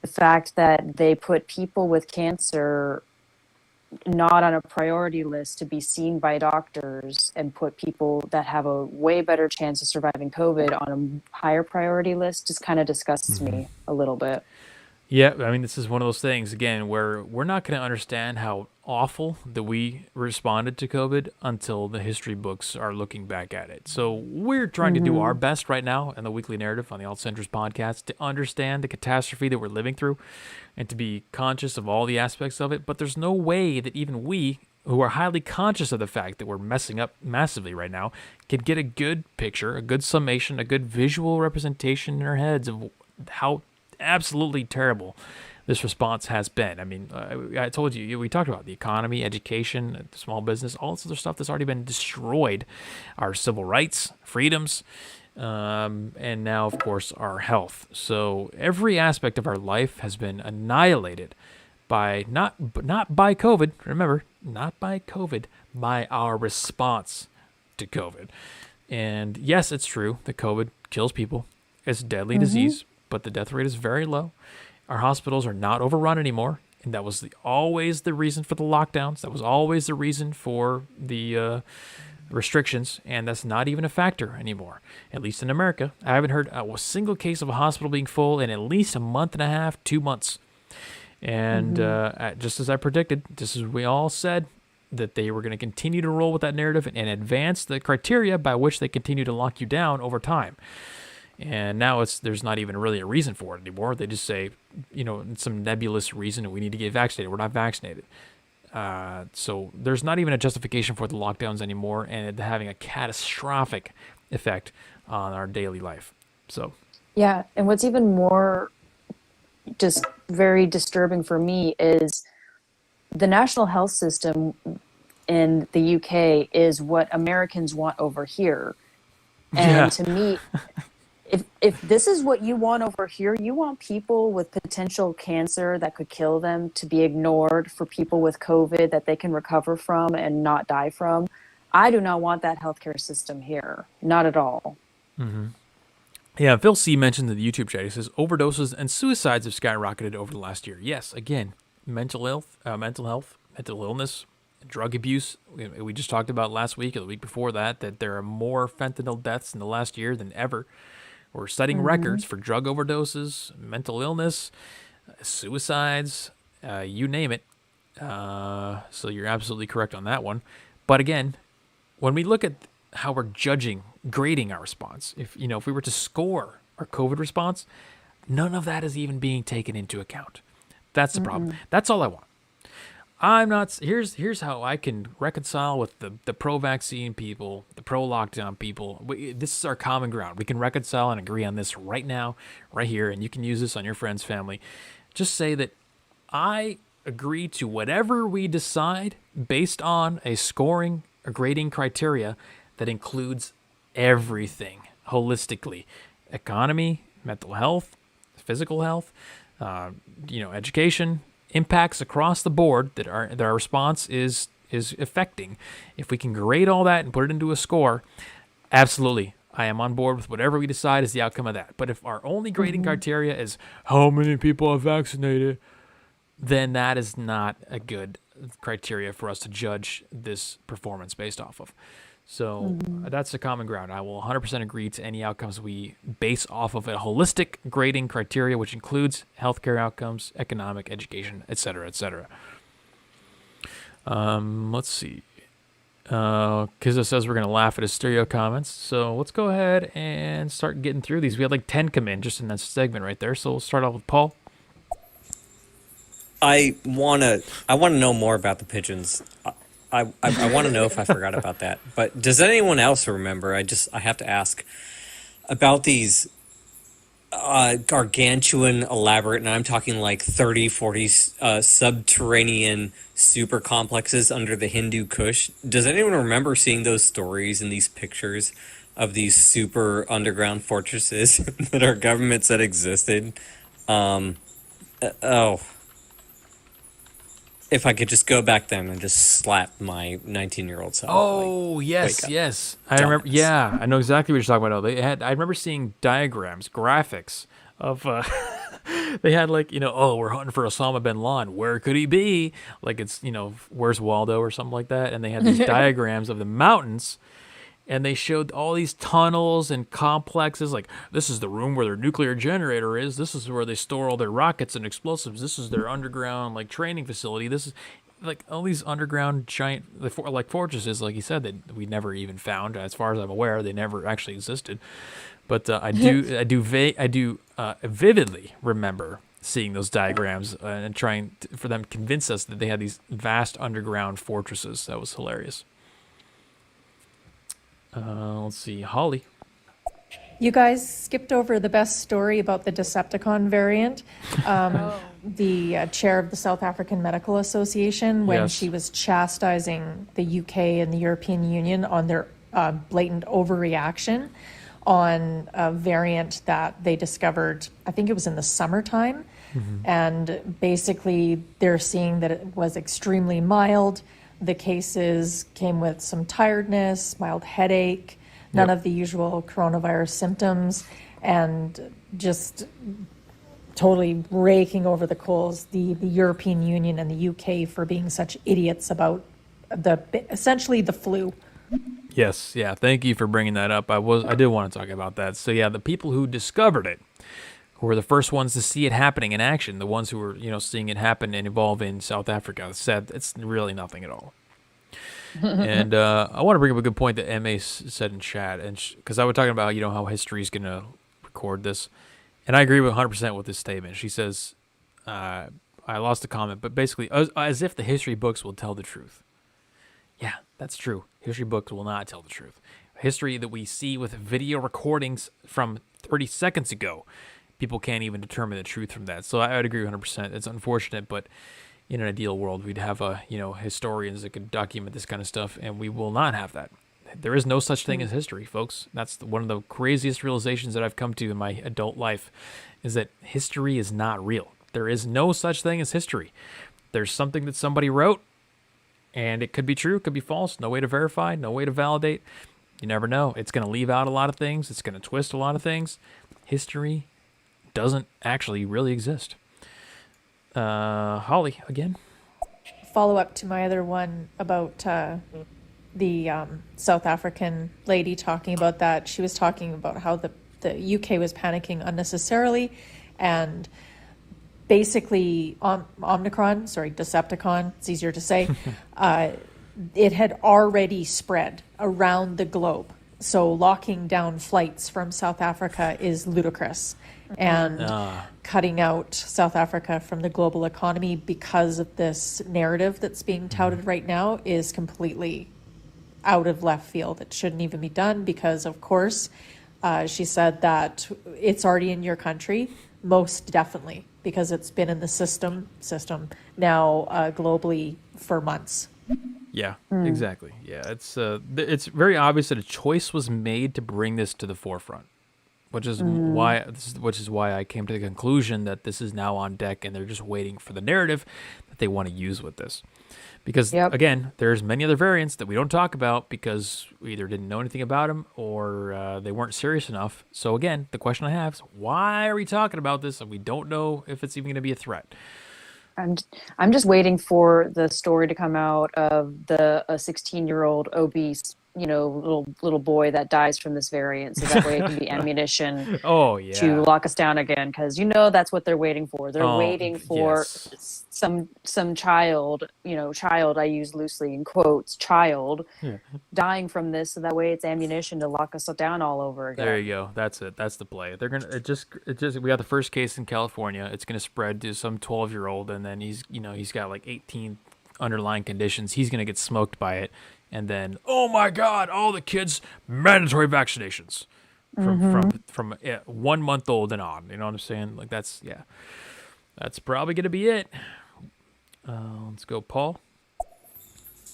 the fact that they put people with cancer not on a priority list to be seen by doctors and put people that have a way better chance of surviving COVID on a higher priority list just kind of disgusts me a little bit. Yeah, I mean, this is one of those things, again, where we're not going to understand how awful that we responded to COVID until the history books are looking back at it. So we're trying to do our best right now in the Weekly Narrative on the Alt Centers podcast to understand the catastrophe that we're living through and to be conscious of all the aspects of it. But there's no way that even we, who are highly conscious of the fact that we're messing up massively right now, can get a good picture, a good summation, a good visual representation in our heads of how absolutely terrible this response has been. I mean, I told you, we talked about the economy, education, small business, all this other stuff that's already been destroyed, our civil rights, freedoms, and now, of course, our health. So every aspect of our life has been annihilated by not by COVID. Remember, not by COVID, by our response to COVID. And yes, it's true that COVID kills people. It's a deadly disease, but the death rate is very low. Our hospitals are not overrun anymore, and that was always the reason for the lockdowns. That was always the reason for the restrictions, and that's not even a factor anymore, at least in America. I haven't heard a single case of a hospital being full in at least a month and a half, 2 months. And just as I predicted, just as we all said, that they were going to continue to roll with that narrative and advance the criteria by which they continue to lock you down over time. And now there's not even really a reason for it anymore. They just say, some nebulous reason that we need to get vaccinated. We're not vaccinated. So there's not even a justification for the lockdowns anymore, and it having a catastrophic effect on our daily life. So yeah, and what's even more just very disturbing for me is the national health system in the UK is what Americans want over here. And to me, If this is what you want over here, you want people with potential cancer that could kill them to be ignored for people with COVID that they can recover from and not die from. I do not want that healthcare system here. Not at all. Yeah, Phil C. mentioned in the YouTube chat, he says, overdoses and suicides have skyrocketed over the last year. Yes, again, mental health, mental illness, drug abuse. We just talked about last week or the week before that there are more fentanyl deaths in the last year than ever. We're setting records for drug overdoses, mental illness, suicides, you name it. So you're absolutely correct on that one. But again, when we look at how we're grading our response, if we were to score our COVID response, none of that is even being taken into account. That's the problem. That's all I want. I'm not. Here's how I can reconcile with the pro-vaccine people, the pro-lockdown people. This is our common ground. We can reconcile and agree on this right now, right here, and you can use this on your friends, family. Just say that I agree to whatever we decide based on a scoring or grading criteria that includes everything holistically: economy, mental health, physical health, education. Impacts across the board that our response is affecting. If we can grade all that and put it into a score, absolutely, I am on board with whatever we decide is the outcome of that. But if our only grading criteria is how many people are vaccinated, then that is not a good criteria for us to judge this performance based off of. So that's the common ground. I will 100% agree to any outcomes we base off of a holistic grading criteria, which includes healthcare outcomes, economic, education, et cetera, et cetera. Let's see. Kizza says we're going to laugh at his stereo comments. So let's go ahead and start getting through these. We had like 10 come in just in that segment right there. So we'll start off with Paul. I wanna know more about the pigeons. I want to know if I forgot about that. But does anyone else remember? I have to ask about these gargantuan, elaborate, and I'm talking like 30, 40 subterranean super complexes under the Hindu Kush. Does anyone remember seeing those stories and these pictures of these super underground fortresses that our government said existed? If I could just go back then and just slap my 19-year-old self. Oh, yes. I remember. Yeah, I know exactly what you're talking about. I remember seeing diagrams, graphics of. They had we're hunting for Osama bin Laden. Where could he be? Like it's where's Waldo or something like that. And they had these diagrams of the mountains. And they showed all these tunnels and complexes. Like, this is the room where their nuclear generator is. This is where they store all their rockets and explosives. This is their underground, training facility. This is, all these underground giant, fortresses, like you said, that we never even found. As far as I'm aware, they never actually existed. But I do vividly remember seeing those diagrams and trying for them to convince us that they had these vast underground fortresses. That was hilarious. Let's see, Holly. You guys skipped over the best story about the Decepticon variant. The chair of the South African Medical Association, when she was chastising the UK and the European Union on their blatant overreaction on a variant that they discovered, I think it was in the summertime. And basically they're seeing that it was extremely mild. The cases came with some tiredness, mild headache, none of the usual coronavirus symptoms, and just totally raking over the coals the European Union and the UK for being such idiots about essentially the flu. Yes, yeah. Thank you for bringing that up. I did want to talk about that. So yeah, the people who discovered it, who were the first ones to see it happening in action, the ones who were seeing it happen and evolve in South Africa, said it's really nothing at all. And I want to bring up a good point that MA said in chat, and because I was talking about how history is going to record this, and I agree with 100% with this statement. She says, I lost the comment, but basically as if the history books will tell the truth. Yeah, that's true. History books will not tell the truth. History that we see with video recordings from 30 seconds ago, people can't even determine the truth from that. So I would agree 100%. It's unfortunate, but in an ideal world, we'd have historians that could document this kind of stuff, and we will not have that. there is no such thing as history, folks. That's one of the craziest realizations that I've come to in my adult life, is that history is not real. There is no such thing as history. There's something that somebody wrote, and it could be true, it could be false. No way to verify, no way to validate. You never know. It's going to leave out a lot of things. It's going to twist a lot of things. History doesn't actually really exist. Holly, again. Follow up to my other one about the South African lady talking about that. She was talking about how the UK was panicking unnecessarily, and basically Omicron, Decepticon, it's easier to say, it had already spread around the globe. So locking down flights from South Africa is ludicrous. And cutting out South Africa from the global economy because of this narrative that's being touted right now is completely out of left field. It shouldn't even be done because, of course, she said that it's already in your country, most definitely, because it's been in the system now globally for months. Yeah, exactly. Yeah, it's very obvious that a choice was made to bring this to the forefront, which is why I came to the conclusion that this is now on deck, and they're just waiting for the narrative that they want to use with this. Because again, there's many other variants that we don't talk about because we either didn't know anything about them or they weren't serious enough. So again, the question I have is, why are we talking about this and we don't know if it's even going to be a threat? I'm just waiting for the story to come out of a 16-year-old obese, little boy that dies from this variant, so that way it can be ammunition to lock us down again. Because that's what they're waiting for. They're waiting for some child, child I use loosely in quotes, child dying from this, so that way it's ammunition to lock us down all over again. There you go. That's it. That's the play. They're gonna we got the first case in California. It's gonna spread to some 12-year-old, and then he's got like 18 underlying conditions. He's gonna get smoked by it. And then, oh my God, all the kids, mandatory vaccinations from 1 month old and on. You know what I'm saying? Like that's probably going to be it. Let's go, Paul.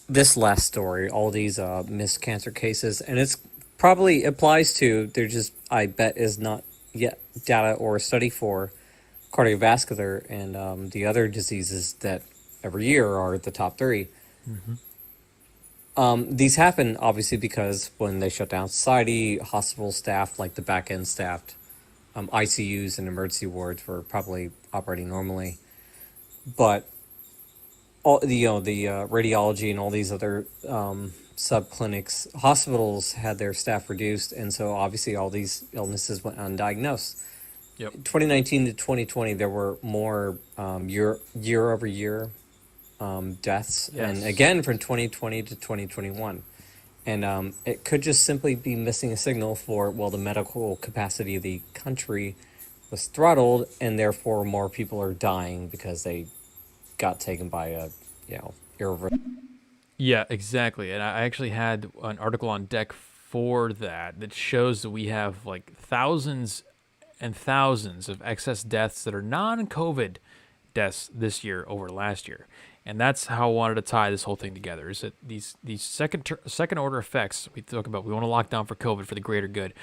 This last story, all these missed cancer cases, and it's probably applies to, there just, I bet, is not yet data or study for cardiovascular and the other diseases that every year are the top three. These happen obviously because when they shut down society, hospital staff, like the back end staffed, ICUs and emergency wards were probably operating normally, but all the radiology and all these other sub clinics, hospitals had their staff reduced, and so obviously all these illnesses went undiagnosed. 2019 to 2020, there were more year over year deaths, and again from 2020 to 2021, and it could just simply be missing a signal for, well, the medical capacity of the country was throttled, and therefore more people are dying because they got taken by a irreversible. Yeah, exactly. And I actually had an article on deck for that shows that we have like thousands and thousands of excess deaths that are non-COVID deaths this year over last year. And that's how I wanted to tie this whole thing together, is that these second order effects we talk about, we want to lock down for COVID for the greater good.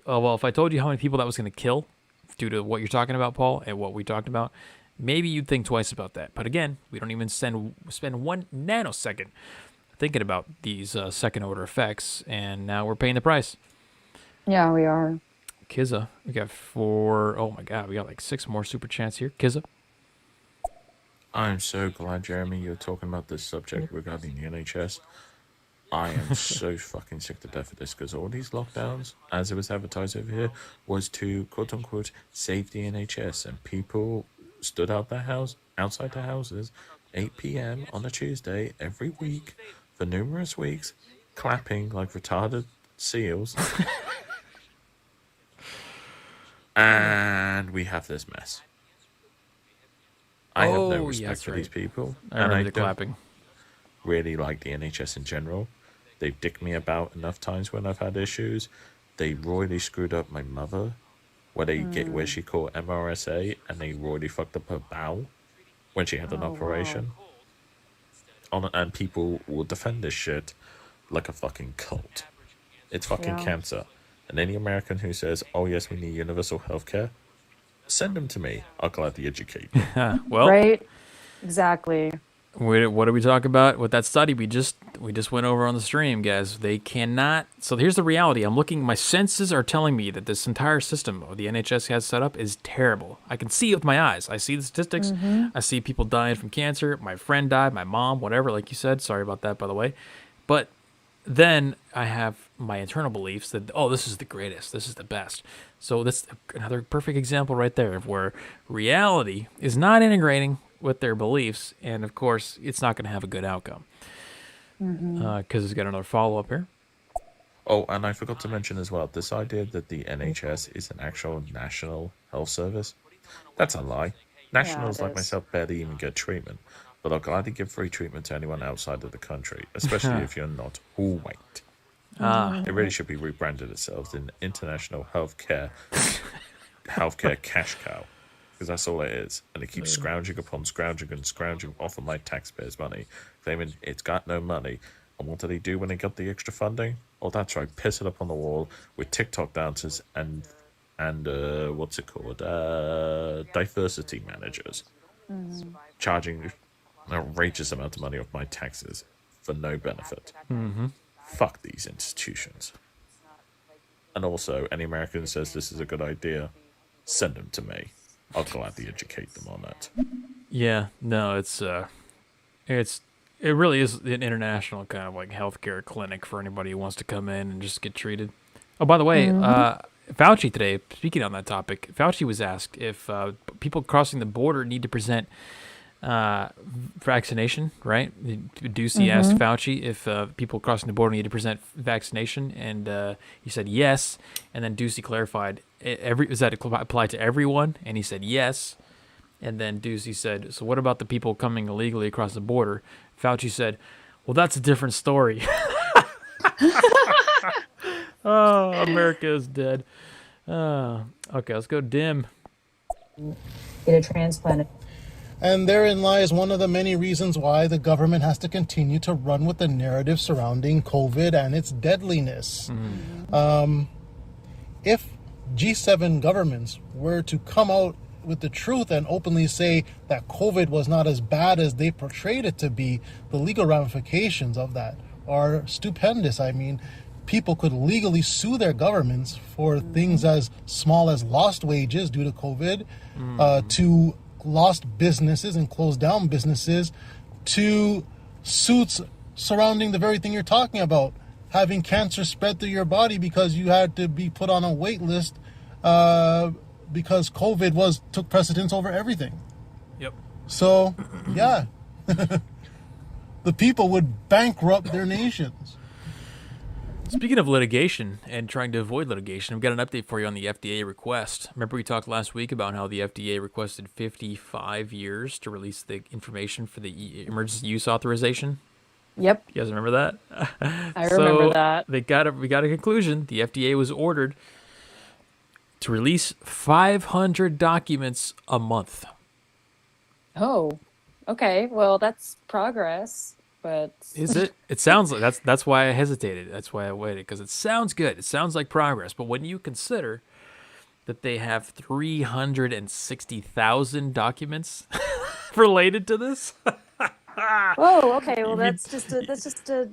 Well, if I told you how many people that was going to kill due to what you're talking about, Paul, and what we talked about, maybe you'd think twice about that. But again, we don't even spend 1 nanosecond thinking about these second order effects, and now we're paying the price. Yeah, we are. Kizza, we got we got like 6 more super chats here. Kizza. I'm so glad, Jeremy, you're talking about this subject regarding the NHS. I am so fucking sick to death of this, because all these lockdowns, as it was advertised over here, was to, quote-unquote, save the NHS, and people stood outside their houses, 8 p.m. on a Tuesday every week for numerous weeks, clapping like retarded seals. And we have this mess. I have no respect for these people. And I don't clapping. Really like the NHS in general. They've dicked me about enough times when I've had issues. They royally screwed up my mother where she caught MRSA, and they royally fucked up her bowel when she had an operation. And people will defend this shit like a fucking cult. It's fucking Yeah. cancer. And any American who says, "Oh yes, we need universal health care," send them to me. I'll gladly educate them. Well, Right? Exactly. what do we talk about with that study we just went over on the stream, guys? They cannot. So here's the reality. I'm looking. My senses are telling me that this entire system the NHS has set up is terrible. I can see it with my eyes. I see the statistics. I see people dying from cancer. My friend died. My mom, whatever. Like you said. Sorry about that, by the way. But then I have my internal beliefs that, oh, this is the greatest. This is the best. So that's another perfect example right there of where reality is not integrating with their beliefs, and of course, it's not going to have a good outcome. Because it's got another follow-up here. Oh, and I forgot to mention as well, this idea that the NHS is an actual national health service, that's a lie. Nationals it like is. myself barely even get treatment, but I'll gladly give free treatment to anyone outside of the country, especially if you're not white. It really should be rebranded itself in International Healthcare Cash Cow, because that's all it is. And it keeps scrounging upon scrounging and scrounging off of my taxpayers' money, claiming it's got no money. And what did he do when he got the extra funding? Oh, that's right, piss it up on the wall with TikTok dancers and what's it called? Diversity managers. Charging an outrageous amount of money off my taxes for no benefit. Fuck these institutions. And also, any American who says this is a good idea, send them to me. I'll gladly educate them on it. Yeah, no, it really is an international kind of like healthcare clinic for anybody who wants to come in and just get treated. Oh, by the way, Fauci today, speaking on that topic, Fauci was asked if people crossing the border need to present vaccination, right? Ducey asked Fauci if people crossing the border need to present vaccination, and he said yes. And then Ducey clarified, does that apply to everyone? And he said yes. And then Ducey said, so what about the people coming illegally across the border? Fauci said, well, that's a different story. Oh, America is dead. Okay, let's go dim. Get a transplant. And therein lies one of the many reasons why the government has to continue to run with the narrative surrounding COVID and its deadliness. If G7 governments were to come out with the truth and openly say that COVID was not as bad as they portrayed it to be, the legal ramifications of that are stupendous. I mean, people could legally sue their governments for things as small as lost wages due to COVID, to lost businesses and closed down businesses, to suits surrounding the very thing you're talking about, having cancer spread through your body because you had to be put on a wait list because COVID took precedence over everything. Yep. So, yeah, the people would bankrupt their nations. Speaking of litigation and trying to avoid litigation, I've got an update for you on the FDA request. Remember we talked last week about how the FDA requested 55 years to release the information for the emergency use authorization? Yep. You guys remember that? I remember that. We got a conclusion. The FDA was ordered to release 500 documents a month. Oh, okay. Well, that's progress, but Is it? It sounds like that's why I hesitated. That's why I waited, because it sounds good. It sounds like progress. But when you consider that they have 360,000 documents related to this, oh, okay. Well, that's just a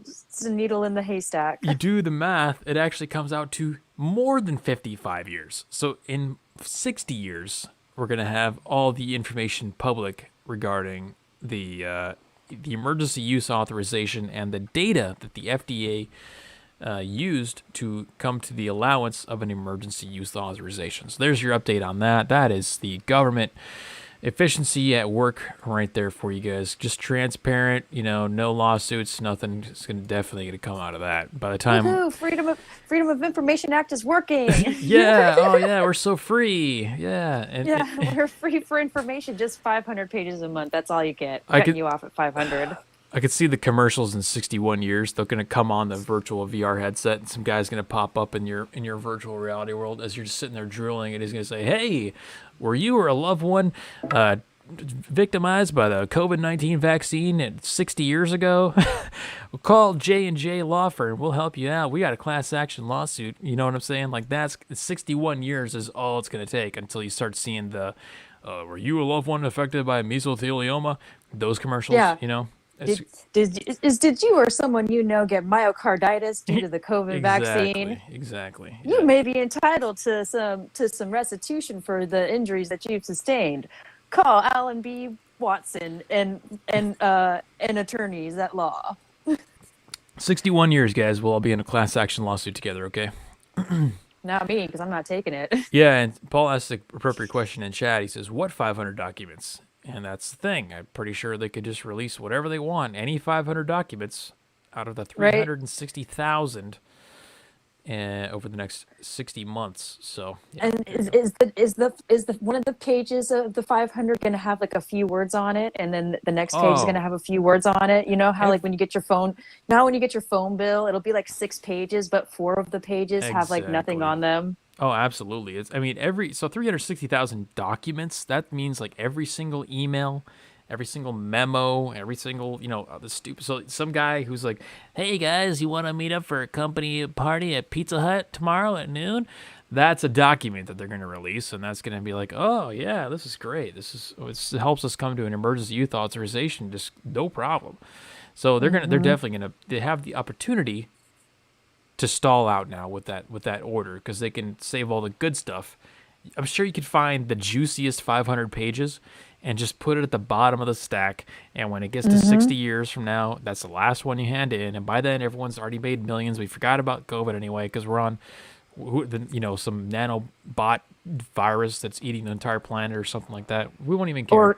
needle in the haystack. you do the math, it actually comes out to more than 55 years. So in 60 years, we're going to have all the information public regarding the emergency use authorization and the data that the FDA used to come to the allowance of an emergency use authorization. So there's your update on that. That is the government efficiency at work right there for you guys. Just transparent, no lawsuits, nothing. It's definitely going to come out of that. By the time Woohoo, Freedom of Information Act is working. yeah, oh yeah, we're so free. Yeah. And we're free for information. Just 500 pages a month. That's all you get. I Cutting could- you off at 500. I could see the commercials in 61 years. They're going to come on the virtual VR headset, and some guy's going to pop up in your virtual reality world as you're just sitting there drooling, and he's going to say, "Hey, were you or a loved one victimized by the COVID-19 vaccine 60 years ago, call J&J Law Firm. We'll help you out. We got a class action lawsuit. You know what I'm saying? Like, that's 61 years is all it's going to take until you start seeing the, were you a loved one affected by mesothelioma? Those commercials, Yeah. you know? Did you or someone you know get myocarditis due to the COVID vaccine? Exactly. You may be entitled to some restitution for the injuries that you've sustained. Call Alan B. Watson and attorneys at law. 61 years, guys. We'll all be in a class action lawsuit together, okay? Not me, because I'm not taking it. Yeah, and Paul asked the appropriate question in chat. He says, what 500 documents? And that's the thing. I'm pretty sure they could just release whatever they want, any 500 documents out of the 360,000 over the next 60 months. So, yeah, and is the one of the pages of the 500 going to have like a few words on it, and then the next page is going to have a few words on it? You know how like when you get your phone, bill, it'll be like 6 pages, but 4 of the pages have like nothing on them. Oh, absolutely. It's 360,000 documents. That means like every single email, every single memo, every single, the stupid. So some guy who's like, hey guys, you want to meet up for a company party at Pizza Hut tomorrow at noon? That's a document that they're going to release, and that's going to be like, oh yeah, this is great. It helps us come to an emergency youth authorization, just no problem. So they're definitely they have the opportunity to stall out now with that order, because they can save all the good stuff. I'm sure you could find the juiciest 500 pages and just put it at the bottom of the stack, and when it gets to 60 years from now, that's the last one you hand in, and by then everyone's already made millions. We forgot about COVID anyway, because we're on some nanobot virus that's eating the entire planet or something like that. We won't even care.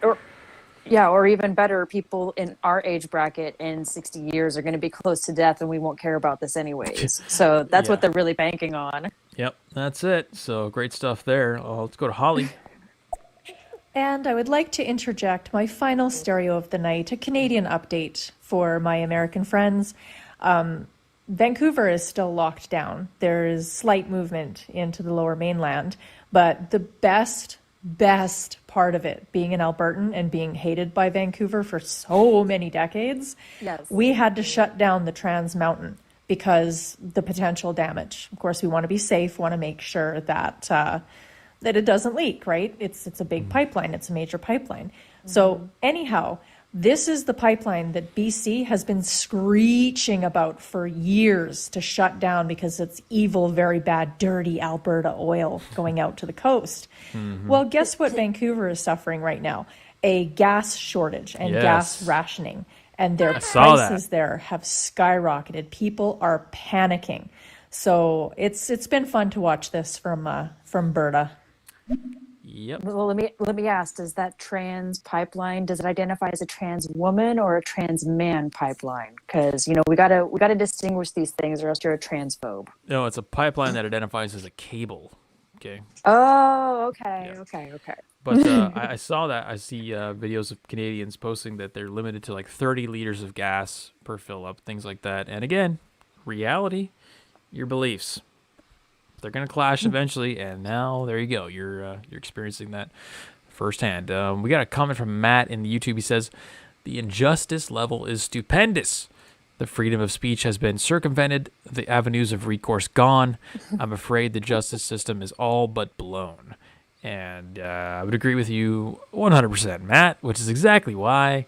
Or even better, people in our age bracket in 60 years are going to be close to death, and we won't care about this anyways. So that's what they're really banking on. Yep, that's it. So great stuff there. Let's go to Holly. And I would like to interject my final stereo of the night, a Canadian update for my American friends. Vancouver is still locked down. There is slight movement into the lower mainland, but the best part of it, being an Albertan and being hated by Vancouver for so many decades, we had to shut down the Trans Mountain because the potential damage. Of course, we want to be safe, want to make sure that it doesn't leak, right? It's a big pipeline. It's a major pipeline. So anyhow, this is the pipeline that BC has been screeching about for years to shut down because it's evil, very bad, dirty Alberta oil going out to the coast. Well, guess what Vancouver is suffering right now? A gas shortage and gas rationing. And their prices there have skyrocketed. People are panicking. So it's been fun to watch this from Berta. Yep. Well, let me ask: does that trans pipeline, does it identify as a trans woman or a trans man pipeline? Because we gotta distinguish these things, or else you're a transphobe. No, it's a pipeline that identifies as a cable. Okay. Oh, okay, okay. But I saw that. I see videos of Canadians posting that they're limited to like 30 liters of gas per fill up, things like that. And again, reality, your beliefs. They're going to clash eventually, and now there you go. You're experiencing that firsthand. We got a comment from Matt in the YouTube. He says, the injustice level is stupendous. The freedom of speech has been circumvented. The avenues of recourse gone. I'm afraid the justice system is all but blown. And I would agree with you 100%, Matt, which is exactly why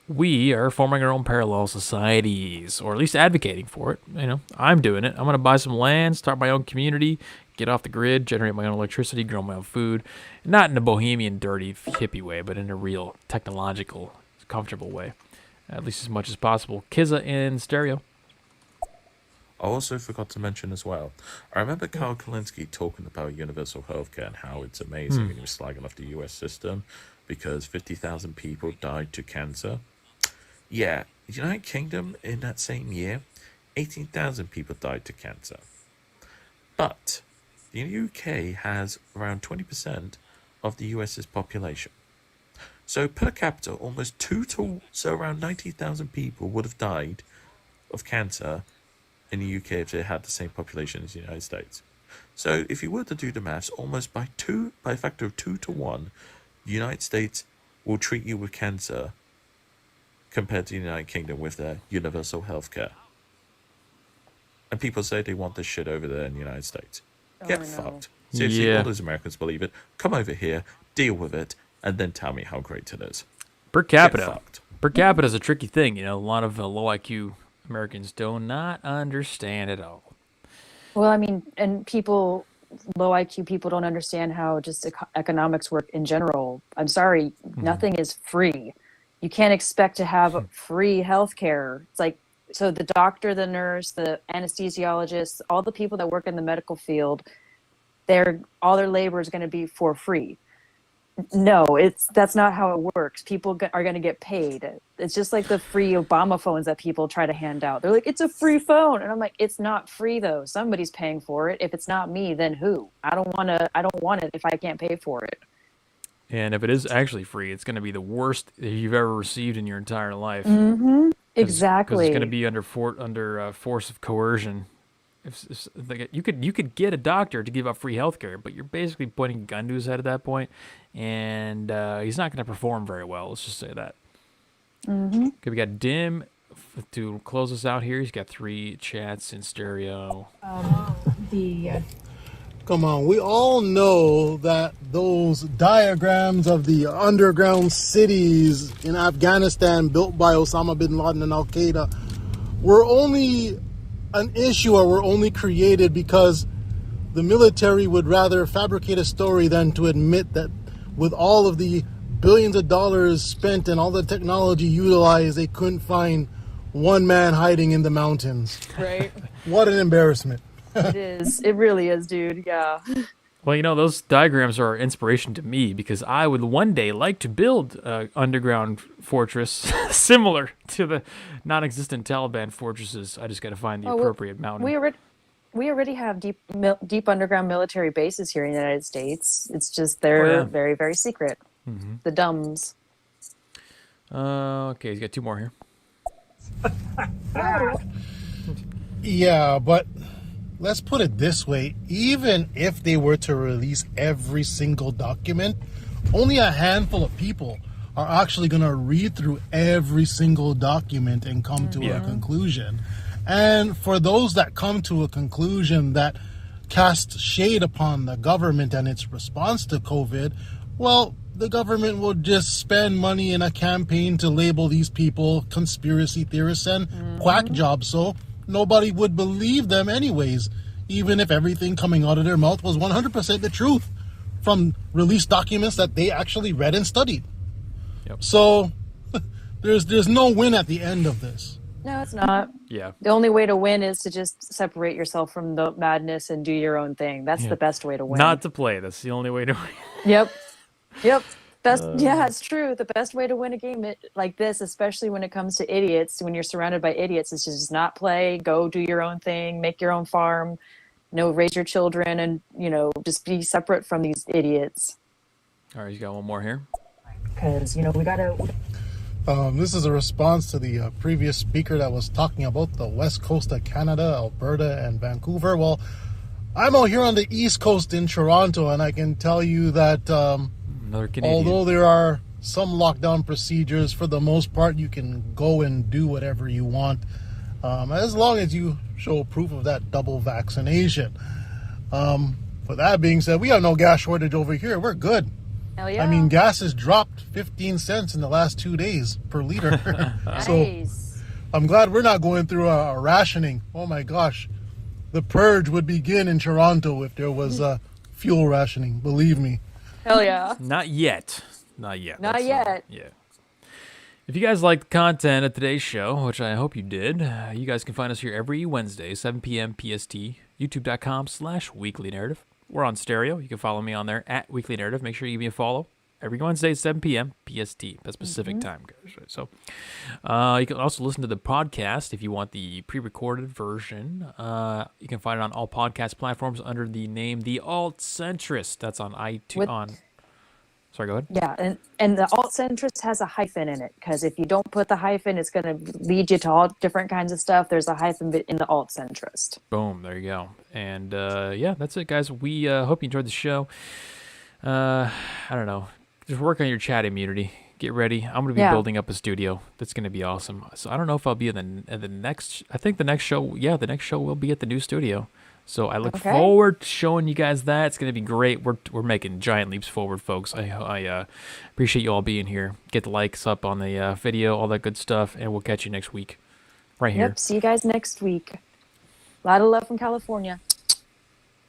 we are forming our own parallel societies, or at least advocating for it. I'm doing it. I'm going to buy some land, start my own community, get off the grid, generate my own electricity, grow my own food. Not in a bohemian, dirty, hippie way, but in a real technological, comfortable way. At least as much as possible. Kizza in stereo. I also forgot to mention as well, I remember Carl Kalinske talking about universal healthcare and how it's amazing, and he was slagging off the US system because 50,000 people died to cancer. Yeah, the United Kingdom in that same year, 18,000 people died to cancer. But the UK has around 20% of the US's population. So per capita, so around 90,000 people would have died of cancer in the UK if they had the same population as the United States. So if you were to do the maths, almost by a factor of 2 to 1, the United States will treat you with cancer compared to the United Kingdom with their universal health care. And people say they want this shit over there in the United States. Get fucked. Seriously, all those Americans believe it. Come over here, deal with it, and then tell me how great it is. Per capita. Per capita is a tricky thing. You know, a lot of low IQ Americans do not understand it all. Well, I mean, and people, low IQ people don't understand how just economics work in general. I'm sorry, nothing is free. You can't expect to have free healthcare. It's like, so the doctor, the nurse, the anesthesiologist, all the people that work in the medical field, all their labor is going to be for free. No, that's not how it works. People are going to get paid. It's just like the free Obama phones that people try to hand out. They're like, it's a free phone. And I'm like, it's not free though. Somebody's paying for it. If it's not me, then who? I don't want it if I can't pay for it. And if it is actually free, it's going to be the worst you've ever received in your entire life. Mm-hmm. Exactly. Because it's going to be under force of coercion. You could get a doctor to give up free healthcare, but you're basically pointing a gun to his head at that point, and he's not going to perform very well. Let's just say that. Mm-hmm. Okay, we got Dim to close us out here. He's got 3 chats in stereo. Come on, we all know that those diagrams of the underground cities in Afghanistan built by Osama bin Laden and Al-Qaeda were only an issue, or were only created because the military would rather fabricate a story than to admit that with all of the billions of dollars spent and all the technology utilized, they couldn't find one man hiding in the mountains. Right. What an embarrassment. It is. It really is, dude. Yeah. Well, you know, those diagrams are inspiration to me because I would one day like to build an underground fortress similar to the non-existent Taliban fortresses. I just got to find the appropriate mountain. We already have deep underground military bases here in the United States. It's just they're very, very secret. Mm-hmm. The dumbs. Okay, he's got 2 more here. Yeah, but let's put it this way. Even if they were to release every single document, only a handful of people are actually going to read through every single document and come to a conclusion. And for those that come to a conclusion that casts shade upon the government and its response to COVID, well, the government will just spend money in a campaign to label these people conspiracy theorists and quack jobs, so nobody would believe them anyways, even if everything coming out of their mouth was 100% the truth from released documents that they actually read and studied. Yep. So there's no win at the end of this. No, it's not. Yeah. The only way to win is to just separate yourself from the madness and do your own thing. That's the best way to win. Not to play. That's the only way to win. Yep. Best. Yeah, it's true. The best way to win a game like this, especially when it comes to idiots, when you're surrounded by idiots, is to just not play, go do your own thing, make your own farm, raise your children, and, just be separate from these idiots. All right, you got 1 more here. Because, we got to... This is a response to the previous speaker that was talking about the west coast of Canada, Alberta, and Vancouver. Well, I'm out here on the east coast in Toronto, and I can tell you that although there are some lockdown procedures, for the most part, you can go and do whatever you want, as long as you show proof of that double vaccination. For that being said, we have no gas shortage over here. We're good. Hell yeah. I mean, gas has dropped 15 cents in the last 2 days per liter. So I'm glad we're not going through a rationing. Oh my gosh. The purge would begin in Toronto if there was fuel rationing. Believe me. Hell yeah. Not yet. Not yet. Yeah. If you guys like the content of today's show, which I hope you did, you guys can find us here every Wednesday, 7 p.m. PST, youtube.com/Weekly Narrative. We're on stereo. You can follow me on there at Weekly Narrative. Make sure you give me a follow every Wednesday, 7 p.m. PST. That's Pacific time, guys. Right? So you can also listen to the podcast if you want the pre-recorded version. You can find it on all podcast platforms under the name The Alt Centrist. That's on iTunes. Sorry, go ahead. Yeah, and the alt centrist has a hyphen in it, because if you don't put the hyphen, it's going to lead you to all different kinds of stuff. There's a hyphen in the alt centrist. Boom, there you go. And yeah, that's it, guys. We hope you enjoyed the show. I don't know. Just work on your chat immunity. get ready. I'm gonna be building up a studio. That's gonna be awesome. So I don't know if I'll be in the next. I think the next show. Yeah, the next show will be at the new studio. So I look forward to showing you guys that. It's gonna be great. We're making giant leaps forward, folks. I appreciate you all being here. Get the likes up on the video, all that good stuff, and we'll catch you next week, right here. Yep. See you guys next week. A lot of love from California.